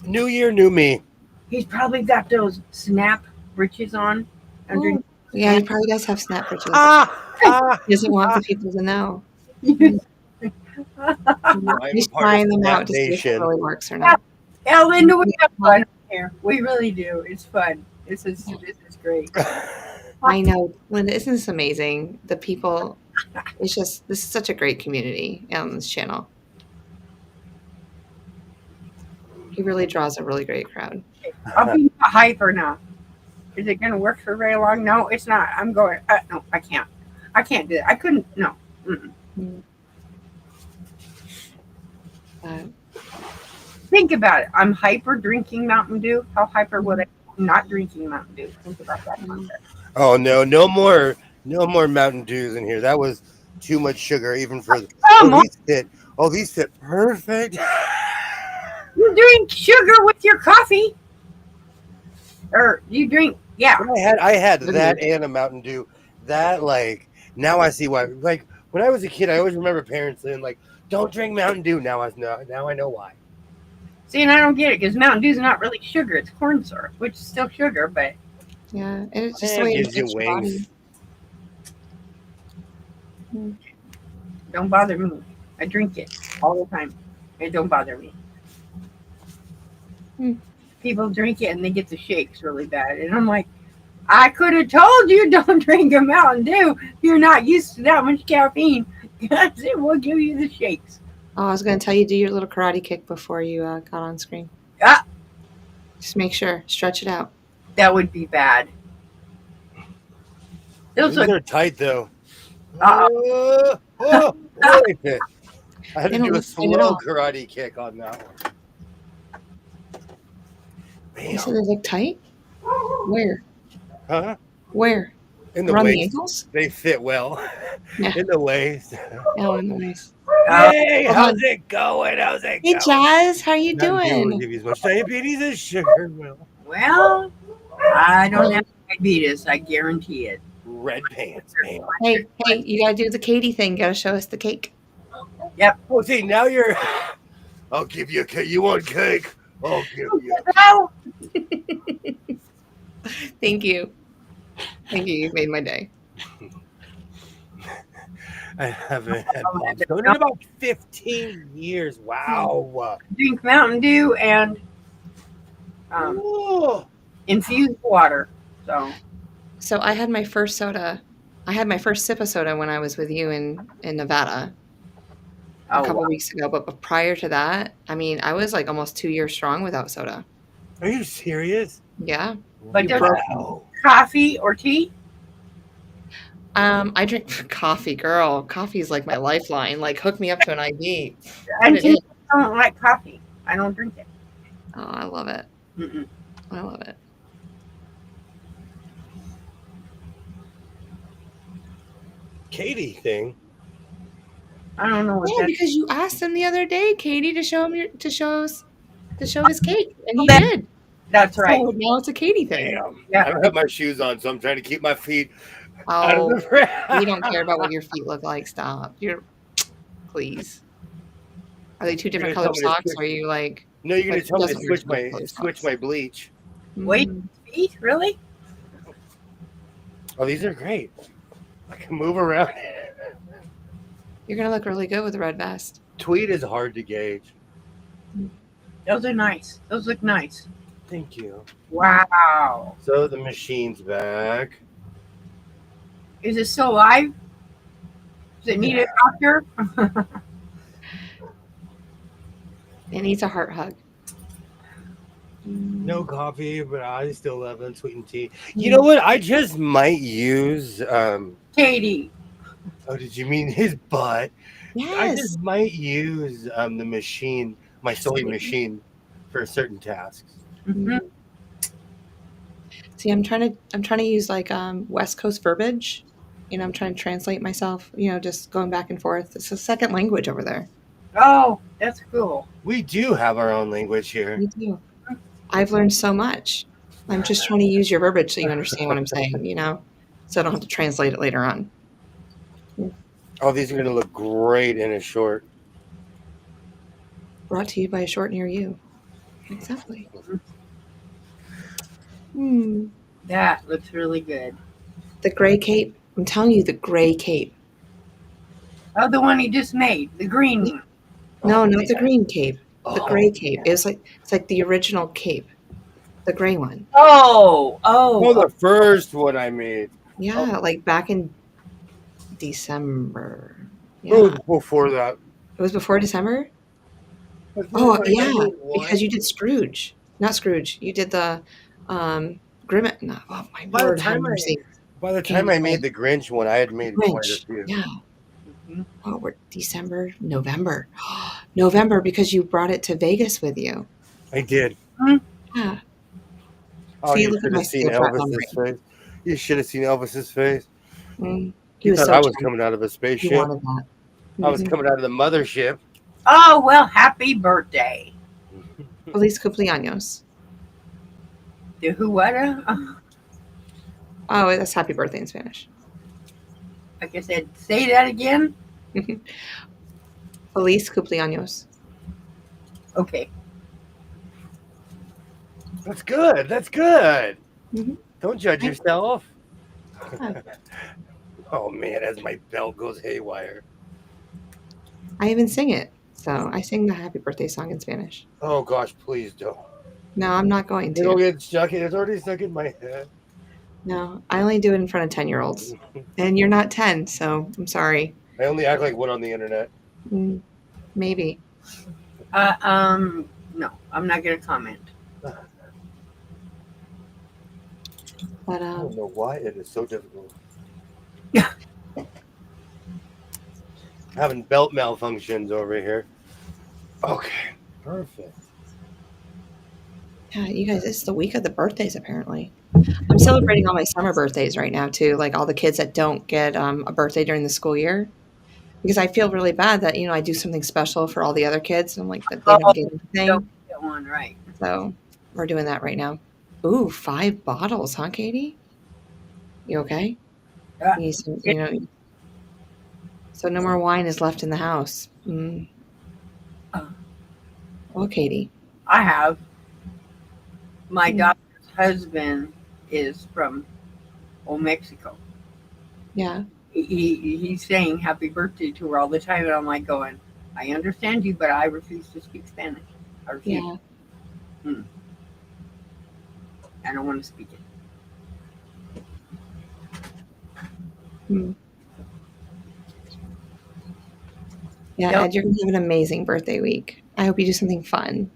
New year, new me. He's probably got those snap breeches on underneath. Yeah, he probably does have snap britches. He doesn't want the people to know. He's trying them out to see if it really works or not. Yeah, Linda, we have fun here. We really do. It's fun. This is great. I know, Linda, isn't this amazing? The people, this is such a great community on this channel. He really draws a really great crowd. I'll be hyper now. Is it going to work for very long? No, it's not. I'm going. No, I can't. I can't do it. I couldn't. No. Think about it. I'm hyper drinking Mountain Dew. How hyper would I be not drinking Mountain Dew? Think about that concept. Oh no more Mountain Dews in here. That was too much sugar, even for these fit perfect. You drink sugar with your coffee, or you drink? Yeah, I had that and a Mountain Dew. That now I see why. Like when I was a kid, I always remember parents saying "Don't drink Mountain Dew." Now I know why. See, and I don't get it because Mountain Dew is not really sugar; it's corn syrup, which is still sugar, but Yeah, and it's just the Mayhem way it gives you affects your body. wings. Mm. Don't bother me. I drink it all the time. It don't bother me. Mm. People drink it and they get the shakes really bad, and I'm like, I could have told you don't drink a Mountain Dew. You're not used to that much caffeine. Because it will give you the shakes. Oh, I was going to tell you do your little karate kick before you got on screen. Ah, Just make sure, stretch it out. that would be bad. Those These look. are tight though. Uh, They fit. I had They to don't do a look tight at slow all. karate kick on that one. You said Bam. they look tight? Where? Huh? Where? In the Around the waist. ankles? They fit well. Yeah. In the waist. Oh, in the waist. Hey, Hold how's on. it going? How's it Hey, going? Jazz, how you Mountain Dew will doing? give you as much diabetes as sugar will. well, I don't have diabetes. I guarantee it. Red pants, bam. Hey, you gotta do the Katie thing. Gotta show us the cake. Oh, see, now you're. I'll give you a cake. You want cake? I'll give you. Oh, Thank you. Thank you. You've made my day. I haven't had popcorn in about 15 years. Wow. drink Mountain Dew and Oh, infused water. So I had my first soda. I had my first sip of soda when I was with you in Nevada a couple weeks ago. But prior to that, I mean, I was like almost 2 years strong without soda. are you serious? Yeah. But You broke me. coffee or tea? I drink coffee, girl. Coffee is like my lifeline. Like, hook me up to an IV. And Put it in. I don't like coffee. I don't drink it. Oh, I love it. Mm-mm. I love it. Katie thing. I don't know what Yeah, that is. because you asked him the other day, Katie, to show him to show his cake, and he That- did. That's right. So now it's a Katie thing. Damn. Yeah. I don't have my shoes on, so I'm trying to keep my feet out of Oh, the we don't care about what your feet look like. Stop. Please. Are they two different gonna colored tell me to socks? switch- Or are you like? No, you're gonna Like, tell me to doesn't wear switch my colored switch socks. my bleach. Wait. Feet? Really? Oh, these are great. I can move around. You're gonna look really good with a red vest. Tweed is hard to gauge. Those are nice. Those look nice. Thank you. Wow. So the machine's back. Is it still alive? Does it need a doctor? It needs a heart hug. No coffee, but I still love unsweetened tea. You know what? I just might use. Katie. Oh, did you mean his butt? I Yes. just might use the machine, my sewing machine, for certain tasks. Mhm. See, I'm trying to use like West Coast verbiage. You know, I'm trying to translate myself. You know, just going back and forth. It's a second language over there. Oh, that's cool. We do have our own language here. Me too. I've learned so much. I'm just trying to use your verbiage so you understand what I'm saying. You know, so I don't have to translate it later on. Oh, these are going to look great in a short. Brought to you by a short near you. Exactly. That looks really good. The gray cape. I'm telling you, the gray cape. Oh, the one he just made, the green one. No, not the green cape. The Oh. gray cape. It's like the original cape. The gray one. Oh, Oh, the first one I made. Yeah, like back in December. Oh, Yeah. before that. It was before December? Oh, yeah, because you did Scrooge. Not Scrooge. You did the Grimmett. No, oh, my By the word, have time mercy. By the time I made the Grinch one, I had made quite a Grinch. few. Yeah. Mhm. Oh, we're December, November. November, because you brought it to Vegas with you. I did. Yeah. Oh, See, you look at should my have seen steel trap Elvis's face. You should have seen Elvis's face. He He was thought so I was charming. coming out of a He spaceship. wanted that. I was Mhm. coming out of the mothership. Oh, well, happy birthday. Feliz cumpleaños. The who what? Oh, that's happy birthday in Spanish. Like I said, say that again. Feliz cumpleaños. Okay. That's good. That's good. Mhm. Don't judge yourself. Yeah. Oh man, as my belt goes haywire. I even sing it. So I sing the happy birthday song in Spanish. Oh gosh, please don't. No, I'm not going It'll to. get stuck. It's already stuck in my head. No, I only do it in front of 10-year-olds. And you're not 10, so I'm sorry. I only act like one on the internet. Maybe. No, I'm not going to comment. But I don't know why it is so difficult. Having belt malfunctions over here. Okay, perfect. yeah, you guys, it's the week of the birthdays apparently. I'm celebrating all my summer birthdays right now too, like all the kids that don't get a birthday during the school year. Because I feel really bad that, I do something special for all the other kids. And I'm like, that they don't get Don't anything. get one right. So we're doing that right now. Ooh, 5 bottles, huh, Katie? You okay? Yeah. You need some, so no more wine is left in the house. Well, Katie. I have. My daughter's husband is from Old Mexico. Yeah. He's saying happy birthday to her all the time, and I'm like going, I understand you, but I refuse to speak Spanish. I refuse. Yeah. I don't want to speak it. Yeah, Yep. Ed, you're going to have an amazing birthday week. I hope you do something fun.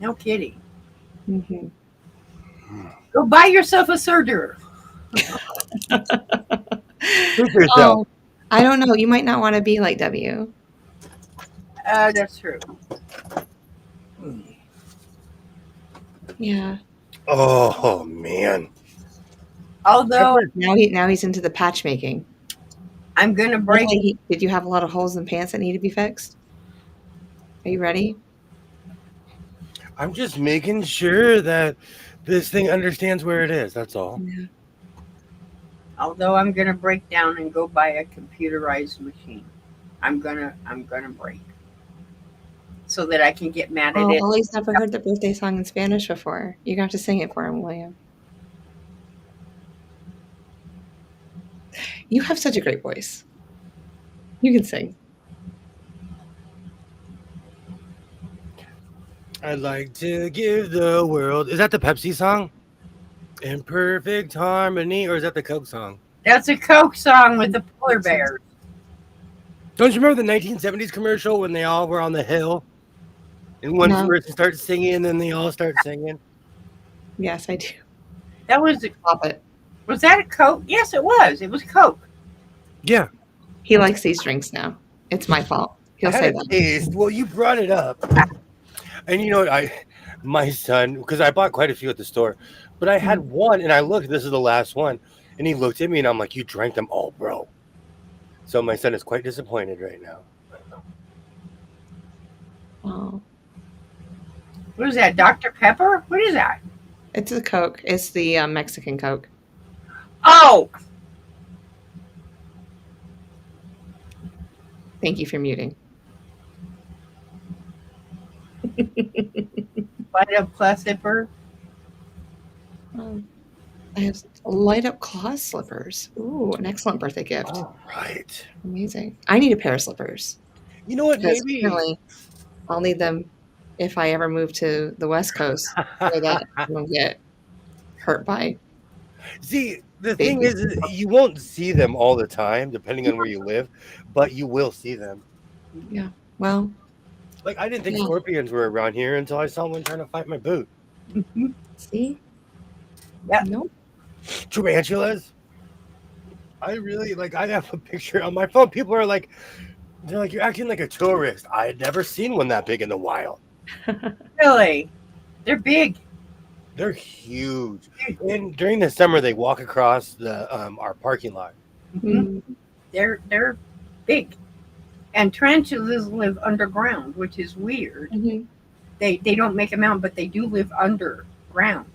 No kidding. Mm-hmm. Go buy yourself a surgery. Oh, I don't know. You might not want to be like W. That's true. Yeah. Oh man. Although Now he's into the patch making. I'm gonna break. Did you have a lot of holes in pants that need to be fixed? Are you ready? I'm just making sure that this thing understands where it is. That's all. Yeah. Although I'm gonna break down and go buy a computerized machine. I'm gonna break so that I can get mad at it. Ollie's never heard the birthday song in Spanish before. You're gonna have to sing it for him, William. You have such a great voice. You can sing. I'd like to give the world. Is that the Pepsi song? In perfect harmony, or is that the Coke song? That's a Coke song with the polar bears. Don't you remember the 1970s commercial when they all were on the hill? And one person starts singing, and then they all start singing? Yes, I do. That was Stop it. Was that a Coke? Yes, it was. It was Coke. Yeah. He likes these drinks now. It's my fault. He'll say that. Taste. Well, you brought it up. And my son, because I bought quite a few at the store, but I had one, and I looked, this is the last one, and he looked at me, and I'm like, you drank them all, bro. So my son is quite disappointed right now. Oh. What is that, Dr. Pepper? What is that? It's a Coke. It's the Mexican Coke. Oh! Thank you for muting. Light up class zipper. I have light up claw slippers. Ooh, an excellent birthday gift. All right. Amazing. I need a pair of slippers. You know what? Because Maybe apparently I'll need them if I ever move to the West Coast so that I don't get hurt by. See, the thing is, you won't see them all the time, depending on where you live, but you will see them. Yeah. Well, like I didn't think scorpions were around here until I saw one trying to fight my boot. See? Yeah. Nope. Tarantulas. I really I have a picture on my phone. People are like, they're like, you're acting like a tourist. I had never seen one that big in the wild. Really? They're big. They're huge. And during the summer, they walk across the our parking lot. Mm-hmm. They're big. And tarantulas live underground, which is weird. Mm-hmm. They don't make them out, but they do live underground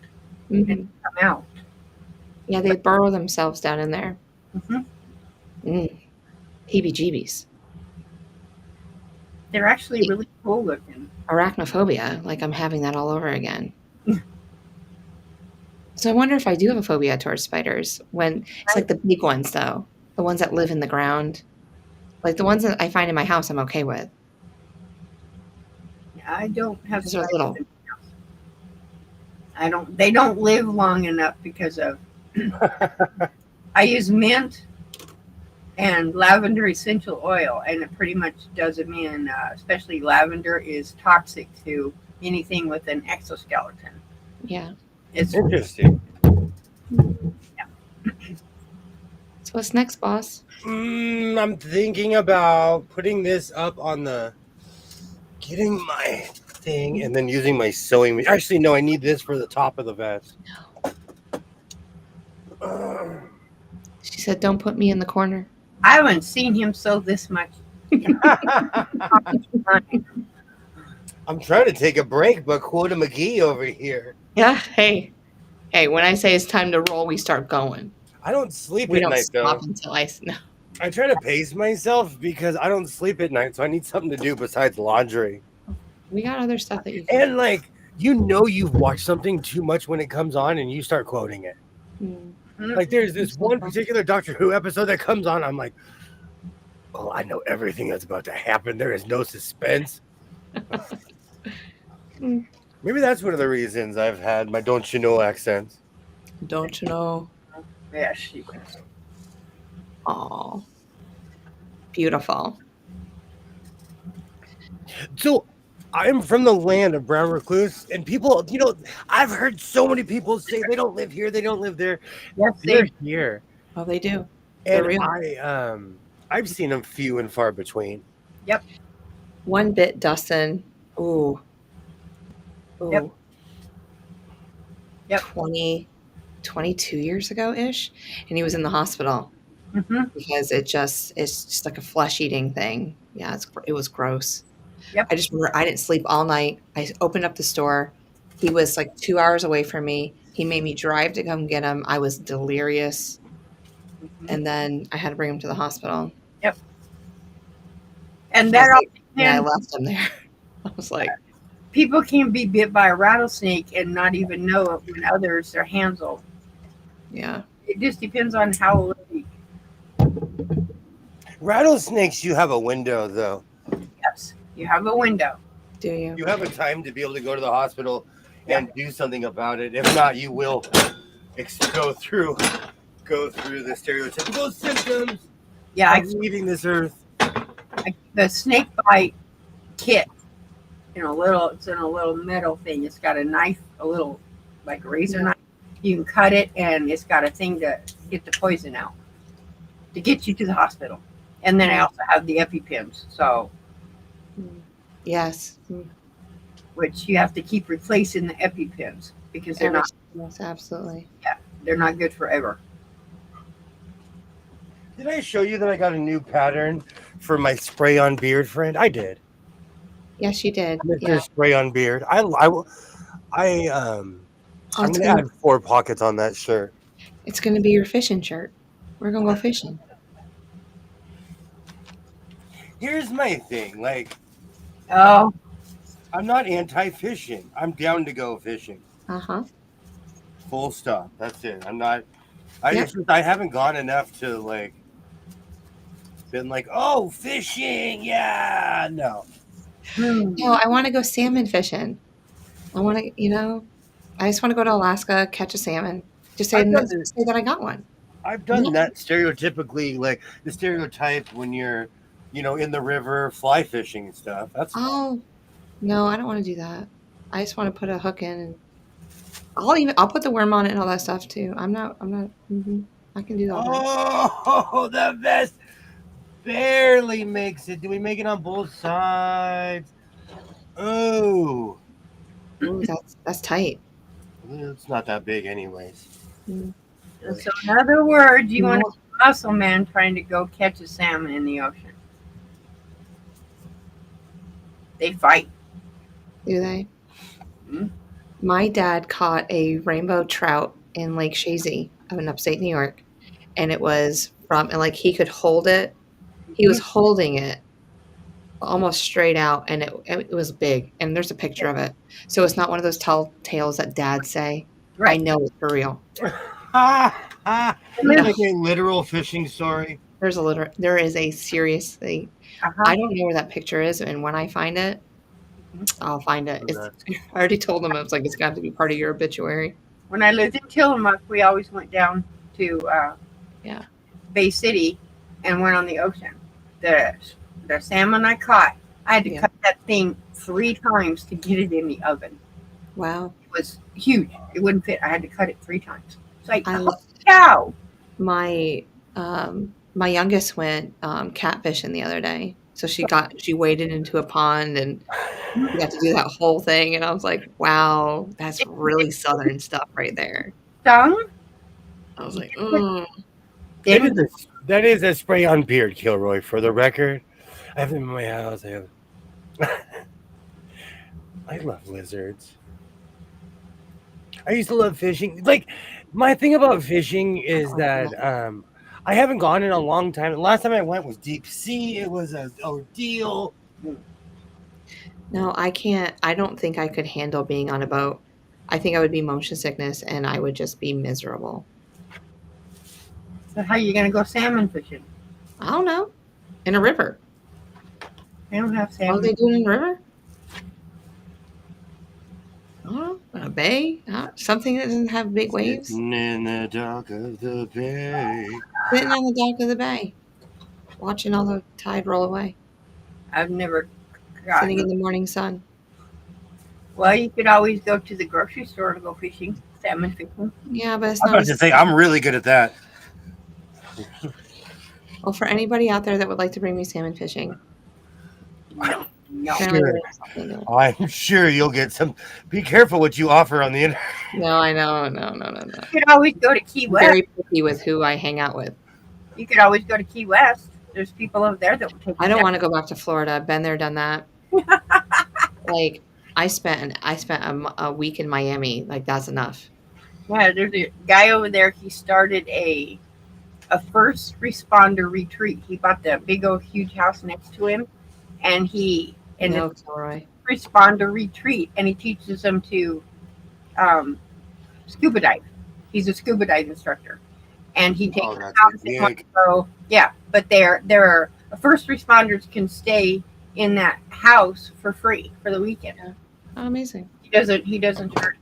and come out. Yeah, they burrow themselves down in there. Heebie-jeebies. They're actually really cool looking. Arachnophobia, like I'm having that all over again. So I wonder if I do have a phobia towards spiders. When it's like the big ones, though, the ones that live in the ground, like the ones that I find in my house, I'm okay with. I don't have Those are spiders. little. I don't. They don't live long enough because of. I use mint and lavender essential oil, and it pretty much does them in. Especially lavender is toxic to anything with an exoskeleton. Yeah. It's Interesting. So what's next, boss? I'm thinking about putting this up on getting my thing and then using my sewing. Actually, no, I need this for the top of the vest. She said, "Don't put me in the corner." I haven't seen him sew this much. I'm trying to take a break, but Quota McGee over here. Yeah. Hey. When I say it's time to roll, we start going. I don't sleep We at don't night stop though. until I. No. I try to pace myself because I don't sleep at night, so I need something to do besides laundry. We got other stuff that you can. And like, you've watched something too much when it comes on and you start quoting it. Like there's this one particular Doctor Who episode that comes on, I'm like, oh, I know everything that's about to happen. There is no suspense. Maybe that's one of the reasons I've had my don't you know accents. Don't you know? Yeah, she was. Oh, beautiful. So I'm from the land of brown recluse, and people, I've heard so many people say they don't live here, they don't live there. Yes, They're here. Oh, they do. They're And real. I've seen them few and far between. Yep. One bit Dustin. Ooh. Yep. 22 years ago-ish, and he was in the hospital because it's just like a flesh-eating thing. Yeah, it was gross. Yep. I just remember I didn't sleep all night. I opened up the store. He was like 2 hours away from me. He made me drive to come get him. I was delirious. And then I had to bring him to the hospital. Yep. And that all I left him there. I was like, people can be bit by a rattlesnake and not even know it when others are handled. yeah. It just depends on how. Rattlesnakes, you have a window though. Yes, you have a window. Do you? You have a time to be able to go to the hospital and do something about it. If not, you will go through the stereotypical symptoms of leaving this earth. The snake bite kit it's in a little metal thing. It's got a knife, a little like a razor knife. You can cut it, and it's got a thing to get the poison out to get you to the hospital. And then I also have the EpiPens, so yes, which you have to keep replacing the EpiPens because they're not. Yes, absolutely. Yeah, they're not good forever. Did I show you that I got a new pattern for my spray on beard friend? I did. Yes, you did. Mr. Yeah. Spray on beard. I'm gonna add 4 pockets on that shirt. It's gonna be your fishing shirt. We're gonna go fishing. Here's my thing, like, Oh, I'm not anti-fishing. I'm down to go fishing. Full stop. That's it. I'm not. I haven't gone enough to like. Been like, oh, fishing, yeah, no. No, I want to go salmon fishing. I want to, I just want to go to Alaska, catch a salmon. Just say that I got one. I've done that stereotypically, like the stereotype when you're, in the river fly fishing and stuff. That's no, I don't want to do that. I just want to put a hook in, and I'll put the worm on it and all that stuff too. I can do all that. Oh, the best barely makes it. Do we make it on both sides? Oh, that's tight. It's not that big, anyways. So in other words, you want a muscle man trying to go catch a salmon in the ocean. They fight. Do they? My dad caught a rainbow trout in Lake Shazy up in upstate New York, and it was he could hold it. He was holding it almost straight out, and it was big. And there's a picture of it. So it's not one of those tall tales that dads say. I Right. know it's for real. Like a literal fishing story. There is a seriously, Uh-huh. I don't know where that picture is, and when I find it, I'll find it. It's, I already told them, I was like, it's got to be part of your obituary. When I lived in Tillamook, we always went down to Yeah. Bay City and went on the ocean. The salmon I caught, I had to Yeah. cut that thing 3 times to get it in the oven. Wow. It was huge. It wouldn't fit. I had to cut it 3 times. It's like, I oh, cow. my youngest went catfishing the other day. So she waded into a pond and we got to do that whole thing, and I was like, wow, that's really southern stuff right there. Stung? I was like, That is a spray on beard, Kilroy, for the record. I have them in my house. I love lizards. I used to love fishing. Like, my thing about fishing is that I haven't gone in a long time. The last time I went was deep sea. It was an ordeal. no, I can't. I don't think I could handle being on a boat. I think I would be motion sickness and I would just be miserable. So how are you going to go salmon fishing? I don't know. In a river. They don't have What are salmon. they doing in a river? I don't know. In a bay? Something that doesn't have big waves? Sitting in the dock of the bay. Sitting on the dock of the bay. Watching all the tide roll away. I've never Sitting in gotten. the morning sun. Well, you could always go to the grocery store to go fishing, salmon fishing. Yeah, but it's I'm not about to say, I'm really good at that. Well, for anybody out there that would like to bring me salmon fishing, No. apparently Sure. there's something to it. I'm sure you'll get some. Be careful what you offer on the internet. No, I know. No. You could always go to Key I'm West. very picky with who I hang out with. You could always go to Key West. There's people over there that will take you I don't down. want to go back to Florida. I've been there, done that. Like I spent a week in Miami. Like that's enough. Yeah, there's a guy over there. He started a first responder retreat. He bought the big old huge house next to him, and No, it's Kilroy. a responder retreat, and he teaches them to scuba dive. He's a scuba dive instructor, and he takes Oh, them that's out. a They want gig. to go, yeah, but they're first responders can stay in that house for free for the weekend. Oh, amazing. He doesn't charge.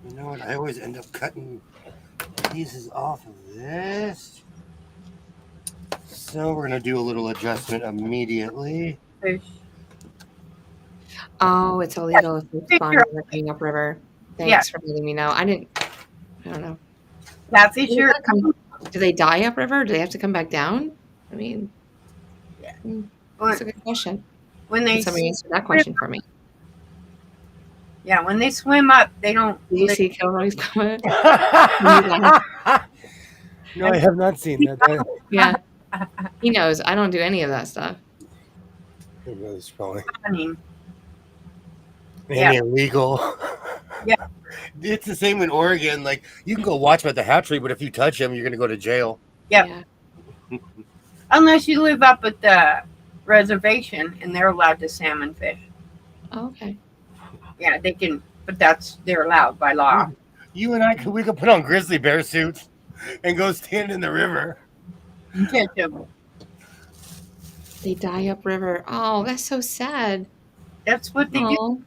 You know what? I always end up cutting pieces off of this. So we're going to do a little adjustment immediately. Fish. Oh, it's illegal if you spawn Figure- working upriver. Thanks Yeah. for letting me know. I don't know. Catfish are Do they die upriver? Do they have to come back down? I mean, that's a good question. when Can they somebody answer that question for me? when they swim up, they don't. Did you they- see Kilroy's comment? No, I have not seen that. Yeah. He knows. I don't do any of that stuff. It really spelling. Funny. And illegal. Yeah. It's the same in Oregon. Like, you can go watch them at the hatchery, but if you touch them, you're going to go to jail. Yep. Yeah. Unless you live up at the reservation and they're allowed to salmon fish. Oh, okay. Yeah, they can, but they're allowed by law. You and we could put on grizzly bear suits and go stand in the river. Catch 'em. They die upriver. Oh, that's so sad. That's what they do. Oh,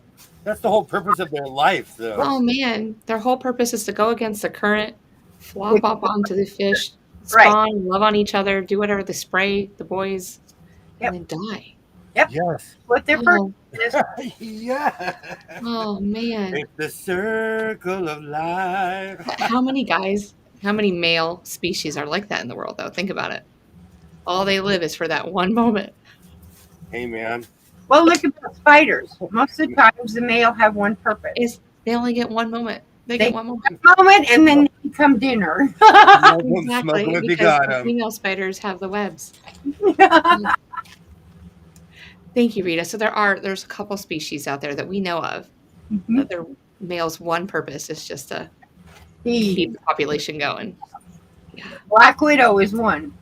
That's the whole purpose of their life, though. oh man. Their whole purpose is to go against the current, flop up onto the fish, Right. spawn, love on each other, do whatever the spray, the boys, Yep. and then die. Yes. What their Oh, purpose is. Yeah. oh man. It's the circle of life. How many male species are like that in the world, though? Think about it. All they live is for that one moment. Hey, man. Well, look at the spiders. Most of the times, the male have one purpose. They only get one moment. They They- get one moment. Moment, and then they become dinner. Smoke 'em Exactly, if you because got the 'em. female spiders have the webs. Thank you, Rita. So there's a couple species out there that we know of Mhm. that their male's one purpose is just to The keep the population going. black widow is one.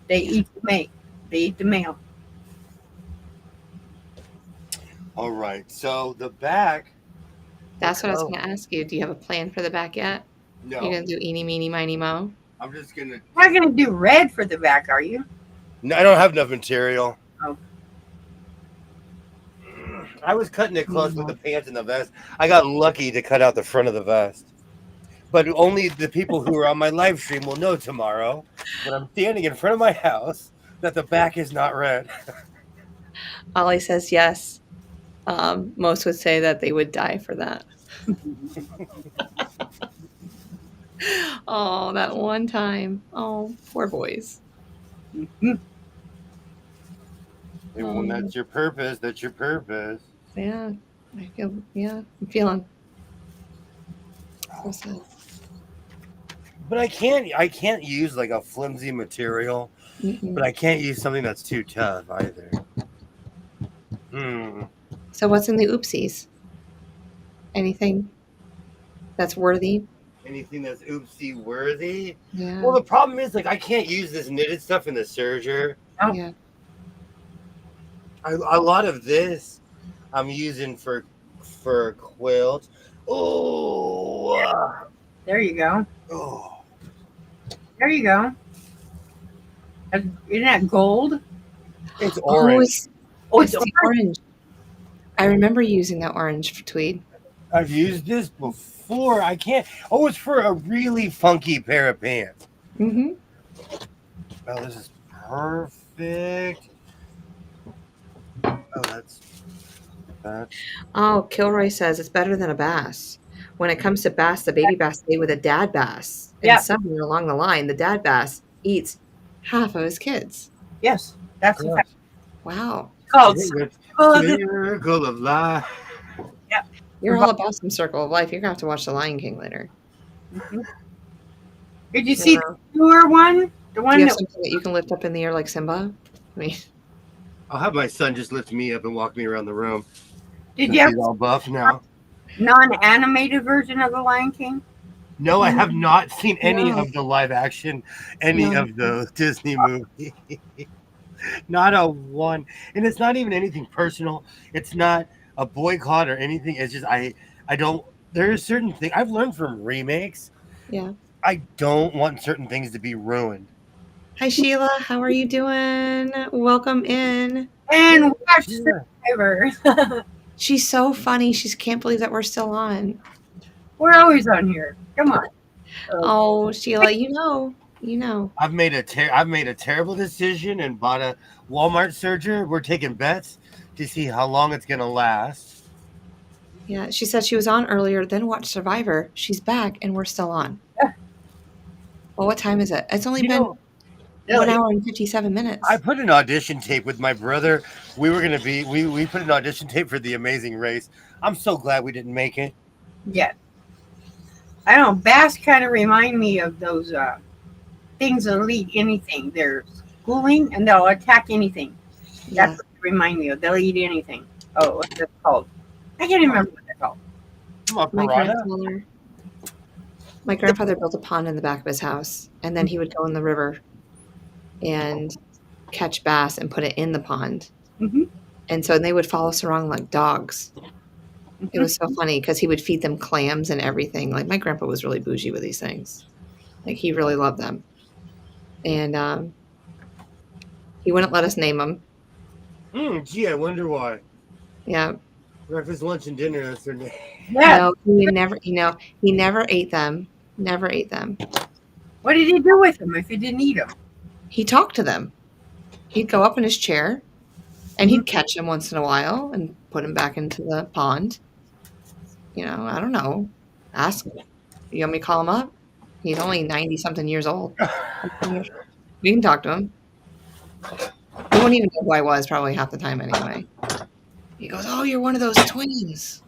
They eat the mate. They eat the male. All right. So the back. That's what I was Oh, going to ask you. Do you have a plan for the back yet? no. You're going to do eeny, meeny, miny, mo? I'm just gonna. You're not going to do red for the back, are you? No, I don't have enough material. Oh. I was cutting it close with No. the pants and the vest. I got lucky to cut out the front of the vest. But only the people who are on my live stream will know tomorrow when I'm standing in front of my house that the back is not red. Ollie says yes. Most would say that they would die for that. Oh, that one time. Oh, poor boys. When that's your purpose, that's your purpose. Yeah, I'm feeling so sad. But I can't use like a flimsy material, but I can't use something that's too tough either. So what's in the oopsies? Anything that's worthy? Anything that's oopsie worthy? Yeah. Well, the problem is like I can't use this knitted stuff in the serger. Oh. Yeah. A lot of this I'm using for quilts. Oh, There you go. oh. There you go. Isn't that gold? It's orange. It's the orange. I remember using that orange for tweed. I've used this before. I can't. Oh, it's for a really funky pair of pants. Mm-hmm. Oh, this is perfect. Oh, that's. Oh, Kilroy says it's better than a bass. When it comes to bass, the baby bass stay with a dad bass. And Yeah. somewhere along the line, the dad bass eats half of his kids. Yes, that's a fact. Wow. Called Circle of Life. Yeah. You're all about some circle of life. You're going to have to watch The Lion King later. Mm-hmm. Did you see the newer one? The one Do you have that something that you can lift up in the air like Simba? I mean, I'll have my son just lift me up and walk me around the room. did you have He's all buff now. non-animated version of The Lion King? No, I have not seen any No. of the live action, any No. of the Disney movie. Not a one. And it's not even anything personal. It's not a boycott or anything. It's just I don't. There are certain things I've learned from remakes. yeah. I don't want certain things to be ruined. Hi, Sheila. How are you doing? Welcome in. And watch Yeah. Survivor. She's so funny. She can't believe that we're still on. We're always on here. Come on. Oh, Sheila, you know. I've made a terrible decision and bought a Walmart serger. We're taking bets to see how long it's gonna last. Yeah, she said she was on earlier, then watched Survivor. She's back, and we're still on. Yeah. Well, what time is it? It's only been 1 hour and 57 minutes. I put an audition tape with my brother. We put an audition tape for The Amazing Race. I'm so glad we didn't make it. Yeah. I don't know. Bass kind of remind me of those things that'll eat anything. They're schooling and they'll attack anything. Yeah. That's what they remind me of. They'll eat anything. Oh, what's that called? I can't remember what they're called. Come on, My piranha. grandfather built a pond in the back of his house, and then he would go in the river and catch bass and put it in the pond. Mm-hmm. And so they would follow us around like dogs. It was so funny because he would feed them clams and everything. Like my grandpa was really bougie with these things. Like he really loved them. And he wouldn't let us name them. Gee, I wonder why. Yeah. Breakfast, lunch, and dinner. That's their name. Yeah. No, he never ate them. Never ate them. What did he do with them if he didn't eat them? He talked to them. He'd go up in his chair and he'd catch them once in a while and put them back into the pond. You know, I don't know. Ask him. You want me to call him up? He's only 90-something years old. We can talk to him. He won't even know who I was probably half the time anyway. He goes, "Oh, you're one of those twins."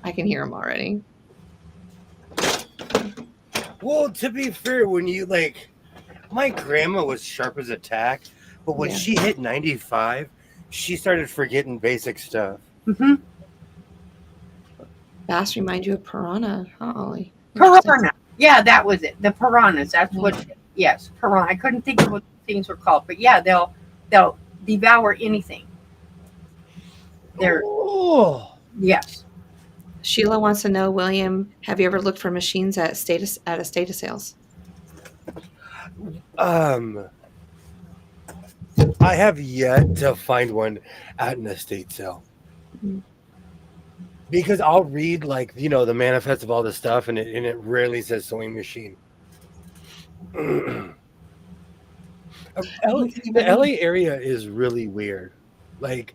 I can hear him already. Well, to be fair, when you my grandma was sharp as a tack, but when she hit 95, she started forgetting basic stuff. Mm-hmm. Bass remind you of piranha, huh, Ollie? Piranha. Yeah, that was it. The piranhas. That's what. Yes, piranha. I couldn't think of what things were called, but yeah, they'll devour anything. They're Oh, yes. Sheila wants to know, William, have you ever looked for machines at a status sales? I have yet to find one at an estate sale. Mm. Because I'll read the manifest of all this stuff, and it rarely says sewing machine. The LA area is really weird. Like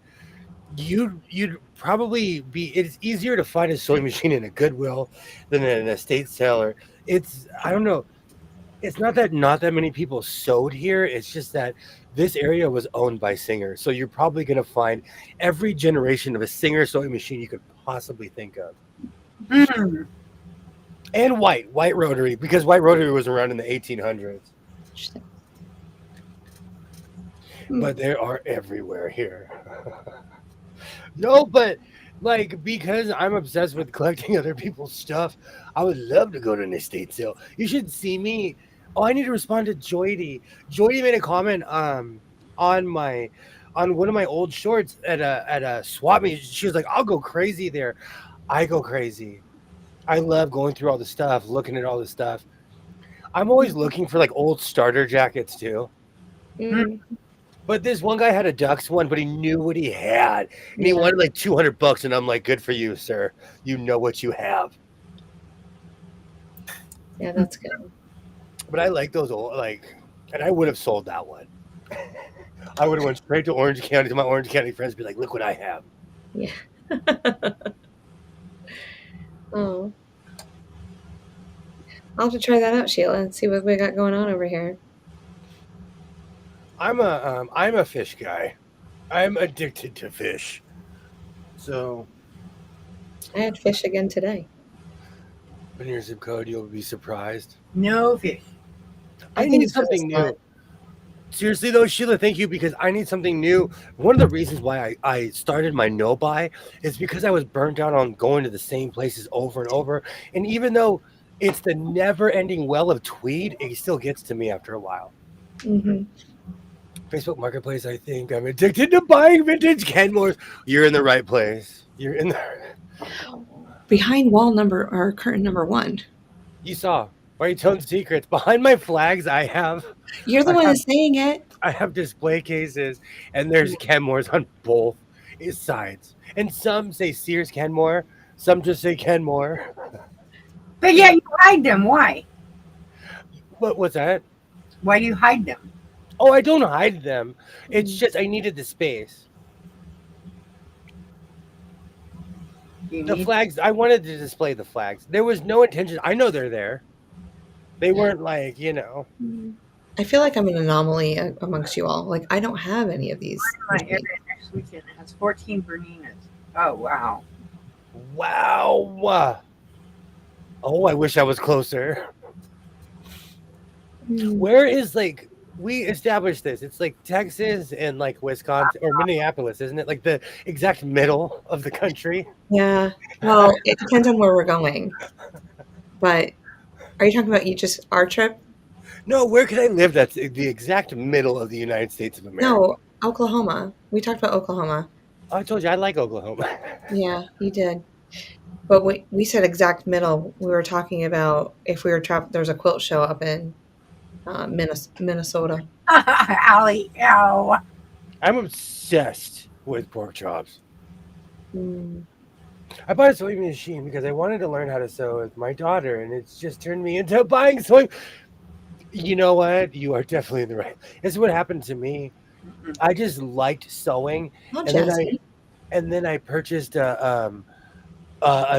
you'd probably be. It's easier to find a sewing machine in a Goodwill than in an estate seller. I don't know. It's not that many people sewed here. It's just that this area was owned by Singer, so you're probably gonna find every generation of a Singer sewing machine you could possibly think of. Mm. And white rotary, because white rotary was around in the 1800s. Interesting. But they are everywhere here. No, but because I'm obsessed with collecting other people's stuff, I would love to go to an estate sale. You should see me. Oh, I need to respond to Joydy. Joydy made a comment on one of my old shorts at a swap meet. She was like, "I'll go crazy there." I go crazy. I love going through all the stuff, looking at all the stuff. I'm always looking for old starter jackets too. Mm. But this one guy had a Ducks one, but he knew what he had, and he wanted $200, and I'm like, "Good for you, sir. You know what you have." Yeah, that's good. But I like those old and I would have sold that one. I would have went straight to Orange County to my Orange County friends, be like, "Look what I have." Yeah. Oh. I'll have to try that out, Sheila, and see what we got going on over here. I'm a fish guy. I'm addicted to fish. So I had fish again today. in your zip code, you'll be surprised. No fish. I need something new. Seriously though, Sheila, thank you, because I need something new. One of the reasons why I started my no buy is because I was burnt out on going to the same places over and over. And even though it's the never ending well of tweed, it still gets to me after a while. Mm-hmm. Facebook Marketplace, I think I'm addicted to buying vintage Kenmores. You're in the right place. You're in there. Behind wall curtain number 1. You saw. Why are you telling secrets? Behind my flags, You're the one that's saying it. I have display cases, and there's Kenmores on both sides. And some say Sears Kenmore, some just say Kenmore. But yeah, you hide them. Why? What's that? Why do you hide them? Oh, I don't hide them. It's just I needed the space. The flags, I wanted to display the flags. There was no intention. I know they're there. They weren't I feel like I'm an anomaly amongst you all. I don't have any of these. My area next weekend has 14 Berninas. Oh, wow. Wow. Oh, I wish I was closer. Where is we established this? It's Texas and Wisconsin or Minneapolis, isn't it? The exact middle of the country. Yeah. Well, it depends on where we're going. But are you talking about just our trip? No, where could I live? That's the exact middle of the United States of America. No, Oklahoma. We talked about Oklahoma. Oh, I told you I like Oklahoma. Yeah, you did. But we said exact middle. We were talking about if we were trapped. There's a quilt show up in Minnesota. Allie, ow. I'm obsessed with pork chops. Mm. I bought a sewing machine because I wanted to learn how to sew with my daughter, and it's just turned me into buying sewing. You know what? You are definitely in the right. This is what happened to me. I just liked sewing, and then I purchased a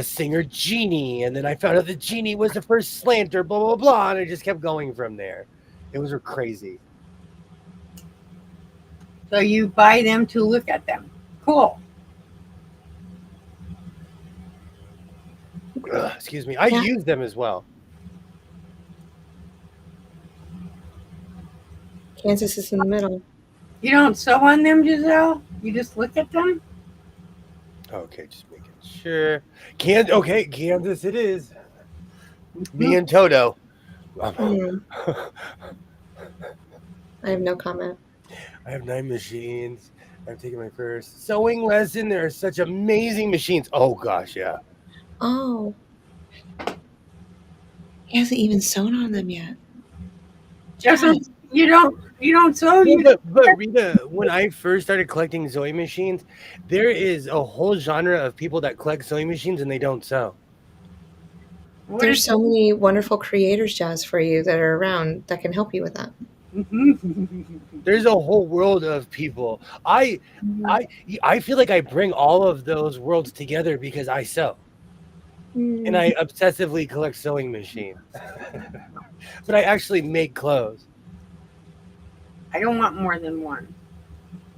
Singer Genie, and then I found out the Genie was the first slanter, blah blah blah, and I just kept going from there. It was crazy. So you buy them to look at them. Cool. Excuse me. I use them as well. Kansas is in the middle. You don't sew on them, Giselle? You just look at them? Okay, just making sure. Kansas it is. Me and Toto. I have no comment. I have 9 machines. I've taken my first sewing lesson. There are such amazing machines. Oh gosh, yeah. Oh, he hasn't even sewn on them yet. Just God, you don't sew. No, You but Rita, when I first started collecting sewing machines, there is a whole genre of people that collect sewing machines and they don't sew. what there's is? so many wonderful creators, Jazz, for you that are around that can help you with that. There's a whole world of people. I I feel like I bring all of those worlds together because I sew and Mm. I obsessively collect sewing machines. But I actually make clothes. I don't want more than one.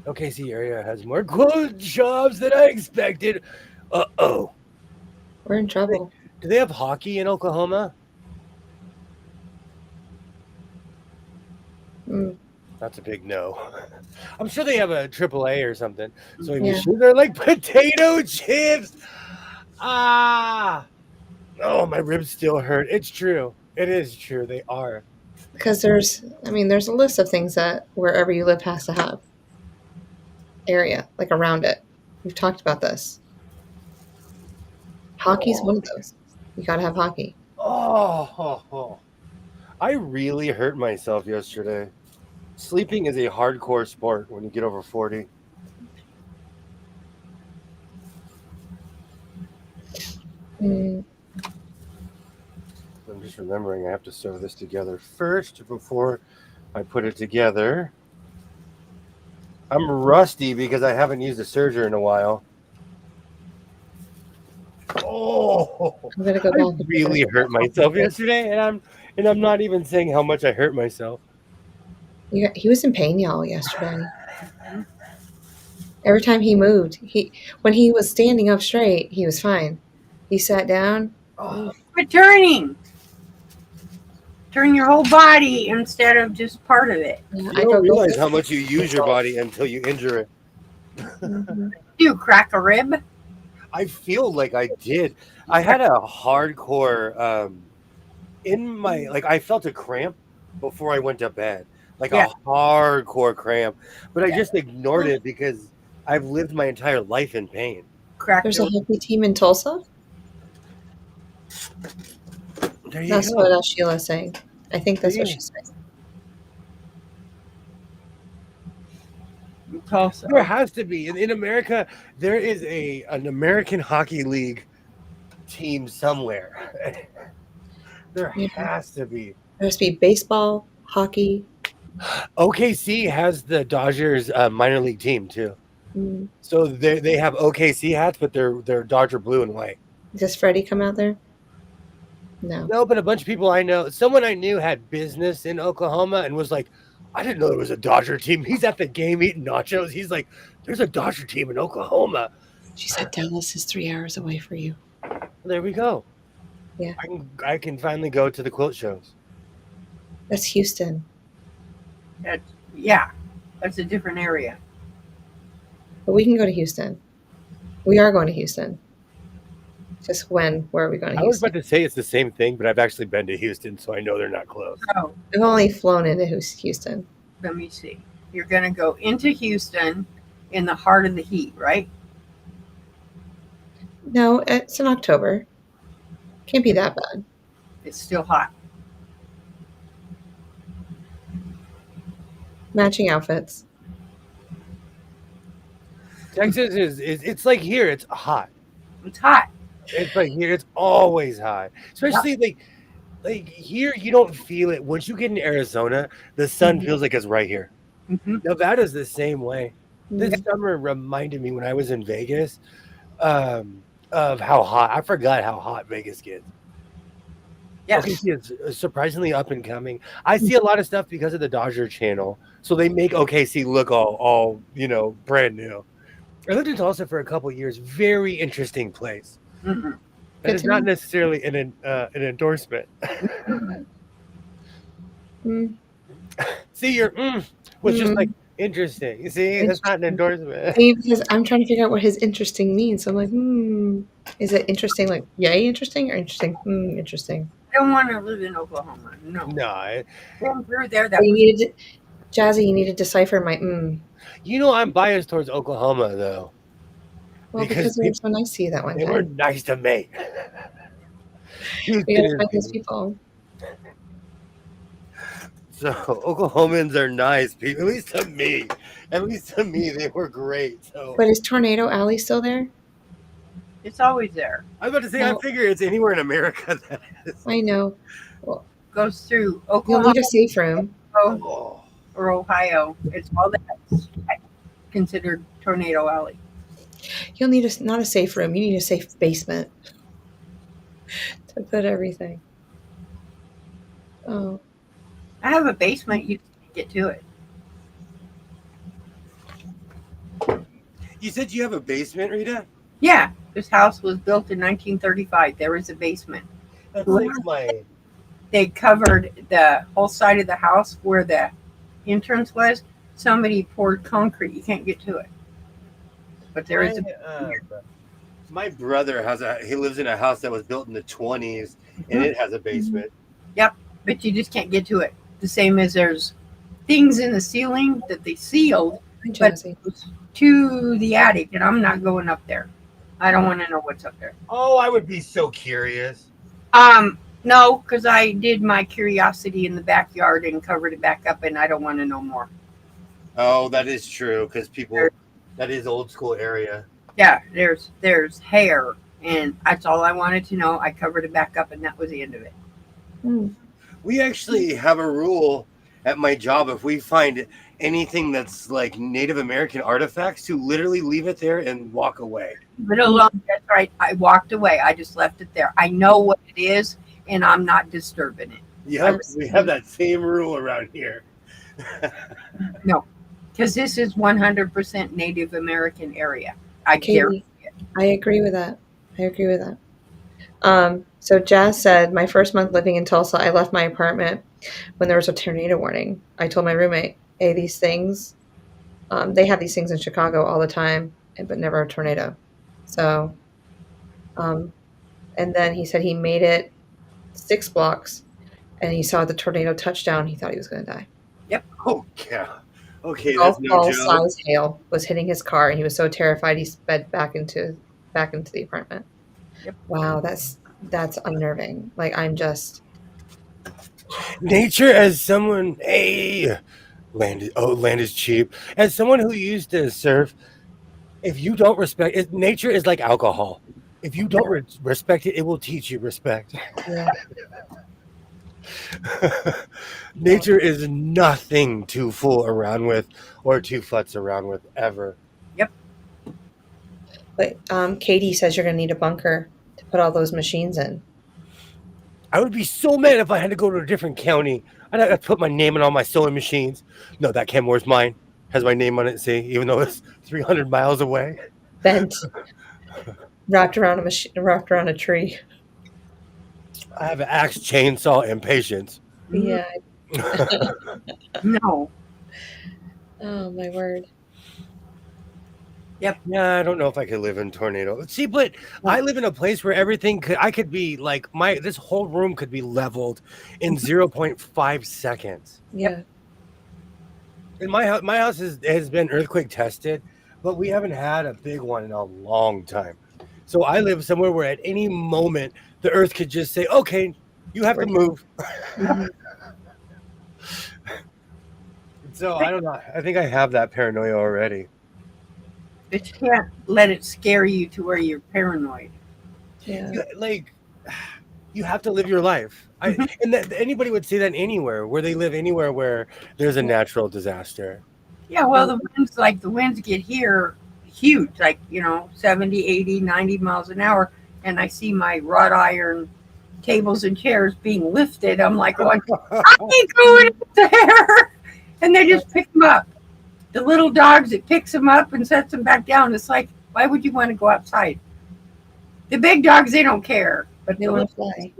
OKC area has more clothes jobs than I expected. Uh-oh. We're in trouble. Do they have hockey in Oklahoma? Mm. That's a big no. I'm sure they have a AAA or something. Sewing Yeah. machines are like potato chips. Ah. Oh, my ribs still hurt. It's true. It is true. They are. Because there's a list of things that wherever you live has to have area, like around it. We've talked about this. Hockey's one of those. You gotta have hockey. Oh. I really hurt myself yesterday. Sleeping is a hardcore sport when you get over 40. Mm. I'm just remembering I have to sew this together first before I put it together. I'm rusty because I haven't used a serger in a while. Oh, I'm gonna go I back. really hurt myself yesterday, and I'm not even saying how much I hurt myself. He was in pain, y'all, yesterday. Every time he moved, when he was standing up straight, he was fine. He sat down. Oh, Quit turning. Turn your whole body instead of just part of it. Yeah, you don't realize how much you use your body until you injure it. Mhm. You crack a rib. I feel like I did. I had a hardcore in my I felt a cramp before I went to bed. Like Yeah. a hardcore cramp. But I just ignored it because I've lived my entire life in pain. Crack There's a the hockey team in Tulsa. There you That's go. what Sheila's saying. I think that's what she's saying. Tulsa. There has to be. In America, there is an American Hockey League team somewhere. There Yeah. has to be. There has to be baseball, hockey. OKC has the Dodgers minor league team too. Mm. So they have OKC hats, but they're Dodger blue and white. Does Freddie come out there? No. No, but a bunch of people I know, someone I knew had business in Oklahoma and was like, I didn't know there was a Dodger team. He's at the game eating nachos. He's like, there's a Dodger team in Oklahoma. She said Dallas is 3 hours away for you. There we go. Yeah. I can finally go to the quilt shows. That's Houston. Yeah, that's a different area. But we can go to Houston. We are going to Houston. Just when? Where are we going to I was Houston? about to say it's the same thing, but I've actually been to Houston, so I know they're not close. Oh, I've only flown into Houston. let me see. You're going to go into Houston in the heart of the heat, right? No, it's in October. Can't be that bad. It's still hot. Matching outfits. Texas is it's like here, it's hot. It's hot. It's like here, it's always hot. Especially like here, you don't feel it. Once you get in Arizona, the sun feels like it's right here. Mm-hmm. Nevada's the same way. This Mm. summer reminded me when I was in Vegas of how hot. I forgot how hot Vegas gets. Yeah. OKC is surprisingly up and coming. I see a lot of stuff because of the Dodger channel, so they make OKC look all brand new. I lived in Tulsa for a couple of years. Very interesting place. Mm-hmm. That is not necessarily an endorsement. Mm. See, your was just like interesting. You see, that's not an endorsement. Because I'm trying to figure out what his interesting means. So I'm like, is it interesting? Like, yay, interesting, or interesting? Interesting. I don't want to live in Oklahoma. No. No, Been through there. That But you was, needed Jazzy, you need to decipher my You know, I'm biased towards Oklahoma though, Well, because they were so nice to you that one they were time. nice to me. We gotta find those people. So Oklahomans are nice people, at least to me. At least to me, they were great. So But is Tornado Alley still there? It's always there. I was about to say, I Well, figure it's anywhere in America that is. I know. Well, Goes through you'll Oklahoma need a safe room. Oh, or Ohio. It's all that's considered Tornado Alley. You'll need not a safe room. You need a safe basement to put everything. Oh, I have a basement. You can't get to it. you said you have a basement, Rita? Yeah, this house was built in 1935. There is a basement. That's like my. They covered the whole side of the house where the entrance was. Somebody poured concrete. You can't get to it. But there is My brother he lives in a house that was built in the 20s, and it has a basement. Yep, but you just can't get to it. The same as there's things in the ceiling that they sealed, hi, but Jazzy. to the attic, and I'm not going up there. I don't want to know what's up there. Oh, I would be so curious. No, because I did my curiosity in the backyard and covered it back up, and I don't want to know more. Oh, that is true, because that is old school area. Yeah, there's hair, and that's all I wanted to know. I covered it back up, and that was the end of it. We actually have a rule at my job: if we find anything that's like Native American artifacts, to literally leave it there and walk away. Leave it alone. That's right. I walked away. I just left it there. I know what it is, and I'm not disturbing it. Yeah, we have that same rule around here. No, because this is 100% Native American area. I Katie, guarantee it. I agree with that. So Jazz said, my first month living in Tulsa, I left my apartment when there was a tornado warning. I told my roommate, hey, these things, they have these things in Chicago all the time, but never a tornado. So, and then he said he made it 6 blocks and he saw the tornado touchdown. He thought he was going to die. Yep. Oh, yeah. Okay, Golf that's no ball joke. size hail was hitting his car, and he was so terrified he sped back into the apartment. Yep. Wow, that's unnerving. Like I'm just Nature, as someone, land is cheap. As someone who used to surf, if you don't respect it, nature is like alcohol. If you don't respect it, it will teach you respect. yeah. Nature is nothing to fool around with or to futz around with ever. But Katie says you're going to need a bunker to put all those machines in. I would be so mad if I had to go to a different county. I'd have to put my name on all my sewing machines. No, that Kenmore's mine. Has my name on it, see, even though it's 300 miles away. Bent, wrapped around a tree. I have an axe, chainsaw, and patience. Yeah. No. Oh my word. Yep. Yeah, I don't know if I could live in tornado. See, but I live in a place where I could be like this whole room could be leveled in 0.5 seconds. Yeah. And my house has been earthquake tested, but we haven't had a big one in a long time. So I live somewhere where at any moment the earth could just say, "Okay, you have to move." So I don't know. I think I have that paranoia already. But you can't let it scare you to where you're paranoid. Yeah. Like, you have to live your life. Anybody would say that anywhere where they live, anywhere where there's a natural disaster. Yeah, well, the winds get here huge, like, 70, 80, 90 miles an hour. And I see my wrought iron tables and chairs being lifted. I'm like, I ain't going up there. And they just pick them up. The little dogs, it picks them up and sets them back down. It's like, why would you want to go outside? The big dogs, they don't care. But They want to fly.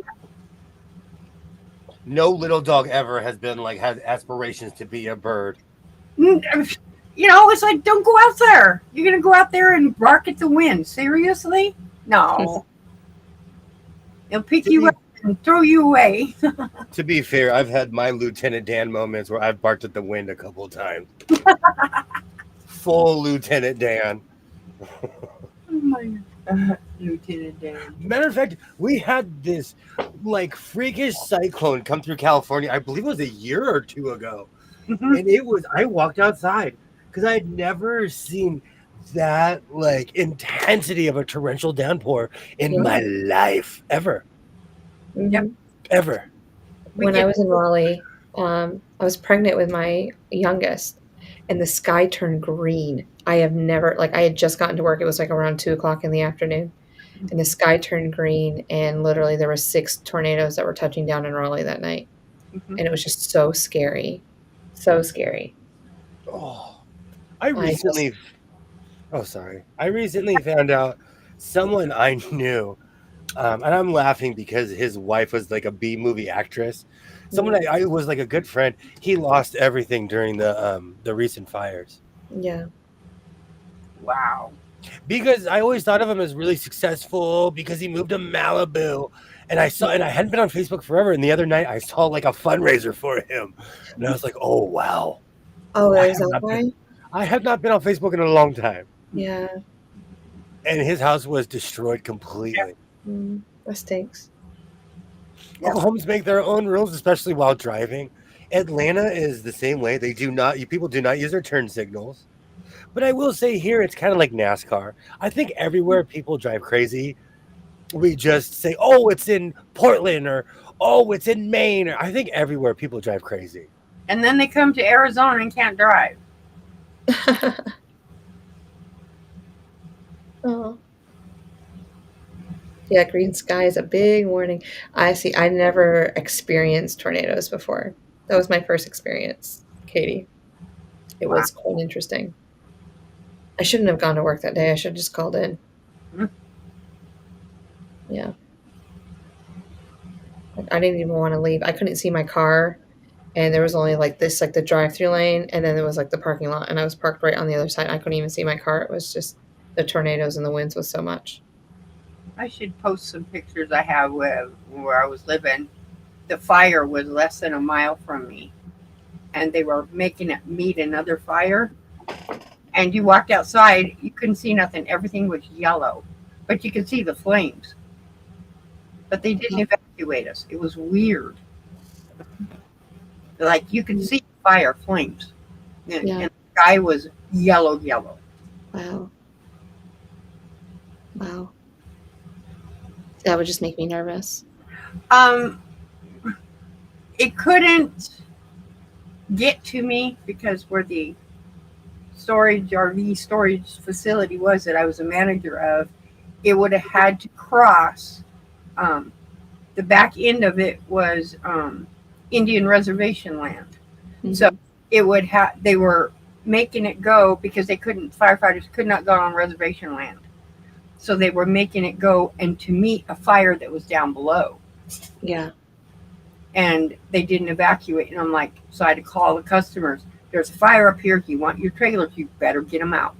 No little dog ever has had aspirations to be a bird. It's like, don't go out there. You're going to go out there and bark at the wind. Seriously? No. They'll pick you up and throw you away. To be fair, I've had my Lieutenant Dan moments where I've barked at the wind a couple of times. Full Lieutenant Dan. Oh my God. Lieutenant Dan. Matter of fact, we had this like freakish cyclone come through California. I believe it was a year or two ago. Mhm. And it was, I walked outside because I had never seen that like intensity of a torrential downpour in my life ever. Yep. Ever. When I was in Raleigh, I was pregnant with my youngest, and the sky turned green. I have never, like, I had just gotten to work. It was like around 2 o'clock in the afternoon, and the sky turned green, and literally there were 6 tornadoes that were touching down in Raleigh that night, Mhm. and it was just so scary, so scary. Oh, I recently found out someone I knew, and I'm laughing because his wife was like a B movie actress. Someone I was like a good friend. He lost everything during the recent fires. Yeah. Wow. Because I always thought of him as really successful because he moved to Malibu. And I hadn't been on Facebook forever. And the other night I saw like a fundraiser for him. And I was like, oh, wow. Oh, I there's have that not guy? been, I have not been on Facebook in a long time. Yeah. And his house was destroyed completely. That stinks. Homes make their own rules, especially while driving. Atlanta is the same way. People do not use their turn signals. But I will say here, it's kind of like NASCAR. I think everywhere people drive crazy, we just say, oh, it's in Portland or, oh, it's in Maine. Or, I think everywhere people drive crazy. And then they come to Arizona and can't drive. Oh. Yeah, green sky is a big warning. I never experienced tornadoes before. That was my first experience, Katie. It was quite interesting. I shouldn't have gone to work that day. I should have just called in. Mhm. Yeah. I didn't even want to leave. I couldn't see my car, and there was only like the drive-through lane, and then there was like the parking lot, and I was parked right on the other side. I couldn't even see my car. It was just the tornadoes and the winds was so much. I should post some pictures I have where I was living. The fire was less than a mile from me, and they were making it meet another fire. And you walked outside, you couldn't see nothing. Everything was yellow, but you could see the flames. But they didn't evacuate us. It was weird. Like you could see fire flames, and the sky was yellow. Wow. Wow. That would just make me nervous. It couldn't get to me because where the RV storage facility was that I was a manager of, it would have had to cross. The back end of it was Indian reservation land. Mm-hmm. So it would have, they were making it go because firefighters could not go on reservation land. So they were making it go and to meet a fire that was down below. Yeah. And they didn't evacuate. And I'm like, so I had to call the customers. There's a fire up here. If you want your trailers, you better get them out.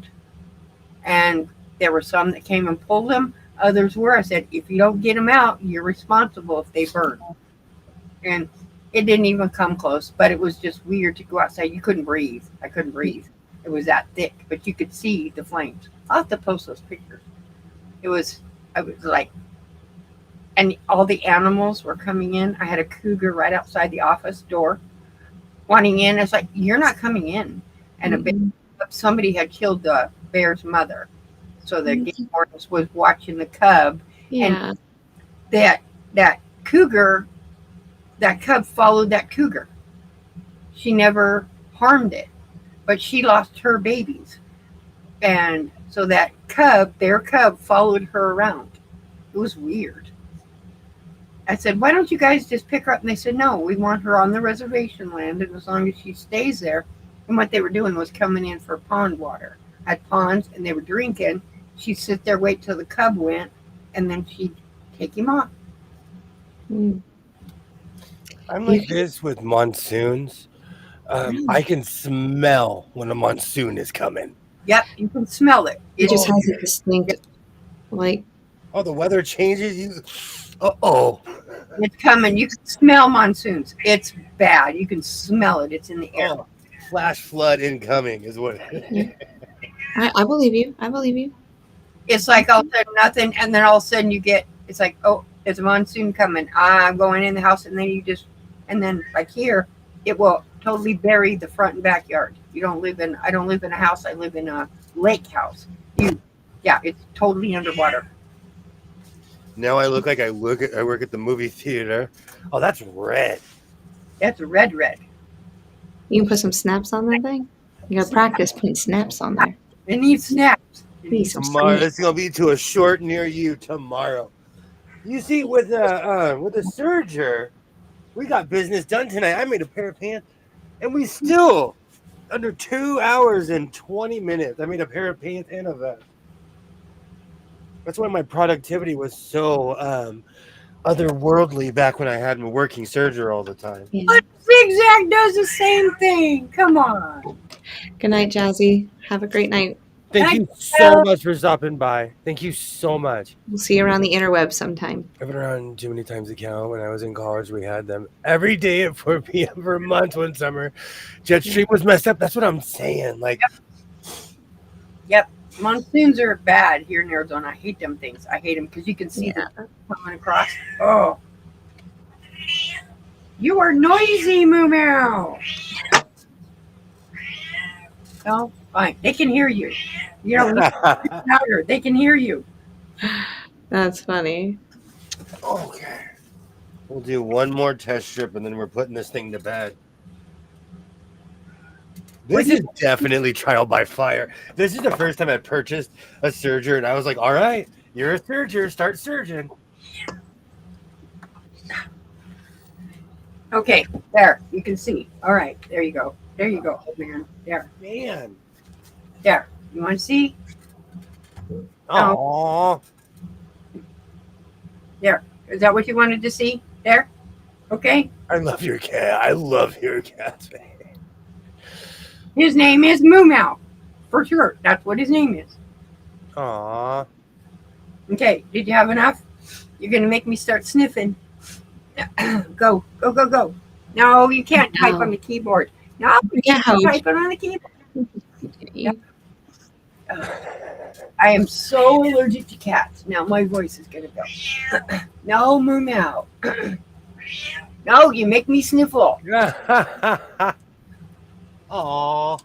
And there were some that came and pulled them. Others were. I said, if you don't get them out, you're responsible if they burn. And it didn't even come close, but it was just weird to go outside. You couldn't breathe. I couldn't breathe. It was that thick, but you could see the flames. I'll have to post those pictures. I was like, and all the animals were coming in. I had a cougar right outside the office door wanting in. It's like, you're not coming in. And somebody had killed the bear's mother. So the game wardens was watching the cub. Yeah. And that cougar, that cub followed that cougar. She never harmed it, but she lost her babies. And so that their cub followed her around. It was weird. I said, why don't you guys just pick her up? And they said, no, we want her on the reservation land. And as long as she stays there. And what they were doing was coming in for pond water. At ponds, and they were drinking. She'd sit there, wait till the cub went, and then she'd take him off. I'm like this with monsoons. I can smell when a monsoon is coming. Yep, you can smell it. It just has a distinct, like, Oh, the weather changes. Oh. It's coming. You can smell monsoons. It's bad. You can smell it. It's in the air. Oh, flash flood incoming is what. Yeah. I believe you. I believe you. It's like all of a sudden nothing, and then all of a sudden you get. It's like, oh, it's a monsoon coming. I'm going in the house, and then you just, and then like here, it will totally bury the front and backyard. You don't live in. I don't live in a house. I live in a lake house. Yeah, it's totally underwater. Now I look like I work at the movie theater. Oh, that's red. That's a red. You can put some snaps on that thing. You gotta practice putting snaps on there. It needs snaps. Please, some Tomorrow, snaps. it's gonna be to a short near you tomorrow. You see, with a serger, we got business done tonight. I made a pair of pants, and we still under 2 hours and 20 minutes. I made a pair of pants and a vest. That's why my productivity was so otherworldly back when I had my working serger all the time. Yeah. But Zigzag does the same thing. Come on. Good night, Jazzy. Have a great night. Thank you so much for stopping by. Thank you so much. We'll see you around the interweb sometime. I've been around too many times account. When I was in college, we had them every day at 4 p.m. for a month one summer. Jetstream was messed up. That's what I'm saying. Like, Yep. Monsoons are bad here in Arizona. I hate them things. I hate them because you can see them coming across. Oh. You are noisy, Moo Meow. Oh, fine. They can hear you. You don't need to speak louder. They can hear you. That's funny. okay. We'll do one more test strip and then we're putting this thing to bed. This is definitely trial by fire. This is the first time I purchased a serger, and I was like, all right, you're a serger, start surging. Okay, there. You can see. All right, there you go. There you go, man. There. Man. There. You want to see? Oh. There. Is that what you wanted to see? There? Okay. I love your cat. I love your cat. His name is Moo Meow. For sure. That's what his name is. Aw. Okay. Did you have enough? You're going to make me start sniffing. Go. Go, go, go. No, you can't type on the keyboard. No, you Yeah, can't type it on the keyboard. I am so allergic to cats. Now my voice is going to go. No, Moo Meow. No, you make me sniffle. Aw.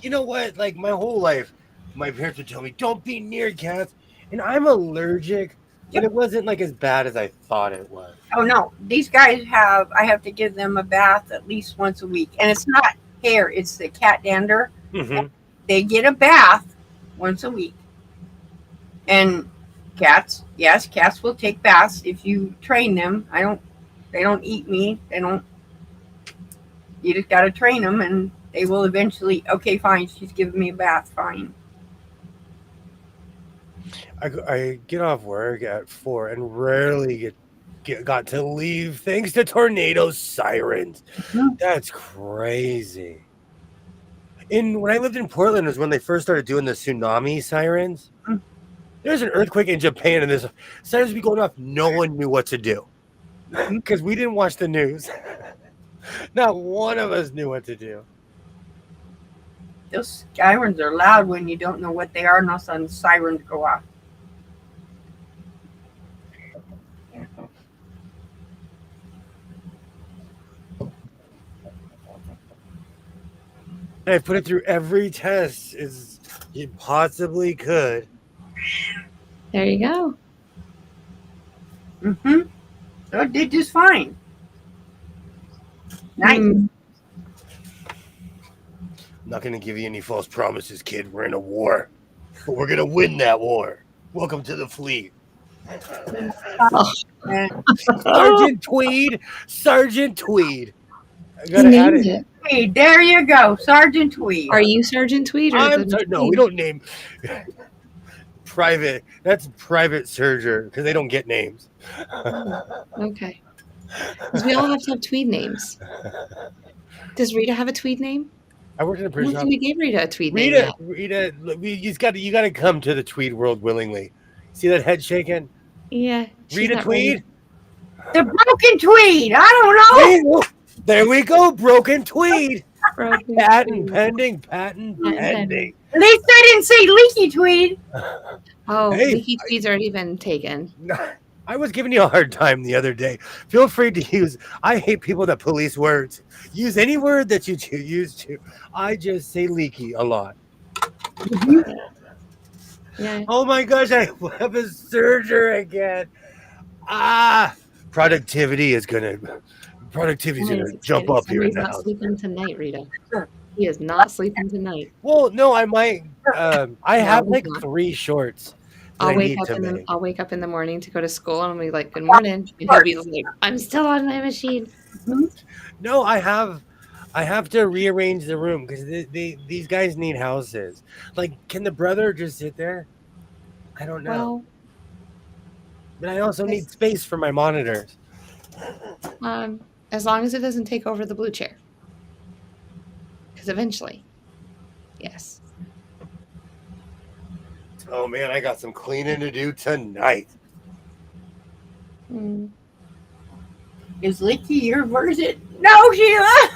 You know what? Like, my whole life, my parents would tell me, don't be near cats. And I'm allergic, but it wasn't like as bad as I thought it was. Oh no, these guys I have to give them a bath at least once a week. And it's not hair, it's the cat dander. Mm-hmm. They get a bath once a week. And cats, yes, cats will take baths if you train them. They don't eat me. You just got to train them and they will eventually, okay, fine, she's giving me a bath, fine. I get off work at 4 and rarely got to leave thanks to tornado sirens. Mhm. That's crazy. When I lived in Portland was when they first started doing the tsunami sirens. Mhm. There's an earthquake in Japan and this sirens would be going off. No one knew what to do because we didn't watch the news. Not one of us knew what to do. Those sirens are loud when you don't know what they are, and all of a sudden sirens go off. And I put it through every test as you possibly could. There you go. Mm-hmm. So it did just fine. Nice. Mm. I'm not going to give you any false promises, kid. We're in a war, but we're going to win that war. Welcome to the fleet. And Sergeant Tweed. Sergeant Tweed. I He gotta add named it. it. Tweed, there you go, Sergeant Tweed. Are you Sergeant Tweed? Or No, we don't name private. That's private serger because they don't get names. Okay. Because we all have to have Tweed names. Does Rita have a Tweed name? I worked in a I prison. don't think we gave Rita a Tweed name Rita, yet. you got to come to the Tweed world willingly. See that head shaking? Yeah, she's Rita not ready. Tweed? The broken tweed. She's Rita not ready. Tweed? The broken tweed. I don't know. There we go. Broken Tweed. Broken Patent tweed. pending. Patent Patent pending. At least I didn't say leaky tweed. Oh, Hey, leaky tweed's already been taken. I was giving you a hard time the other day. Feel free to use. I hate people that police words. Use any word that you use to. I just say leaky a lot. Yeah. Oh my gosh, I have a surgery again. Ah, productivity's gonna It's jump exciting. up here in Somebody's the not house. sleeping tonight, Rita. He is not sleeping tonight. Well, no, I might. I No, have he's like not. 3 shorts that I need to make. I'll wake up in the morning to go to school and I'll be like, "Good morning," and he'll be like, "I'm still on my machine." No, I have to rearrange the room because these guys need houses. Like, can the brother just sit there? I don't know. Well, But I also Yes. need space for my monitors. as long as it doesn't take over the blue chair, because eventually, yes. Oh man, I got some cleaning to do tonight. Mm. Is leaky your version? No, Sheila.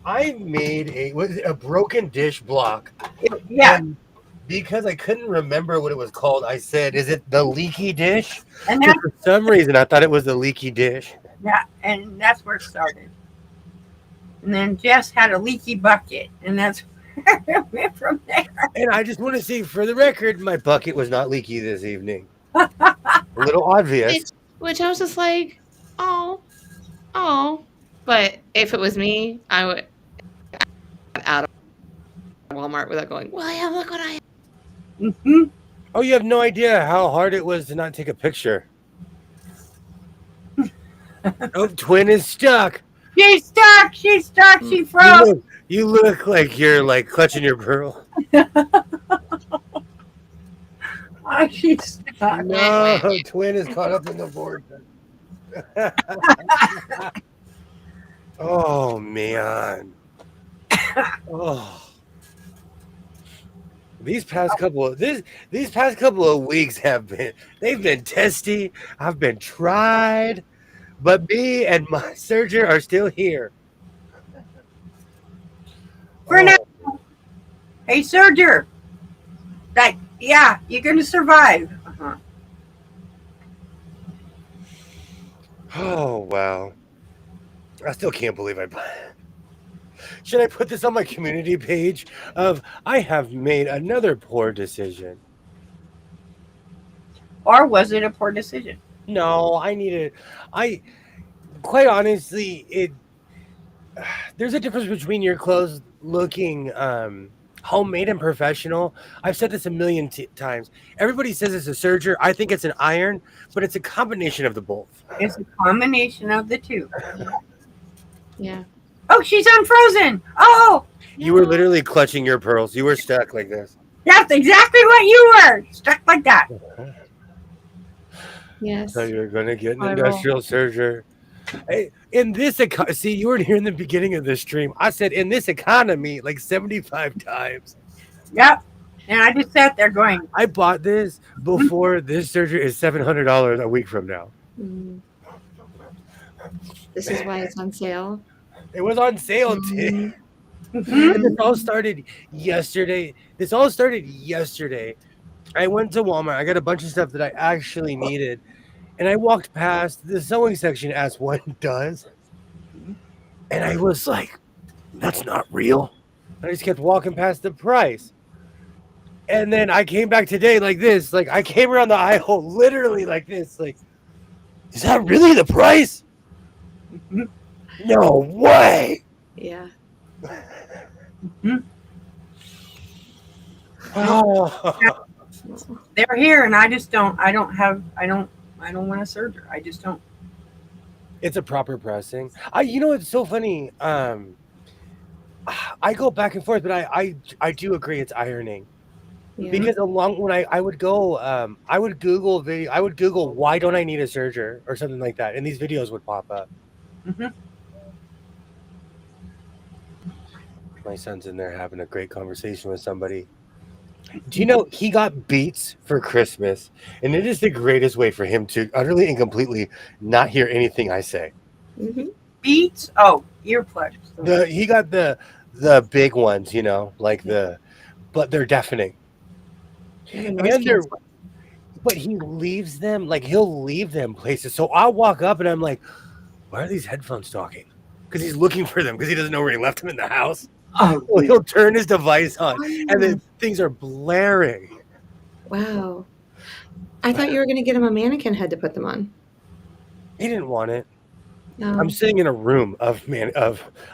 I made a broken dish block. Yeah, And because I couldn't remember what it was called, I said, "Is it the leaky dish?" and 'Cause that's for some reason, I thought it was the leaky dish. where it started. And then Jess had a leaky bucket, and that's where it went from there. And I just want to say, for the record, my bucket was not leaky this evening. A little obvious. Which I was just like, oh. But if it was me, I would out of Walmart without going, William, look what I have. Mm-hmm. Oh, you have no idea how hard it was to not take a picture. Oh, twin is stuck. She's stuck. She's stuck. She froze. You look like you're like clutching your pearl. Oh, she's stuck. No, twin is caught up in the vortex. Oh man. Oh. These past couple of weeks they've been testy. I've been tried, but me and my surgeon are still here. For now. Hey, Serger. You're going to survive. Oh wow. I still can't believe should I put this on my community page of I have made another poor decision? Or was it a poor decision? No, quite honestly, there's a difference between your clothes looking homemade and professional. I've said this a million times. Everybody says it's a serger. I think it's an iron, but it's a combination of the both. It's a combination of the two. Yeah. Oh, she's unfrozen. Oh, You were literally clutching your pearls. You were stuck like this. that's exactly what you were. Stuck like that. Yes. So you're going to get an I will. industrial serger. Hey, see, you weren't here in the beginning of this stream. I said in this economy like 75 times. Yep. And I just sat there going, I bought this before this surgery is $700 a week from now. Mm. This is why it's on sale. It was on sale Mhm. today. This all started yesterday. I went to Walmart. I got a bunch of stuff that I actually needed. And I walked past the sewing section as one does. And I was like, that's not real. I just kept walking past the price. And then I came back today like this. Like I came around the aisle literally like this. Like, is that really the price? No way. Yeah. Oh. they're here, and I don't want a surgery. I just don't. It's a proper pressing. You know, it's so funny. I go back and forth, but I do agree it's ironing. Yeah. Because when I would go, I would Google why don't I need a serger or something like that, and these videos would pop up. Mm-hmm. My son's in there having a great conversation with somebody. Do you know he got Beats for Christmas, and it is the greatest way for him to utterly and completely not hear anything I say. Mm-hmm. Beats? Oh, earplugs. He got the big ones, like but they're deafening, Yeah, the noise and they're canceling. but he leaves them like he'll leave them places. So I'll walk up and I'm like, why are these headphones talking? Because he's looking for them because he doesn't know where he left them in the house. Oh, Well, he'll turn his device on, and Wow. the things are blaring. Wow. I thought you were going to get him a mannequin head to put them on. He didn't want it. No. I'm sitting in a room I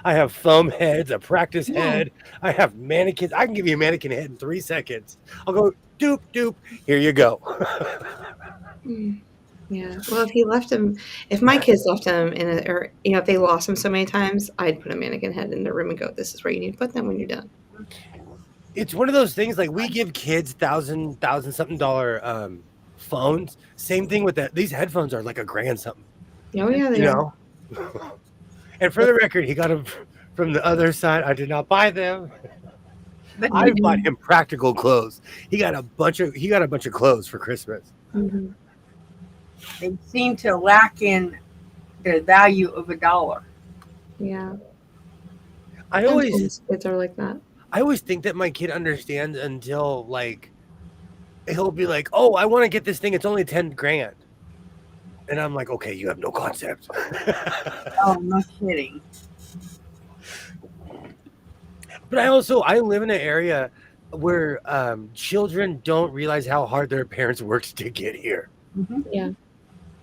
have foam heads, a practice Yeah. head, I have mannequins. I can give you a mannequin head in 3 seconds. I'll go doop doop. Here you go. Mm. Yeah. Well, if my kids left him or if they lost him so many times, I'd put a mannequin head in their room and go, "This is where you need to put them when you're done." It's one of those things like we give kids thousand something dollar phones. Same thing with that. These headphones are like $1,000 something. Oh yeah, they are. And for the record, he got them from the other side. I did not buy them. but I bought him practical clothes. He got a bunch of clothes for Christmas. Mm-hmm. they seem to lack in the value of $1. Yeah. I always Sometimes kids are like that. think that my kid understands until like he'll be like, "Oh, I want to get this thing. It's only $10,000," and I'm like, "Okay, you have no concept." Oh, no kidding. But I live in an area where children don't realize how hard their parents worked to get here. Mm-hmm. Yeah.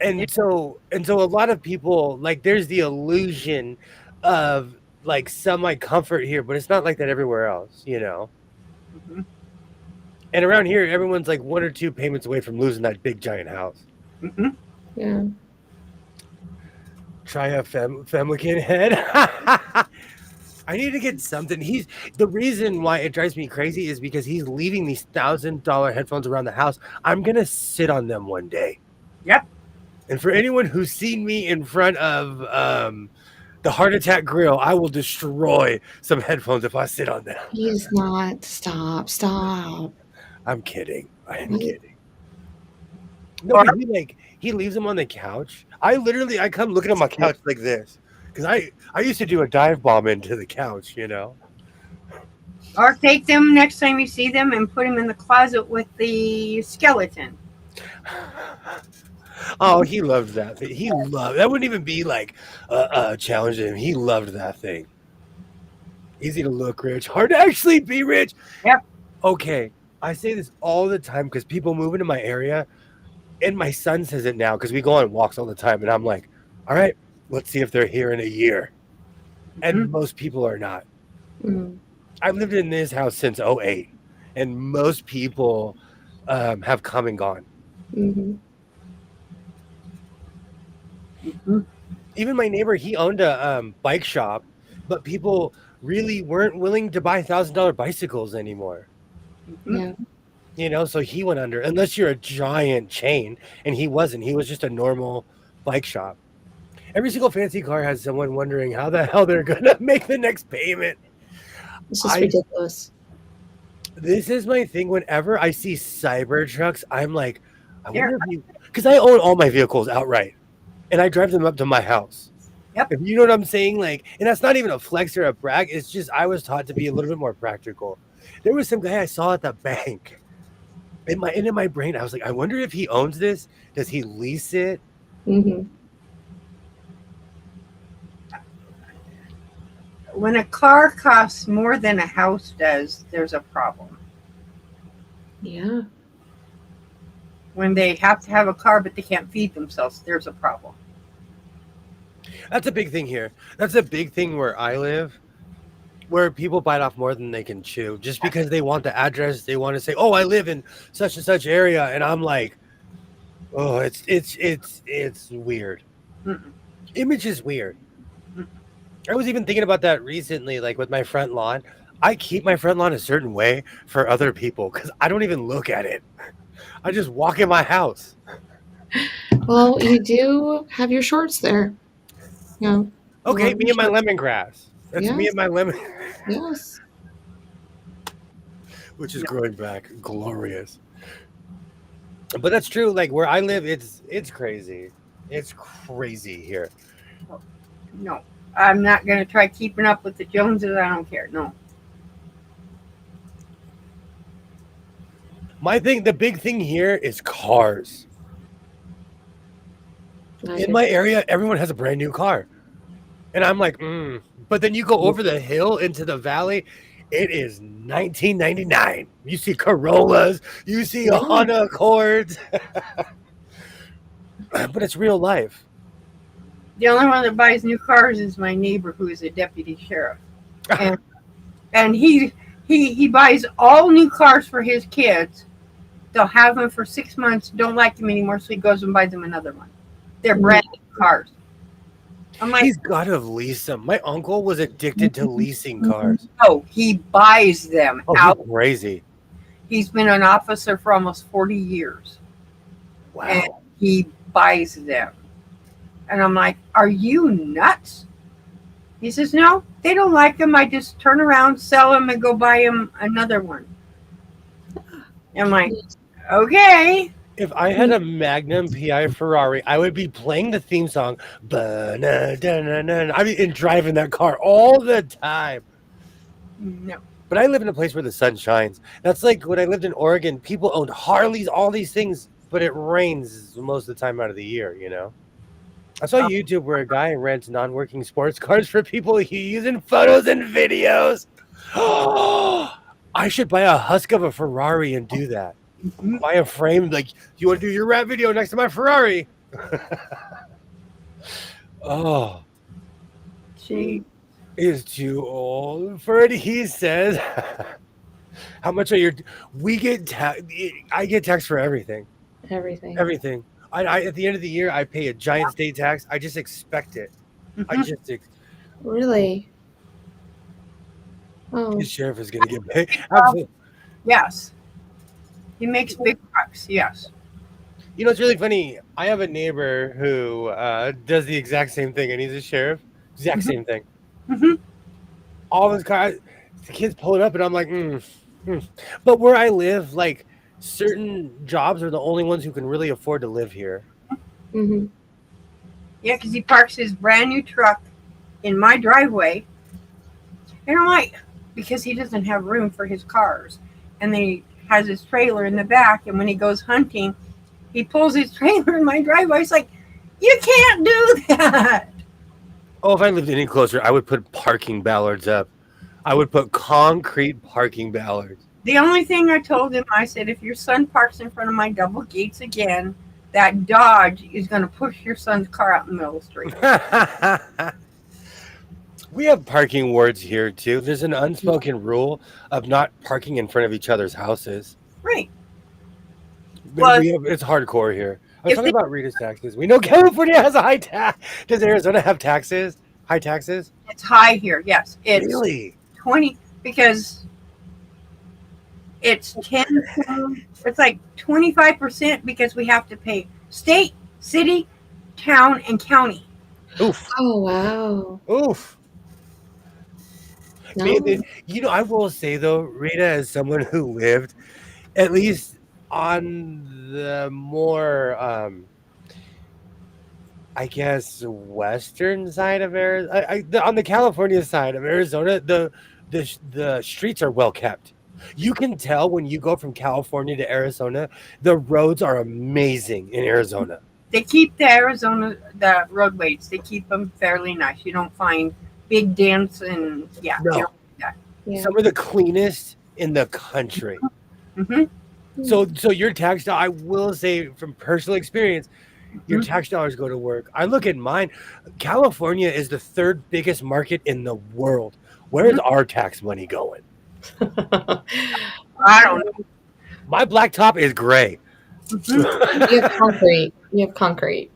And so a lot of people like there's the illusion of like semi comfort here, but it's not like that everywhere else, Mm-hmm. And around here, everyone's like 1 or 2 payments away from losing that big giant house. Mm-hmm. Yeah. Try a Femlican head. I need to get something. The reason why it drives me crazy is because he's leaving these $1,000 headphones around the house. I'm gonna sit on them one day. Yep. And for anyone who's seen me in front of the Heart Attack Grill, I will destroy some headphones if I sit on them. He's not. Stop. I'm kidding. I'm What? kidding. No, but he leaves them on the couch. I come looking at my couch like this because I used to do a dive bomb into the couch, Or take them next time you see them and put them in the closet with the skeleton. Oh, he loved that thing. That wouldn't even be like a challenge to him. He loved that thing. Easy to look rich, hard to actually be rich. Yep. Okay, I say this all the time because people move into my area, and my son says it now because we go on walks all the time, and I'm like, all right, let's see if they're here in a year. And most people are not. Mm. I've lived in this house since 2008, and most people have come and gone. Mm-hmm. Mm-hmm. Even my neighbor, he owned a bike shop, but people really weren't willing to buy $1,000 bicycles anymore. Mm-hmm. Yeah. So he went under, unless you're a giant chain, and he wasn't. He was just a normal bike shop. Every single fancy car has someone wondering how the hell they're going to make the next payment. This is ridiculous. This is my thing. Whenever I see cyber trucks, I'm like, I wonder if because I own all my vehicles outright, and I drive them up to my house. Yep. If you know what I'm saying, like, and that's not even a flex or a brag. It's just I was taught to be a little bit more practical. There was some guy I saw at the bank. In my brain, I was like, I wonder if he owns this. Does he lease it? Mm-hmm. When a car costs more than a house does, there's a problem. Yeah. When they have to have a car but they can't feed themselves, there's a problem. That's a big thing here. That's a big thing where I live, where people bite off more than they can chew just because they want the address. They want to say, "Oh, I live in such and such area," and I'm like, "Oh, it's weird. Mm-mm. Image is weird." I was even thinking about that recently, like with my front lawn. I keep my front lawn a certain way for other people because I don't even look at it. I just walk in my house. Well, you do have your shorts there. Okay, me and my lemongrass. That's me Yes. and my lemon. Yes. which is No. growing back. Glorious. But that's true. Like where I live, it's crazy. It's crazy here. No. I'm not going to try keeping up with the Joneses. I don't care. No. The big thing here is cars. In my area, everyone has a brand new car. And I'm like, But then you go over the hill into the valley, it is 1999. You see Corollas, you see Honda Accords. But it's real life. The only one that buys new cars is my neighbor, who is a deputy sheriff. And he buys all new cars for his kids. They'll have them for 6 months, don't like them anymore, so he goes and buys them another one. They're brand new cars. I'm like, He's got to lease them. My uncle was addicted to leasing cars. no, he buys them out. He's crazy. He's been an officer for almost 40 years. Wow. And he buys them. And I'm like, are you nuts? He says, no, they don't like them. I just turn around, sell them, and go buy them another one. I'm like, okay. If I had a Magnum PI Ferrari, I would be playing the theme song. I mean, and driving that car all the time. No. But I live in a place where the sun shines. That's like when I lived in Oregon, people owned Harleys, all these things, but it rains most of the time out of the year, you know? I saw YouTube where a guy rents non-working sports cars for people he using photos and videos. I should buy a husk of a Ferrari and do that. Buy a frame, like, you want to do your rap video next to my Ferrari? Oh. She is too old for it, he says. How much are your... I get taxed for everything. Everything. I at the end of the year, I pay a giant state tax. I just expect it. Really? Oh. The sheriff is going to get paid. Absolutely. Yes. He makes big bucks, yes. You know, it's really funny. I have a neighbor who does the exact same thing, and he's a sheriff. Exact same thing. All of his cars, the kids pull it up, and I'm like, But where I live, like, certain jobs are the only ones who can really afford to live here. Yeah, because he parks his brand new truck in my driveway, and I'm like, because he doesn't have room for his cars, and then he has his trailer in the back, and when he goes hunting, he pulls his trailer in my driveway. It's like, you can't do that. Oh, if I lived any closer, I would put parking ballards up. I would put concrete parking ballards. The only thing I told him, I said, if your son parks in front of my double gates again, that Dodge is going to push your son's car out in the middle of the street. We have parking wards here, too. There's an unspoken rule of not parking in front of each other's houses. Right. Well, it's hardcore here. I was talking about Rita's taxes. We know California has a high tax. Does Arizona have taxes? High taxes? It's high here, yes. It's really? 20, because it's 10, it's like 25% because we have to pay state, city, town, and county. Oof. Oh, wow. Oof. No. You know, I will say, though, Rita, as someone who lived, at least on the more, I guess, western side of Arizona, on the California side of Arizona, the streets are well kept. You can tell when you go from California to Arizona, the roads are amazing in Arizona. They keep the roadways, they keep them fairly nice. You don't find big dents and, No. Some of the cleanest in the country. So your tax dollar, I will say from personal experience, your tax dollars go to work. I look at mine. California is the third biggest market in the world. Where's our tax money going? I don't know. My blacktop is gray. You have concrete. You have concrete.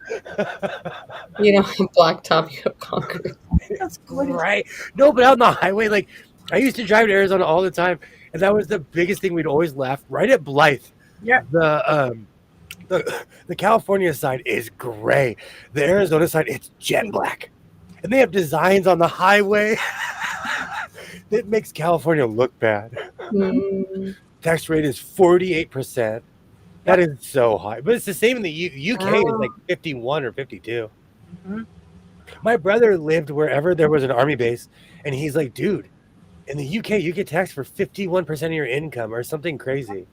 You don't have blacktop. You have concrete. That's great. No, but out on the highway, like I used to drive to Arizona all the time, and that was the biggest thing we'd always laugh. Right at Blythe, the California side is gray. The Arizona side, it's jet black, and they have designs on the highway that makes California look bad. tax rate is 48%. That is so high. But it's the same in the UK. It's Oh. like 51 or 52. Mhm. My brother lived wherever there was an army base, and he's like, dude, in the UK, you get taxed for 51% of your income or something crazy.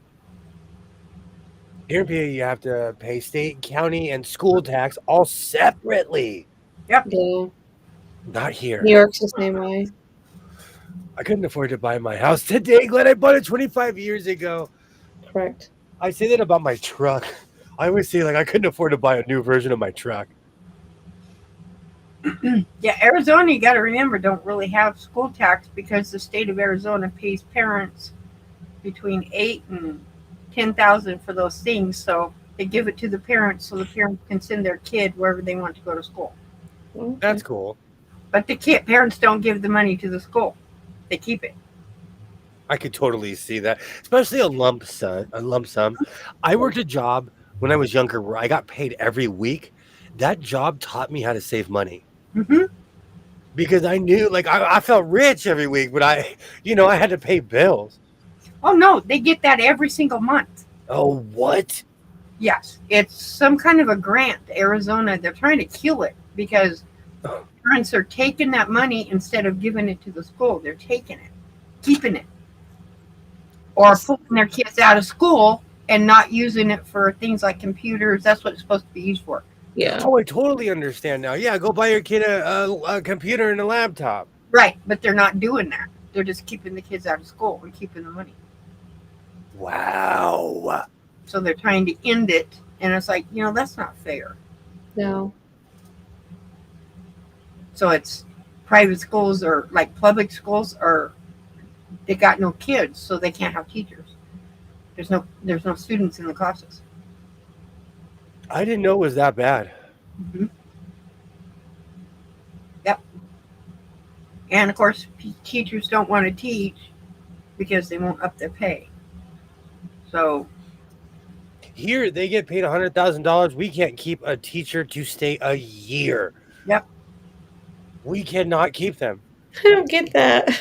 Here in PA, you have to pay state, county, and school tax all separately. Yep. Yeah. Not here. New York's the same way. I couldn't afford to buy my house today, Glenn. I bought it 25 years ago. Correct. I say that about my truck. I always say, like, I couldn't afford to buy a new version of my truck. Yeah, Arizona, you got to remember, don't really have school tax because the state of Arizona pays parents between $8,000 and $10,000 for those things. So they give it to the parents so the parents can send their kid wherever they want to go to school. Okay. That's cool. But the parents don't give the money to the school; they keep it. I could totally see that, especially a lump sum. I worked a job when I was younger where I got paid every week. That job taught me how to save money Hmm. because I knew, like, I felt rich every week, but I had to pay bills. Oh no, they get that every single month. Oh, what? Yes, it's some kind of a grant. Arizona, they're trying to kill it because parents are taking that money instead of giving it to the school. They're taking it, keeping it, or pulling their kids out of school and not using it for things like computers. That's what it's supposed to be used for. Yeah. Oh, I totally understand now. Yeah, go buy your kid a computer and a laptop. Right, but they're not doing that. They're just keeping the kids out of school and keeping the money. Wow. So they're trying to end it, and it's like, that's not fair. No. So it's private schools or like public schools, or they got no kids, so they can't have teachers. There's no students in the classes. I didn't know it was that bad. Mm-hmm. Yep. And of course, teachers don't want to teach because they won't up their pay. So Here, they get paid $100,000. We can't keep a teacher to stay a year. Yep. We cannot keep them. I don't get that.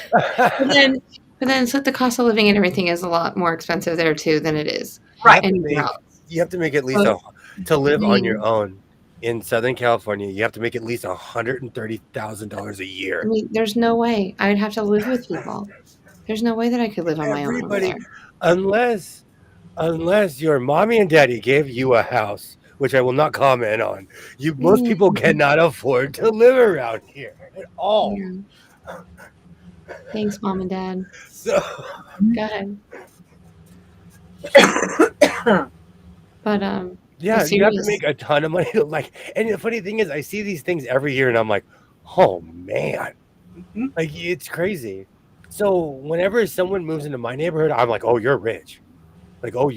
But then so the cost of living and everything is a lot more expensive there too than it is right. anywhere else. You have to make at least to live on your own in Southern California. You have to make at least $130,000 a year. I mean, there's no way I would have to live with people. There's no way that I could live on my own over there. Unless your mommy and daddy gave you a house, which I will not comment on. Most people cannot afford to live around here at all. Yeah. Thanks, Mom and Dad. So Go ahead. But yeah, you have to make a ton of money to and the funny thing is I see these things every year and I'm like, oh man. Mm-hmm. Like, it's crazy. So whenever someone moves into my neighborhood, I'm like, oh, you're rich. Like, oh,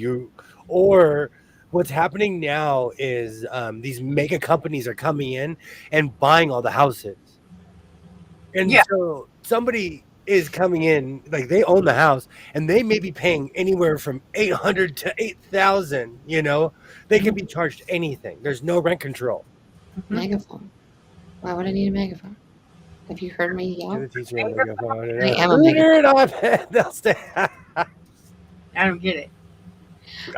or what's happening now is these mega companies are coming in and buying all the houses. And so somebody is coming in, like, they own the house and they may be paying anywhere from $800 to $8,000, they can be charged anything. There's no rent control. Megaphone. Why would I need a megaphone? Have you heard me yell? I am a megaphone. They'll stay. I don't get it.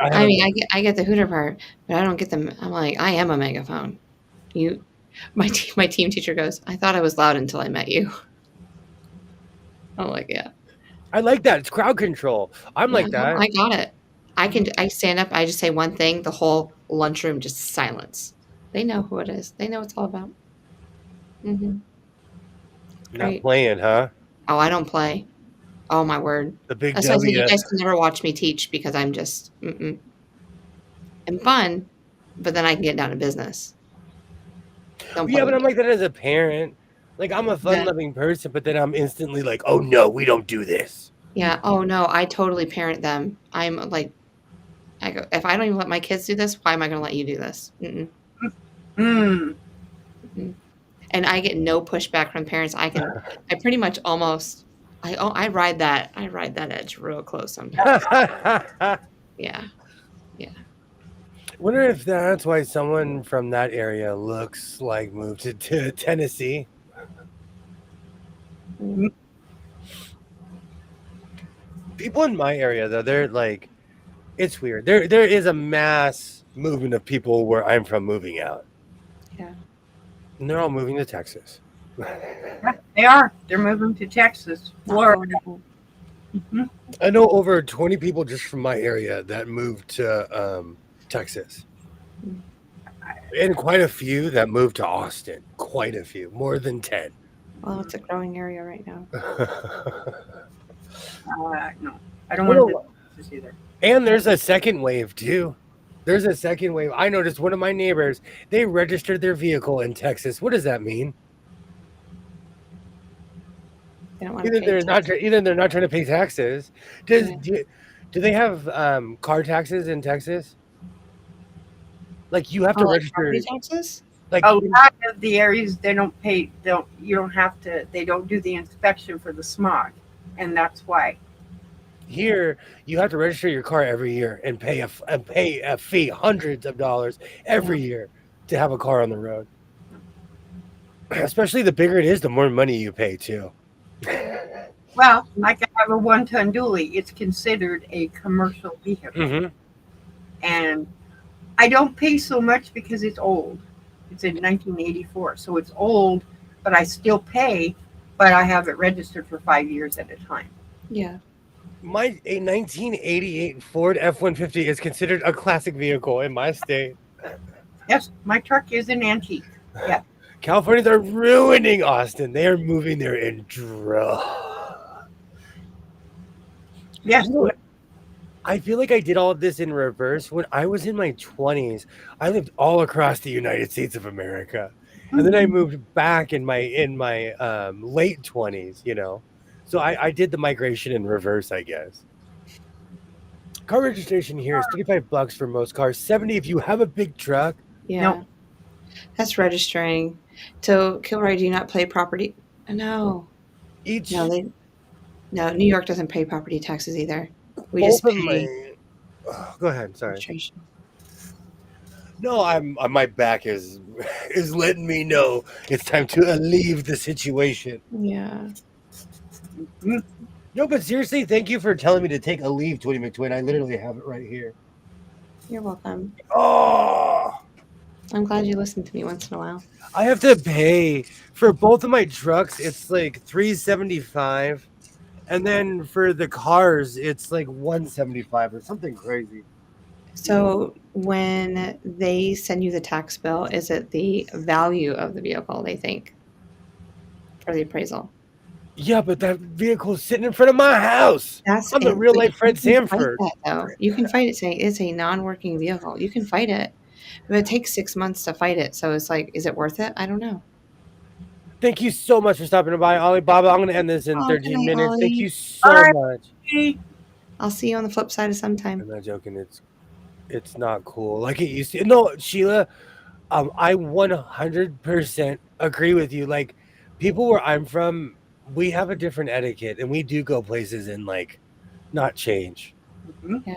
I mean, I get the hooter part, but I don't get them. I'm like, I am a megaphone. My team teacher goes, I thought I was loud until I met you. I'm like, yeah. I like that. It's crowd control. I'm like that. I got it. I stand up. I just say one thing. The whole lunchroom just silence. They know who it is. They know what it's all about. Mm-hmm. Not playing, huh? Oh, I don't play. Oh, my word. The big That's why I said W. you guys can never watch me teach because I'm just, I'm fun, but then I can get down to business. But I'm like that as a parent. Like, I'm a fun-loving person, but then I'm instantly like, oh, no, we don't do this. Yeah. Oh, no, I totally parent them. I'm like, I go, if I don't even let my kids do this, why am I going to let you do this? Mm-mm. Mm-mm. And I get no pushback from parents. I pretty much almost, I ride that edge real close sometimes. Yeah. Wonder if that's why someone from that area looks like moved to Tennessee. People in my area though, they're like, it's weird. There is a mass movement of people where I'm from moving out, Yeah. and they're all moving to Texas. Yeah, they are. They're moving to Texas, Not Florida. going home. Mhm. I know over 20 people just from my area that moved to Texas, Mm. and quite a few that moved to Austin. Quite a few, more than 10. Well, it's a growing area right now. No, I don't want to live in Texas either. And there's a second wave too. There's a second wave. I noticed one of my neighbors, they registered their vehicle in Texas. What does that mean? They don't want to pay taxes. Either they're not trying to pay taxes. Yeah. Do they have car taxes in Texas? Like you have to Oh, like register. property taxes? Like A lot of the areas they don't pay. You don't have to. They don't do the inspection for the smog, and that's why. here, you have to register your car every year and pay a fee, hundreds of dollars every year to have a car on the road. Especially the bigger it is, the more money you pay too. Well, like I have a 1-ton dually. It's considered a commercial vehicle, Mm-hmm. and I don't pay so much because it's old. It's in 1984, so it's old, but I still pay. But I have it registered for 5 years at a time. Yeah. A 1988 Ford F-150 is considered a classic vehicle in my state. Yes, my truck is an antique. Yeah. Californians are ruining Austin. They are moving there in droves. Yes. You know what? I feel like I did all of this in reverse. When I was in my 20s, I lived all across the United States of America. And then I moved back in my late 20s, you know. So I did the migration in reverse, I guess. Car registration here is $35 for most cars, 70 if you have a big truck. Yeah. No. That's registering. So, Kilroy, do you not pay property? No. Each No, New York doesn't pay property taxes either. We both just of pay go ahead, sorry. registration. No, my back is letting me know it's time to leave the situation. Yeah. No, but seriously, thank you for telling me to take a leave, Twitty McTwin. I literally have it right here. You're welcome. Oh, I'm glad you listen to me once in a while. I have to pay for both of my trucks. It's like $375, and then for the cars, it's like $175 or something crazy. So, when they send you the tax bill, is it the value of the vehicle they think for the appraisal? Yeah, but that vehicle is sitting in front of my house. I'm the real life Fred Sanford. Though. You can fight it saying it's a non-working vehicle. You can fight it. But it takes 6 months to fight it. So it's like, is it worth it? I don't know. Thank you so much for stopping by, Alibaba. I'm going to end this in 13 minutes. Ollie. Thank you so much. I'll see you on the flip side of sometime. I'm not joking. It's not cool like it used to. No, Sheila, I 100% agree with you. Like, people where I'm from, we have a different etiquette, and we do go places and like not change. Yeah.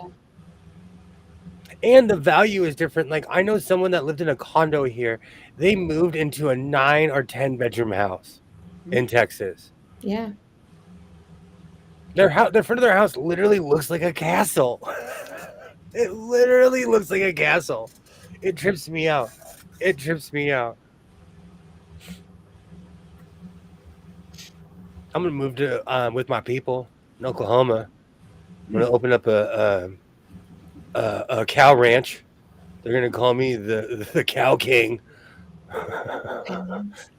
And the value is different. Like, I know someone that lived in a condo here. They moved into a 9 or 10 bedroom house in Texas. Yeah. The front of their house literally looks like a castle. It literally looks like a castle. It trips me out. It trips me out. I'm gonna move to with my people in Oklahoma. I'm gonna open up a cow ranch. They're gonna call me the cow king.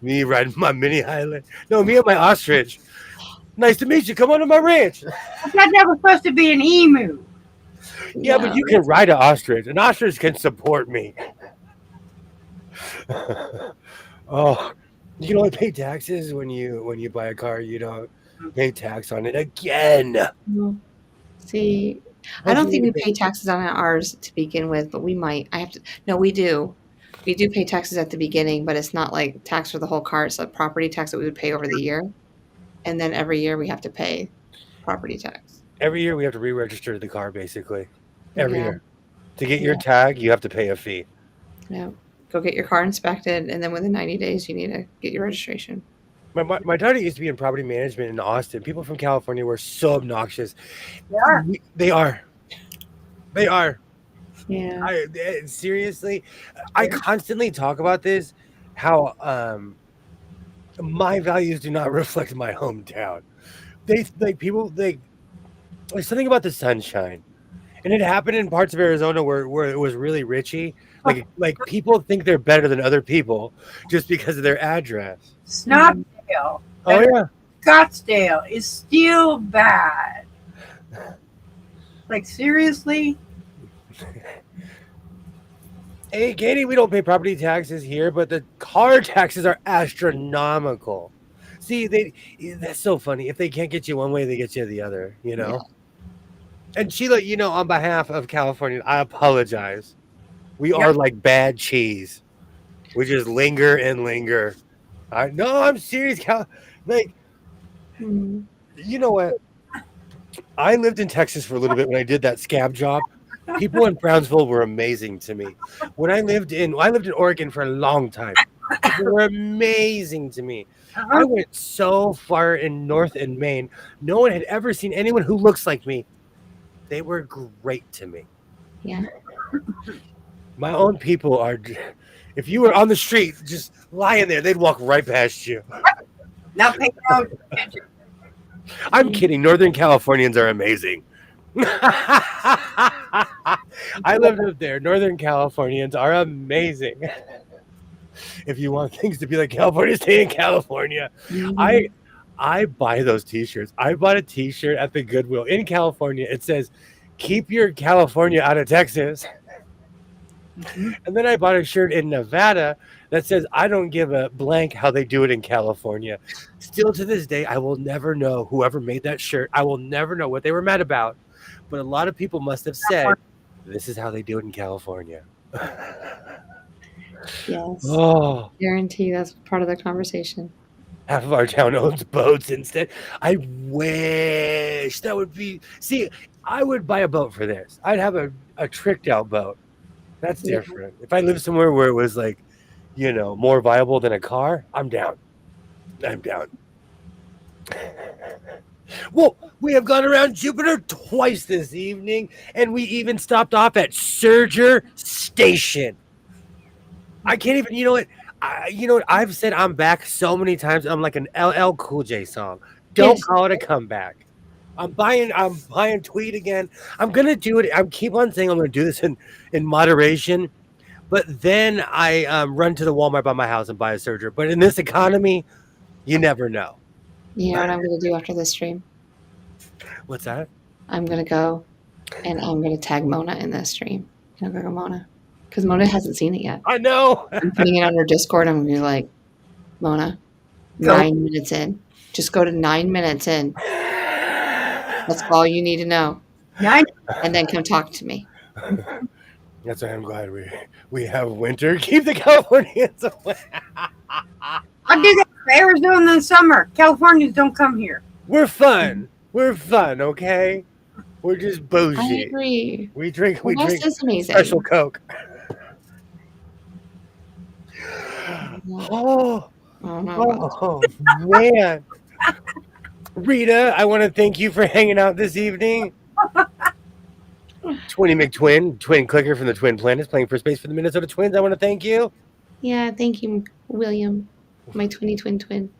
Me riding my mini Highland. No, me and my ostrich. Nice to meet you. Come on to my ranch. That was supposed to be an emu. Yeah, but you can ride an ostrich. An ostrich can support me. Oh, you can only pay taxes when you buy a car. You don't pay tax on it again. See, I don't think we pay taxes on ours to begin with, but we might. No, we do. We do pay taxes at the beginning, but it's not like tax for the whole car. It's a property tax that we would pay over the year. And then every year we have to pay property tax. Every year we have to re-register the car, basically. Every Yeah. year. To get your tag, you have to pay a fee. Yeah. Go get your car inspected, and then within 90 days you need to get your registration. My daughter used to be in property management in Austin. People from California were so obnoxious. Yeah. They are. They are. Yeah. Seriously, I constantly talk about this. How my values do not reflect my hometown. They like people like there's something about the sunshine, and it happened in parts of Arizona where it was really richy. Like people think they're better than other people just because of their address. Snobdale. Oh and yeah. Scottsdale is still bad. Like seriously? Hey, Katie, we don't pay property taxes here, but the car taxes are astronomical. See, that's so funny. If they can't get you one way, they get you the other, you Yeah. know? And Sheila, on behalf of California, I apologize. We are Yep. like bad cheese. We just linger and linger. No, I'm serious. Like, Mm. you know what? I lived in Texas for a little bit when I did that scab job. People in Brownsville were amazing to me. When I lived in Oregon for a long time. They were amazing to me. I Uh-huh. went so far in North and Maine. No one had ever seen anyone who looks like me. They were great to me. Yeah. My own people are. If you were on the street, just lying there, they'd walk right past you. Now pay no attention. I'm kidding. Northern Californians are amazing. I lived up there. Northern Californians are amazing. If you want things to be like California, stay in California. Mhm. I buy those T-shirts. I bought a T-shirt at the Goodwill in California. It says, "Keep your California out of Texas." Mhm. And then I bought a shirt in Nevada that says, "I don't give a blank how they do it in California." Still to this day, I will never know whoever made that shirt. I will never know what they were mad about. But a lot of people must have said, "This is how they do it in California." Yes. Oh, Guarantee that's part of the conversation. half of our town owns boats instead. I wish that would be. See, I would buy a boat for this. I'd have a tricked out boat. That's Yeah. different. If I lived somewhere where it was like, more viable than a car, I'm down. I'm down. Well, we have gone around Jupiter twice this evening, and we even stopped off at Surger Station. I can't even. You know what? I've said I'm back so many times. I'm like an LL Cool J song. Don't Yes. call it a comeback. I'm buying tweet again. I'm gonna do it. I keep on saying I'm gonna do this in moderation, but then I run to the Walmart by my house and buy a Surger. But in this economy, you never know. You know what I'm going to do after this stream? What's that? I'm going to go and I'm going to tag Mona in this stream. I'm going to go Mona. Because Mona hasn't seen it yet. I know. I'm putting it on her Discord. I'm going to be like, Mona, Go. 9 minutes in. Just go to 9 minutes in. That's all you need to know. Nine. And then come talk to me. That's why I'm glad we have winter. Keep the Californians away. I'll do that for Arizona in the summer. Californians don't come here. We're fun. We're fun, okay? We're just I bougie. agree. We drink West is amazing. special Coke. Oh, Oh, no. oh man. Rita, I want to thank you for hanging out this evening. Twinny McTwin, twin clicker from the Twin Planets, playing first base for the Minnesota Twins. I want to thank you. Yeah, thank you, William. My twin.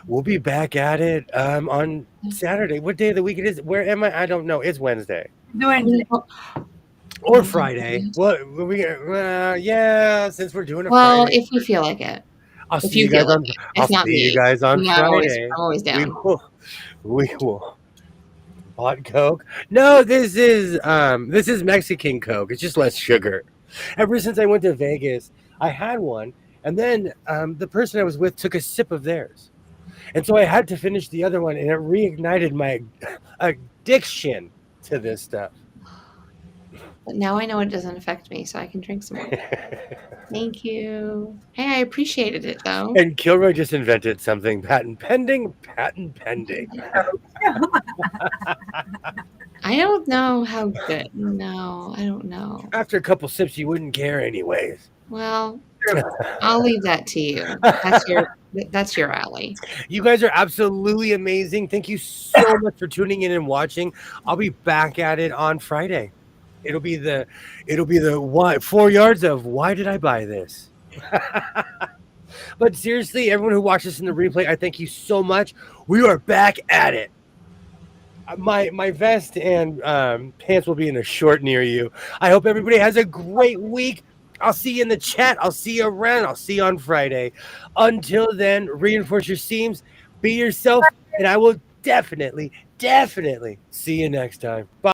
We'll be back at it on Saturday. What day of the week it is? Where am I? I don't know. It's Wednesday Doing or Friday. Well, yeah, since we're doing a Well, Friday. if we feel like it. I'll If see you you guys feel on. like it. I'll It's not see you me. guys on Yeah, I'm Friday. always down. We will. Hot Coke? No, this is Mexican Coke. It's just less sugar. Ever since I went to Vegas, I had one, and then the person I was with took a sip of theirs, and so I had to finish the other one, and it reignited my addiction to this stuff. But now I know it doesn't affect me, so I can drink some more. Thank you. Hey, I appreciated it though. And Kilroy just invented something patent pending. Patent pending. I don't know how good. No, I don't know. After a couple sips, you wouldn't care anyways. Well, I'll leave that to you. That's That's your alley. You guys are absolutely amazing. Thank you so much for tuning in and watching. I'll be back at it on Friday. It'll be the why 4 yards of why did I buy this? But seriously, everyone who watches in the replay, I thank you so much. We are back at it. My vest and pants will be in a short near you. I hope everybody has a great week. I'll see you in the chat. I'll see you around. I'll see you on Friday. Until then, reinforce your seams, be yourself, and I will definitely see you next time. Bye.